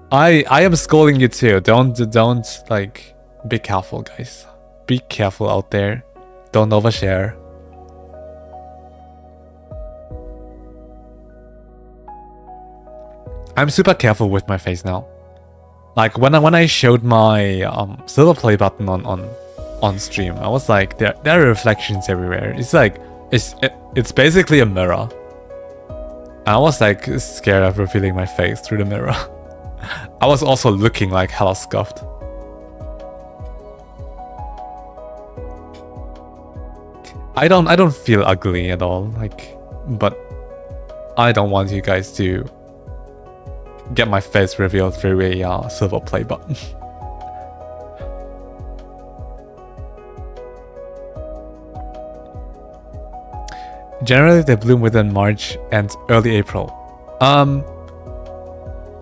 I am scolding you too. Don't like, be careful, guys. Be careful out there. Don't overshare. I'm super careful with my face now. Like when I showed my silver play button on stream, I was like, there are reflections everywhere. It's like it's basically a mirror. I was like scared of revealing my face through the mirror. I was also looking like hella scuffed. I don't feel ugly at all, like, but I don't want you guys to get my face revealed through a silver play button. Generally, they bloom within March and early April.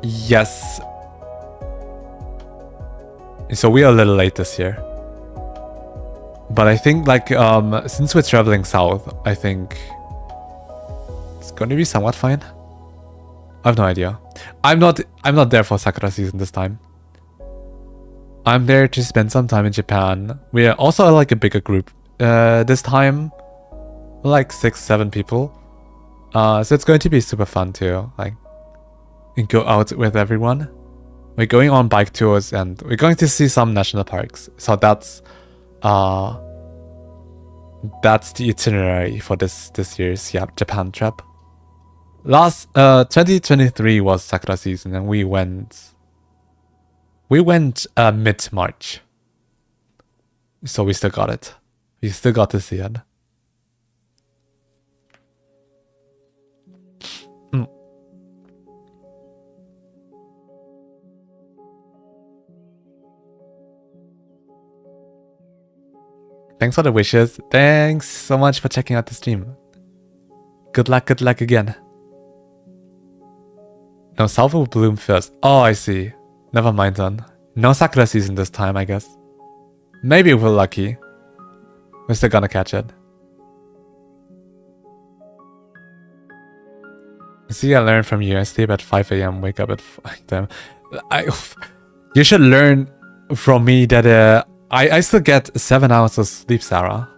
Yes. So we are a little late this year. But I think, like, since we're traveling south, I think it's going to be somewhat fine. I have no idea. I'm not there for Sakura season this time. I'm there to spend some time in Japan. We are also like a bigger group this time, like 6-7 people. So it's going to be super fun to like go out with everyone. We're going on bike tours and we're going to see some national parks. So that's the itinerary for this year's Japan trip. Last 2023 was Sakura season, and we went mid-March. So we still got it. We still got to see it. Thanks for the wishes. Thanks so much for checking out the stream. Good luck again. No, South will bloom first. Oh, I see. Never mind then. No Sakura season this time, I guess. Maybe if we're lucky. We're still gonna catch it. See, I learned from you. I sleep at 5 AM, wake up at 5 damn. You should learn from me that I still get 7 hours of sleep, Sarah.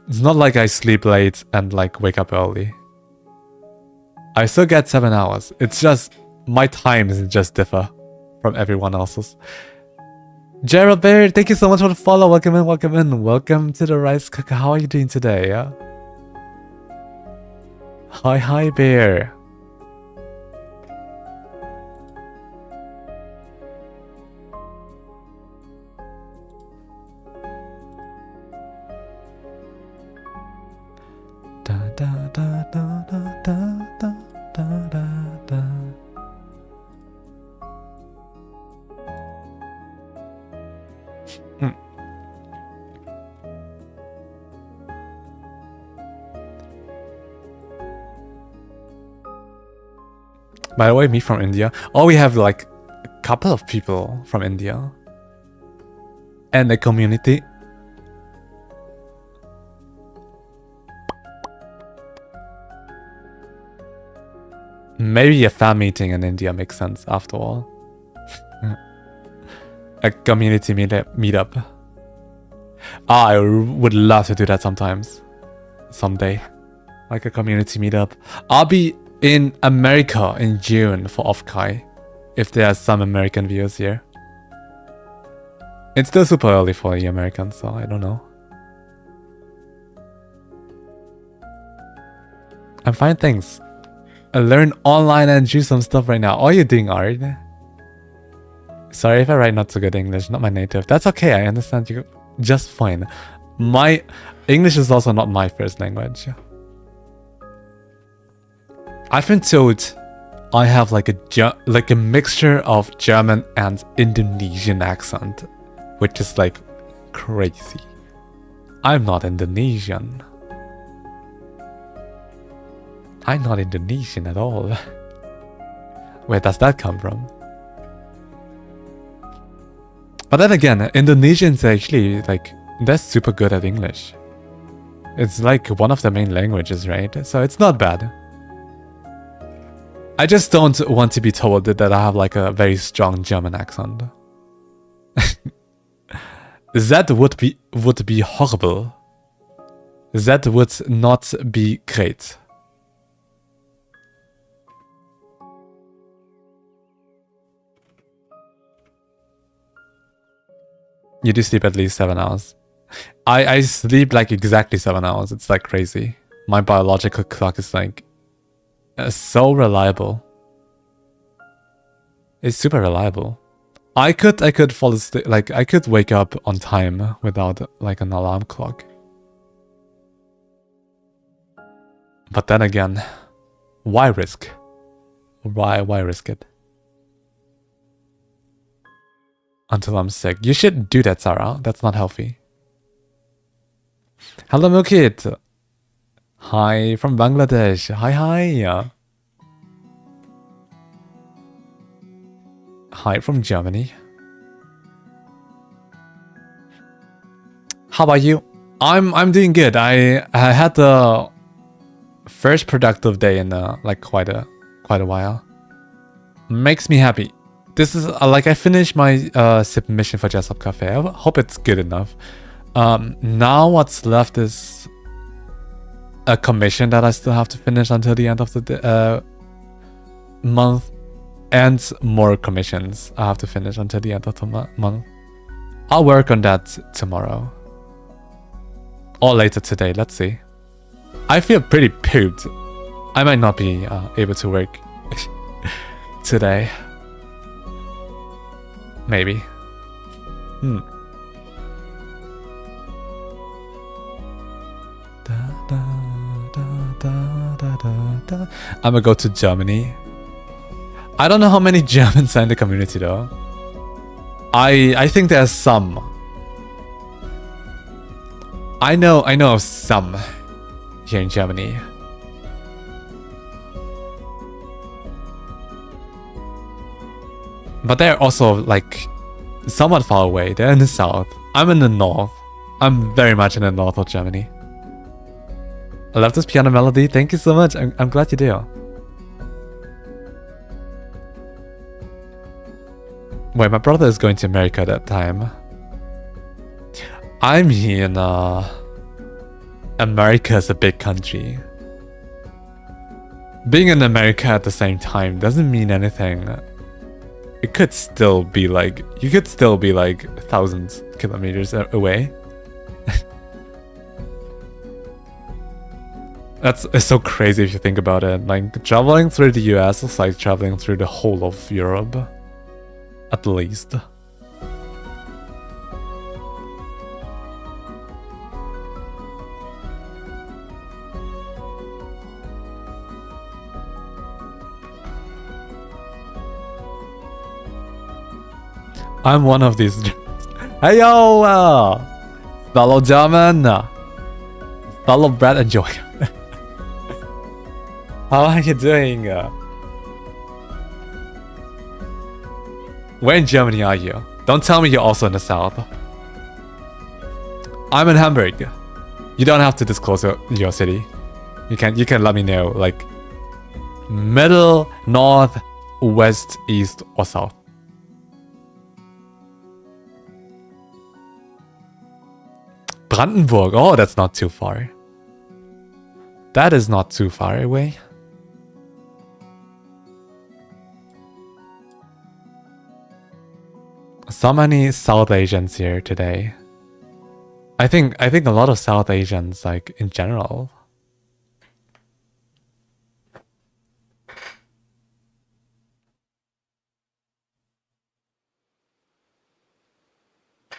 It's not like I sleep late and like wake up early. I still get 7 hours. It's just my times just differ from everyone else's. Gerald Bear, thank you so much for the follow. Welcome in, welcome in. Welcome to the Rice Cooker. How are you doing today? Yeah? Hi, Bear. Da da da da da da da da da. By the way, me from India. Oh, we have like a couple of people from India. And the community. Maybe a fan meeting in India makes sense after all. A community meetup. I would love to do that someday. Like a community meetup. I'll be in America in June for Offkai, if there are some American viewers here. It's still super early for the Americans, so I don't know. I'm fine, thanks. I learn online and do some stuff right now. Oh, you're doing art? Sorry if I write not so good English, not my native. That's okay, I understand you just fine. My English is also not my first language. I've been told I have like a mixture of German and Indonesian accent, which is like crazy. I'm not Indonesian. I'm not Indonesian at all. Where does that come from? But then again, Indonesians actually, like, they're super good at English. It's like one of the main languages, right? So it's not bad. I just don't want to be told that I have like a very strong German accent. That would be horrible. That would not be great. You do sleep at least 7 hours. I sleep like exactly 7 hours. It's like crazy. My biological clock is like so reliable. It's super reliable. I could fall asleep, like I could wake up on time without like an alarm clock. But then again, why risk? Why risk it? Until I'm sick. You should do that, Sarah. That's not healthy. Hello, Milkit. Hi from Bangladesh. Hi. Hi from Germany. How about you? I'm doing good. I had the first productive day in like quite a while. Makes me happy. This is like I finished my submission for Jazz Up Cafe. I hope it's good enough. Now what's left is a commission that I still have to finish until the end of the month, and more commissions I have to finish until the end of the month. I'll work on that tomorrow or later today. Let's see. I feel pretty pooped. I might not be able to work today. Maybe. I'm gonna go to Germany. I don't know how many Germans are in the community though. I think there's some. I know of some here in Germany. But they're also like somewhat far away. They're in the south. I'm in the north. I'm very much in the north of Germany. I love this piano melody. Thank you so much. I'm glad you do. Wait, my brother is going to America at that time. I'm here in America is a big country. Being in America at the same time doesn't mean anything. It could still be like, you could still be like thousands of kilometers away. It's so crazy if you think about it. Like traveling through the US is like traveling through the whole of Europe. At least. I'm one of these. Hey yo! Fellow German! Fellow Brad and Joy. How are you doing? Where in Germany are you? Don't tell me you're also in the south. I'm in Hamburg. You don't have to disclose your city. You can let me know, like middle, north, west, east, or south. Brandenburg. Oh, that's not too far. That is not too far away. So many South Asians here today. I think a lot of South Asians, like in general.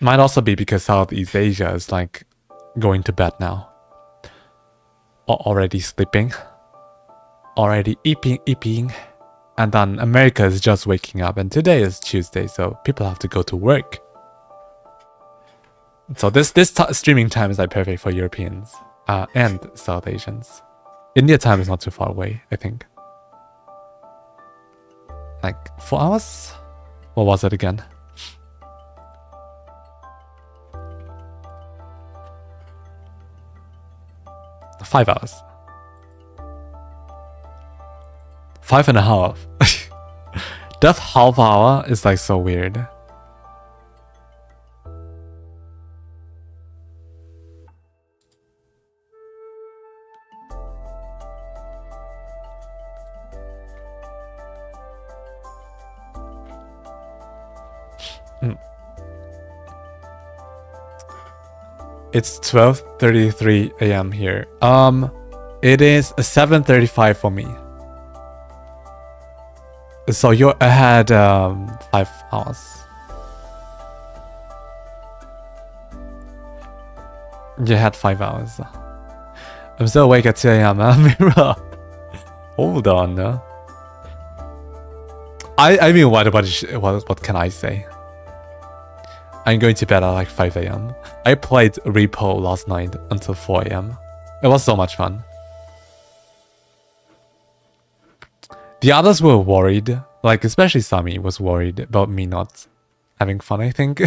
Might also be because Southeast Asia is like going to bed now. Already sleeping. Already eating. And then America is just waking up, and today is Tuesday, so people have to go to work. So this streaming time is like perfect for Europeans and South Asians. India time is not too far away, I think. Like 4 hours? What was it again? Five hours. 5.5. That half hour is like so weird. It's 12:33 a.m. here. It is 7:35 for me. So you're ahead 5 hours. You had 5 hours. I'm still awake at 2 a.m. Mira. Hold on. I mean, what can I say? I'm going to bed at like 5 a.m. I played Repo last night until 4 a.m. It was so much fun. The others were worried, like especially Sami was worried about me not having fun, I think.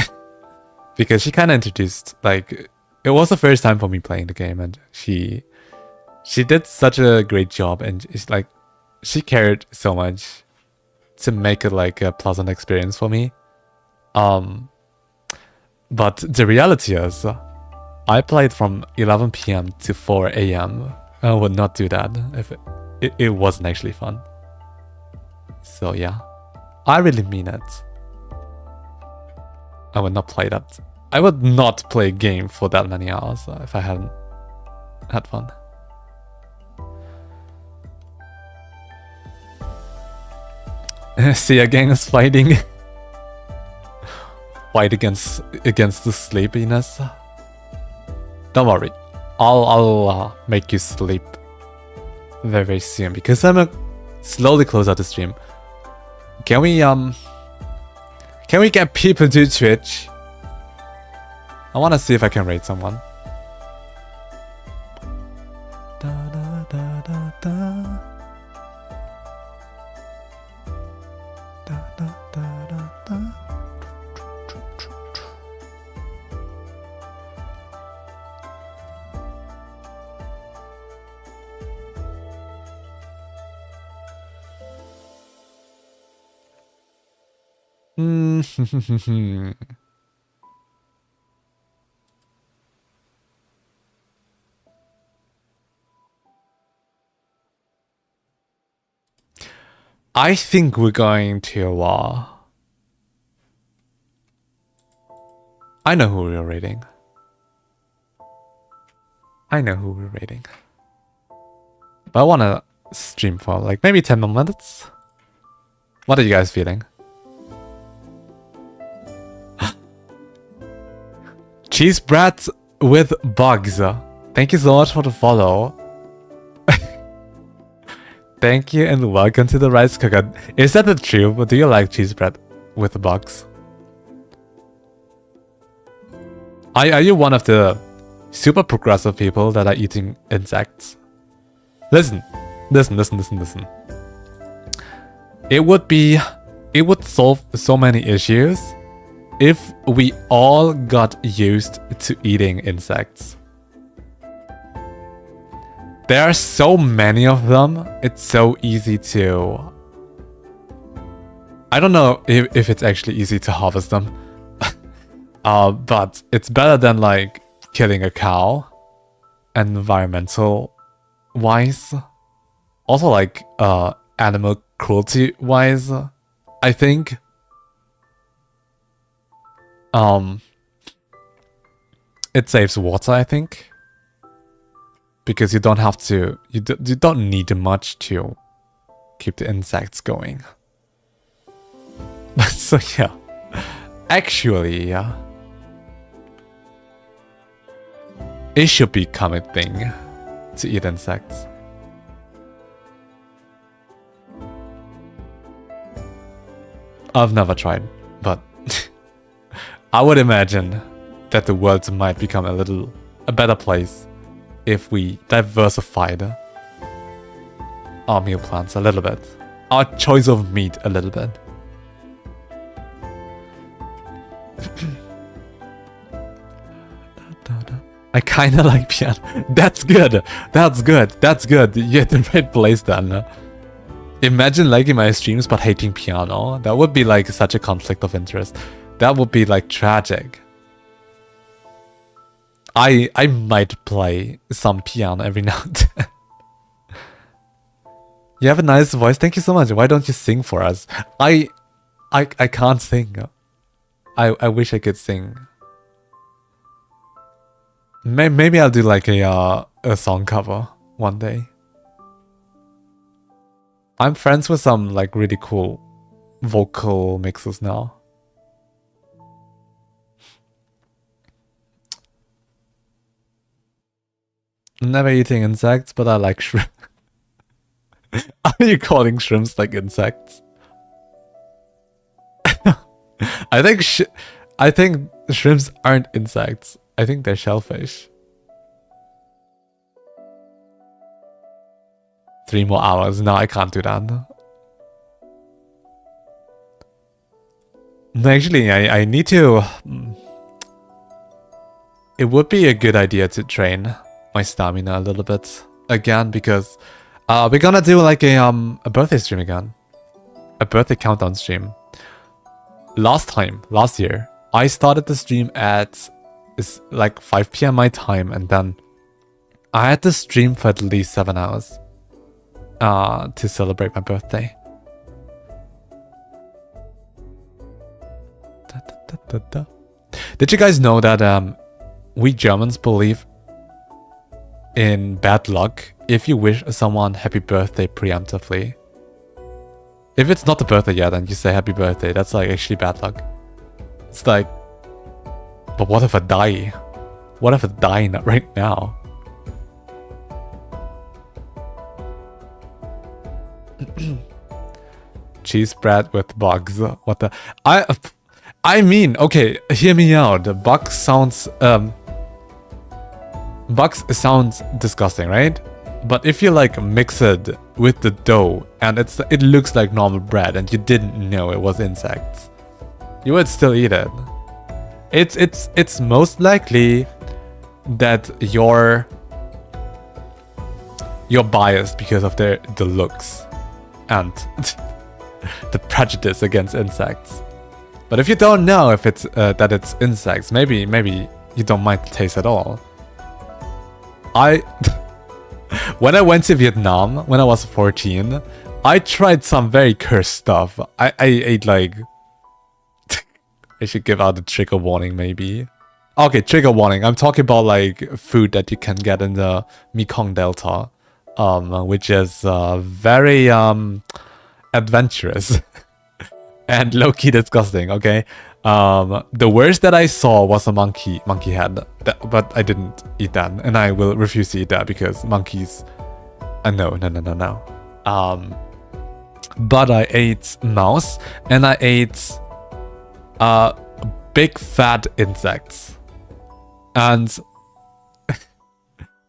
Because she kind of introduced, like, it was the first time for me playing the game, and she did such a great job, and it's like, she cared so much to make it like a pleasant experience for me. But the reality is, I played from 11 p.m. to 4 a.m. I would not do that if it wasn't actually fun. So yeah, I really mean it. I would not play that. I would not play a game for that many hours if I hadn't had fun. See, a gang is fighting. Fight against the sleepiness. Don't worry, I'll make you sleep very, very soon, because I'm gonna slowly close out the stream. Can we get people to Twitch? I want to see if I can raid someone. Da, da, da, da, da. Da, da, da, da, da. I think we're going to I know who we're raiding. But I wanna stream for like maybe 10 more minutes. What are you guys feeling? Cheese bread with bugs. Thank you so much for the follow. Thank you and welcome to the rice cooker. Is that the truth? But do you like cheese bread with bugs? Are you one of the super progressive people that are eating insects? Listen. It would solve so many issues if we all got used to eating insects. There are so many of them, it's so easy to... I don't know if it's actually easy to harvest them. But it's better than like killing a cow, environmental wise. Also like animal cruelty wise, I think. It saves water, I think. Because you don't have to, you don't need much to keep the insects going. So yeah, actually, yeah. it should become a thing to eat insects. I've never tried, but I would imagine that the world might become a better place if we diversified our meal plans a little bit. Our choice of meat a little bit. I kinda like piano. That's good. That's good. That's good. You're at the right place then. Imagine liking my streams but hating piano. That would be like such a conflict of interest. That would be like tragic. I might play some piano every now and then. You have a nice voice. Thank you so much. Why don't you sing for us? I can't sing. I wish I could sing. Maybe I'll do like a song cover one day. I'm friends with some like really cool vocal mixers now. Never eating insects, but I like shrimp. Are you calling shrimps like insects? I think shrimps aren't insects. I think they're shellfish. 3 more hours. No, I can't do that. No, actually, I need to... It would be a good idea to train my stamina a little bit again, because we're gonna do like a birthday stream again. A birthday countdown stream. Last year, I started the stream at like 5 PM my time, and then I had to stream for at least 7 hours to celebrate my birthday. Did you guys know that we Germans believe in bad luck if you wish someone happy birthday preemptively? If it's not the birthday yet and you say happy birthday, that's like actually bad luck. It's like, but what if I die? What if I die right now? Cheese bread with bugs. What the? I mean, okay, hear me out. Bugs sounds disgusting, right? But if you like mix it with the dough and it looks like normal bread and you didn't know it was insects, you would still eat it. It's most likely that you're biased because of the looks and the prejudice against insects. But if you don't know if it's that it's insects, maybe you don't mind the taste at all. When I went to Vietnam when I was 14, I tried some very cursed stuff. I ate like... I should give out a trigger warning maybe. Okay, trigger warning. I'm talking about like food that you can get in the Mekong Delta, which is very adventurous and low-key disgusting, okay? The worst that I saw was a monkey head, but I didn't eat that, and I will refuse to eat that because monkeys... no. But I ate mouse, and I ate big fat insects. And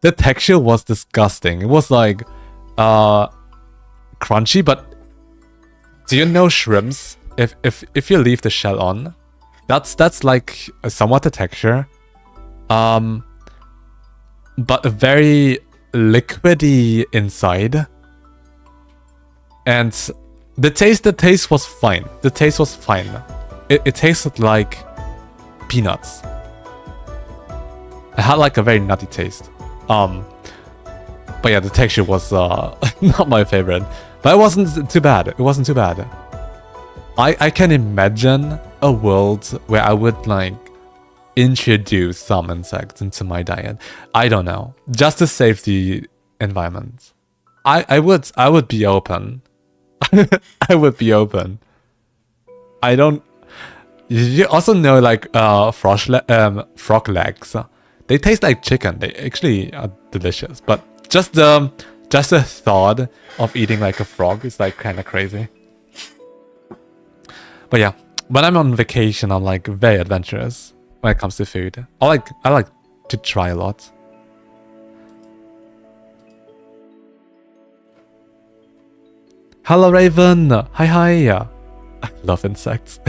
the texture was disgusting. It was like crunchy, but do you know shrimps? If you leave the shell on, that's like somewhat the texture, but very liquidy inside. And the taste was fine. The taste was fine. It tasted like peanuts. It had like a very nutty taste. But yeah, the texture was not my favorite. But it wasn't too bad. It wasn't too bad. I can imagine a world where I would like introduce some insects into my diet. I don't know, just to save the environment. I would be open. I would be open. I don't. You also know like frog legs. They taste like chicken. They actually are delicious. But just the thought of eating like a frog is like kind of crazy. But yeah, when I'm on vacation, I'm like very adventurous when it comes to food. I like to try a lot. Hello Raven! Hi! I love insects.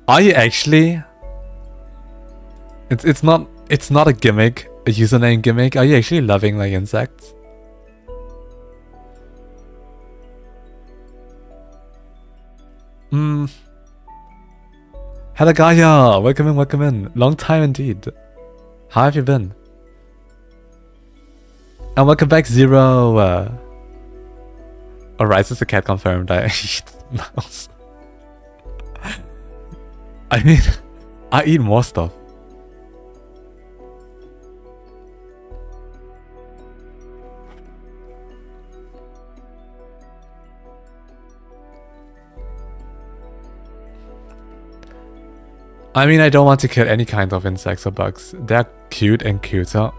Are you actually? It's not a gimmick, a username gimmick. Are you actually loving like insects? Hello Gaia! Welcome in. Long time indeed. How have you been? And welcome back, Zero. Alright, is the cat confirmed I eat mouse? I mean, I eat more stuff. I mean, I don't want to kill any kind of insects or bugs. They're cute and cuter,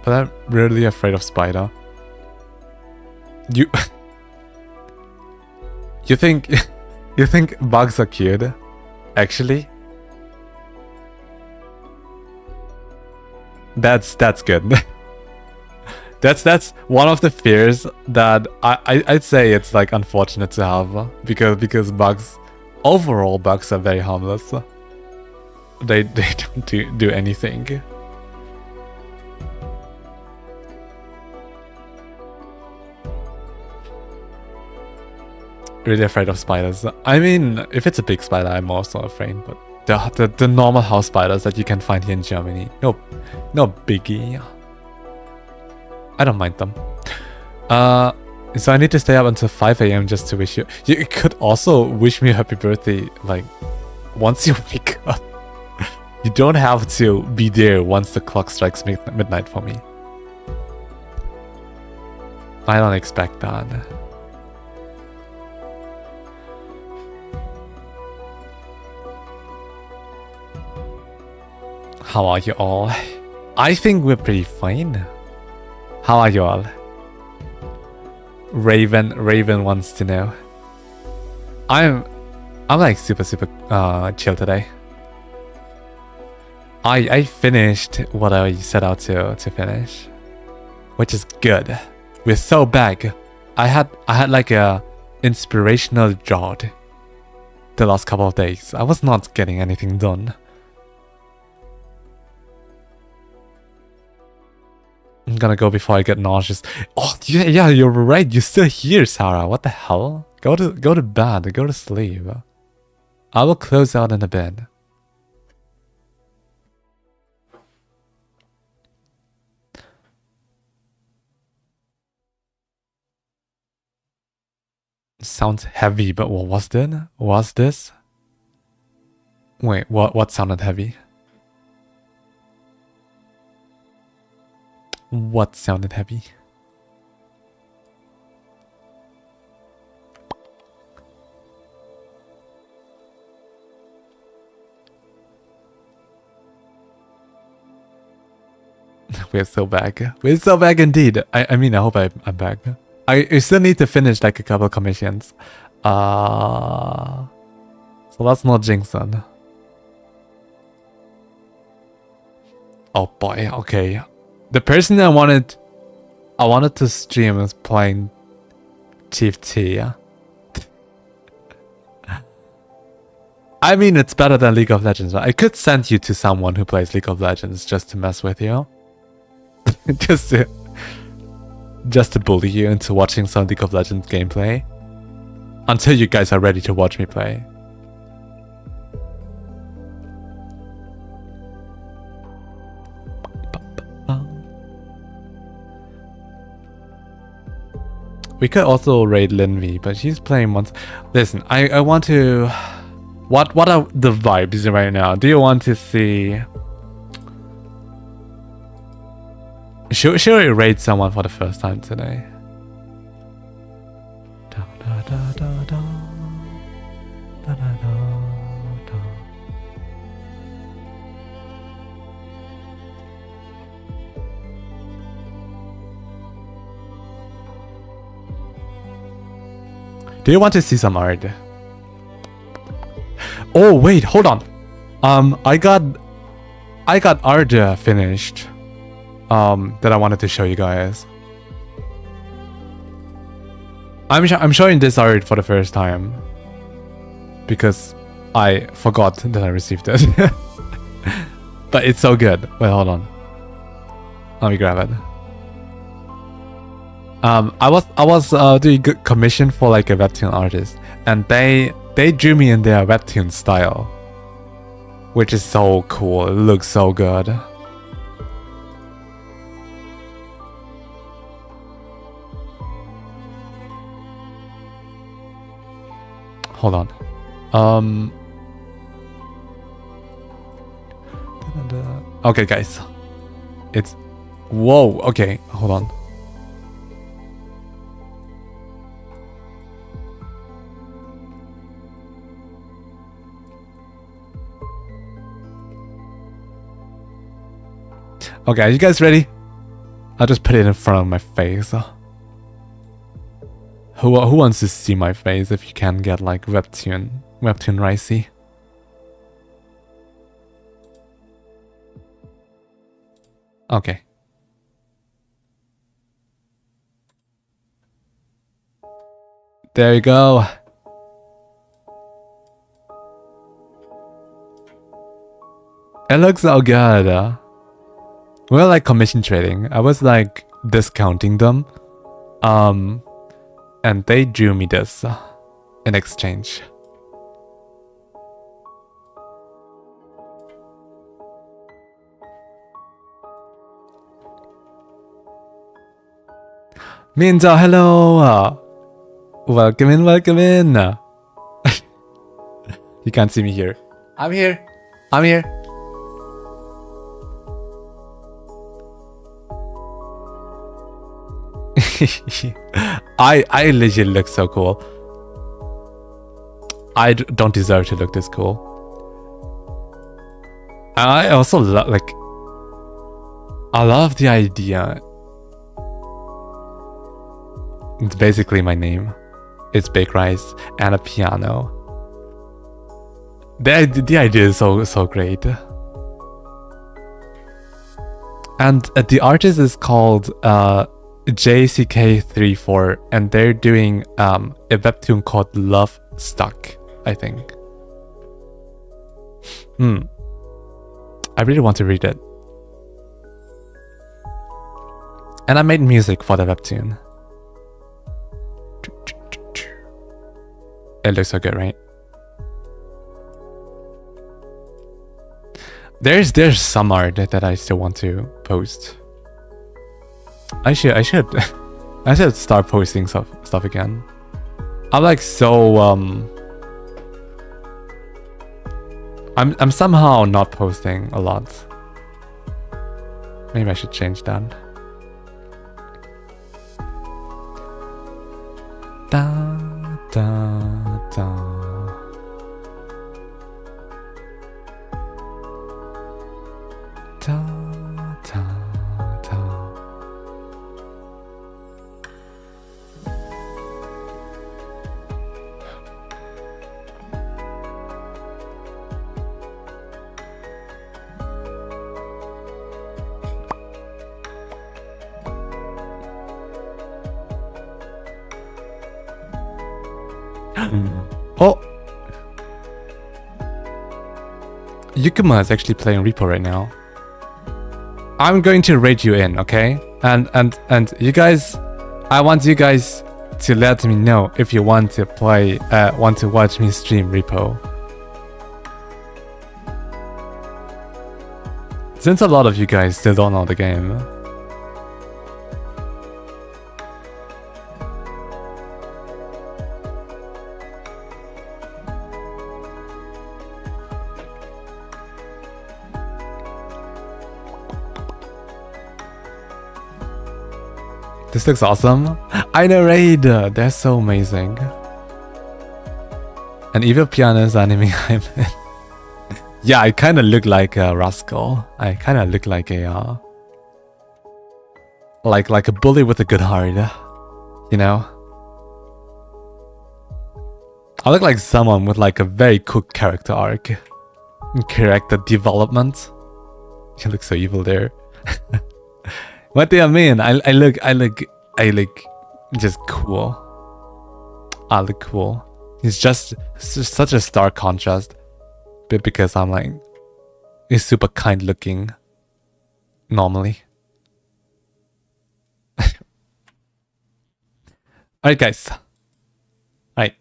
but I'm really afraid of spider. You think bugs are cute? Actually? That's good. That's one of the fears that I'd say it's like unfortunate to have because bugs, overall bugs are very harmless. They don't do anything. Really afraid of spiders. I mean, if it's a big spider, I'm also afraid. But the normal house spiders that you can find here in Germany, no biggie. I don't mind them. So I need to stay up until 5 AM just to wish you. You could also wish me a happy birthday, like once you wake up. You don't have to be there once the clock strikes midnight for me. I don't expect that. How are you all? I think we're pretty fine. How are you all? Raven wants to know. I'm like super chill today. I finished what I set out to finish, which is good. We're so back. I had like a inspirational drought the last couple of days. I was not getting anything done. I'm gonna go before I get nauseous. Oh yeah, you're right. You're still here, Sarah. What the hell? Go to bed. Go to sleep. I will close out in a bit. Sounds heavy, but what was that? Was this? Wait, what sounded heavy? What sounded heavy? We're so back. We're so back indeed. I mean, I hope I'm back. I still need to finish like a couple commissions. So let's not jinx it. Oh boy, okay. The person I wanted to stream is playing Chief T. I mean, it's better than League of Legends. Right? I could send you to someone who plays League of Legends just to mess with you. just to bully you into watching some League of Legends gameplay. Until you guys are ready to watch me play. We could also raid Linvi, but she's playing once. Listen, I want to... What are the vibes right now? Do you want to see... Should we raid someone for the first time today? Do you want to see some art? Oh wait, hold on. I got art finished. That I wanted to show you guys. I'm showing this art for the first time because I forgot that I received it. But it's so good. Wait, hold on. Let me grab it. I was doing good commission for like a webtoon artist, and they drew me in their webtoon style, which is so cool. It looks so good. Hold on. Okay, guys. It's... Whoa, okay, hold on. Okay, are you guys ready? I'll just put it in front of my face. Who wants to see my face if you can get like webtoon ricey? Okay. There you go. It looks so good. We're like commission trading. I was like discounting them. And they drew me this in exchange. Minzao, hello! Welcome in, welcome in! You can't see me here. I'm here! I'm here! I legit look so cool. I don't deserve to look this cool. I also like... I love the idea. It's basically my name. It's Big Rice and a piano. The idea is so great. And the artist is called JCK34, and they're doing a webtoon called Love Stuck, I think. I really want to read it. And I made music for the webtoon. It looks so good, right? There's some art that I still want to post. I should start posting stuff again. I'm like so I'm somehow not posting a lot. Maybe I should change that. Da da da. Da da da. Oh, Yukima is actually playing Repo right now. I'm going to rate you in, okay? And you guys, I want you guys to let me know if you want to play, want to watch me stream Repo. Since a lot of you guys still don't know the game. This looks awesome. I know, right? They're so amazing. An evil pianist anime I'm in. Yeah, I kind of look like a rascal. I kind of look like a like a bully with a good heart. You know? I look like someone with like a very cool character arc. Character development. You look so evil there. What do you mean? I look just cool. I look cool. It's just such a stark contrast. But because I'm like, it's super kind looking. Normally. Alright guys. Alright.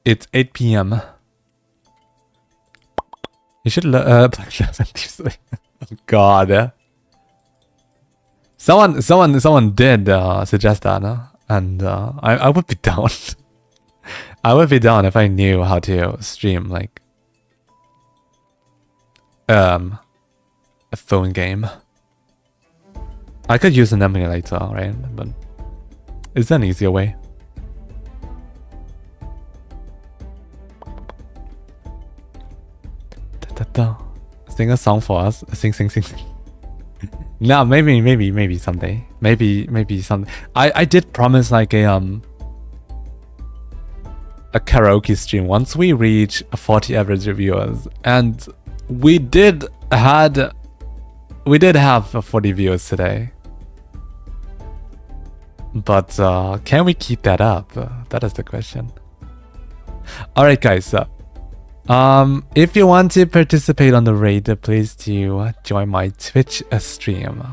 It's 8 p.m. You should oh god. Someone did suggest that, and I would be down. I would be down if I knew how to stream like a phone game. I could use an emulator, right? But is there an easier way? Sing a song for us. Sing. No, maybe someday. Maybe someday. I did promise like a karaoke stream once we reach 40 average viewers, and we did have 40 viewers today. But can we keep that up? That is the question. All right, guys. If you want to participate on the raid, please do join my Twitch stream.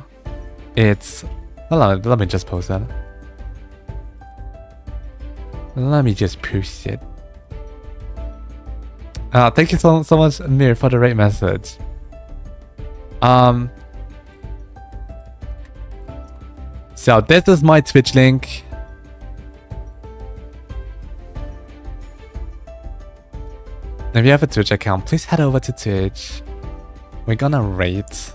It's... let me just post that. Let me just post it. Thank you so much, Mir, for the raid message. So this is my Twitch link. If you have a Twitch account, please head over to Twitch. We're gonna rate.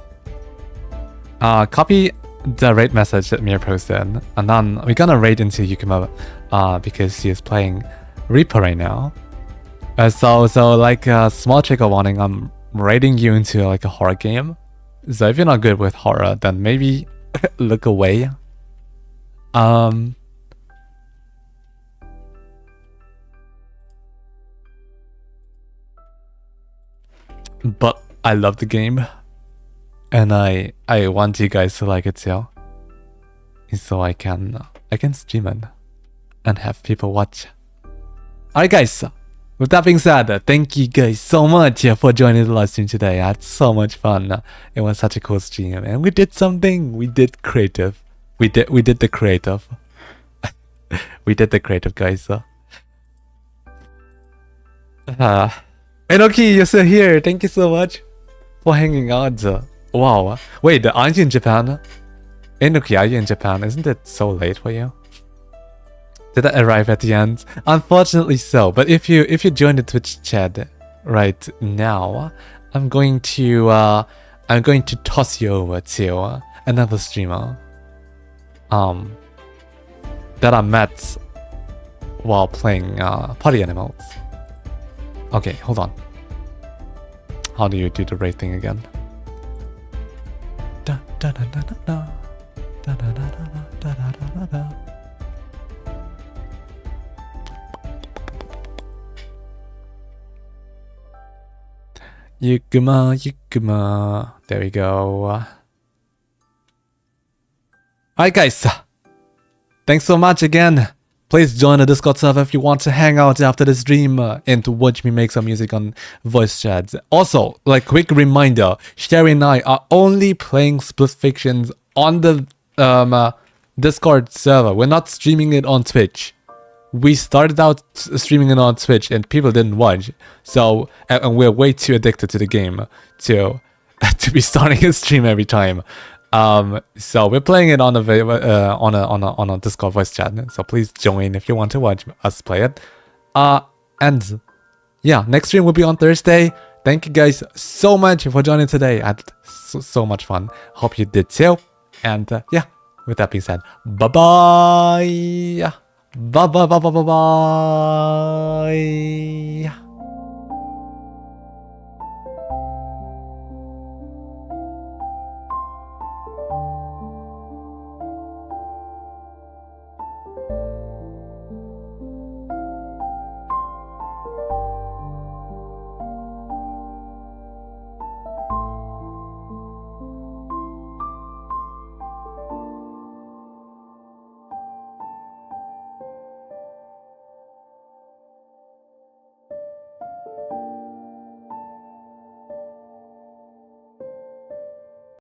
Copy the rate message that Mir posted, and then we're gonna rate into Yukima because she is playing Reaper right now. So like a small trigger warning, I'm rating you into like a horror game. So if you're not good with horror, then maybe look away. But I love the game, and I want you guys to like it too, so I can stream it and have people watch. Alright guys, with that being said, thank you guys so much for joining the live stream today. I had so much fun. It was such a cool stream, and we did something. We did creative. We did the creative. We did the creative, guys. Enoki, you're still here. Thank you so much for hanging out. Wow. Wait, aren't you in Japan? Enoki, are you in Japan? Isn't it so late for you? Did I arrive at the end? Unfortunately so. But if you join the Twitch chat right now, I'm going to toss you over to another streamer that I met while playing Party Animals. Okay, hold on. How do you do the raid thing again? Da da da da da da da da da da da da. Yukuma. There we go. Alright guys, thanks so much again. Please join the Discord server if you want to hang out after the stream and to watch me make some music on voice chats. Also, like quick reminder, Sherry and I are only playing Split Fictions on the Discord server. We're not streaming it on Twitch. We started out streaming it on Twitch and people didn't watch. So, and we're way too addicted to the game to be starting a stream every time. So we're playing it on a Discord voice chat. So please join if you want to watch us play it. And yeah, next stream will be on Thursday. Thank you guys so much for joining today. I had so much fun. Hope you did too. And yeah, with that being said, bye bye. Bye bye bye bye bye bye.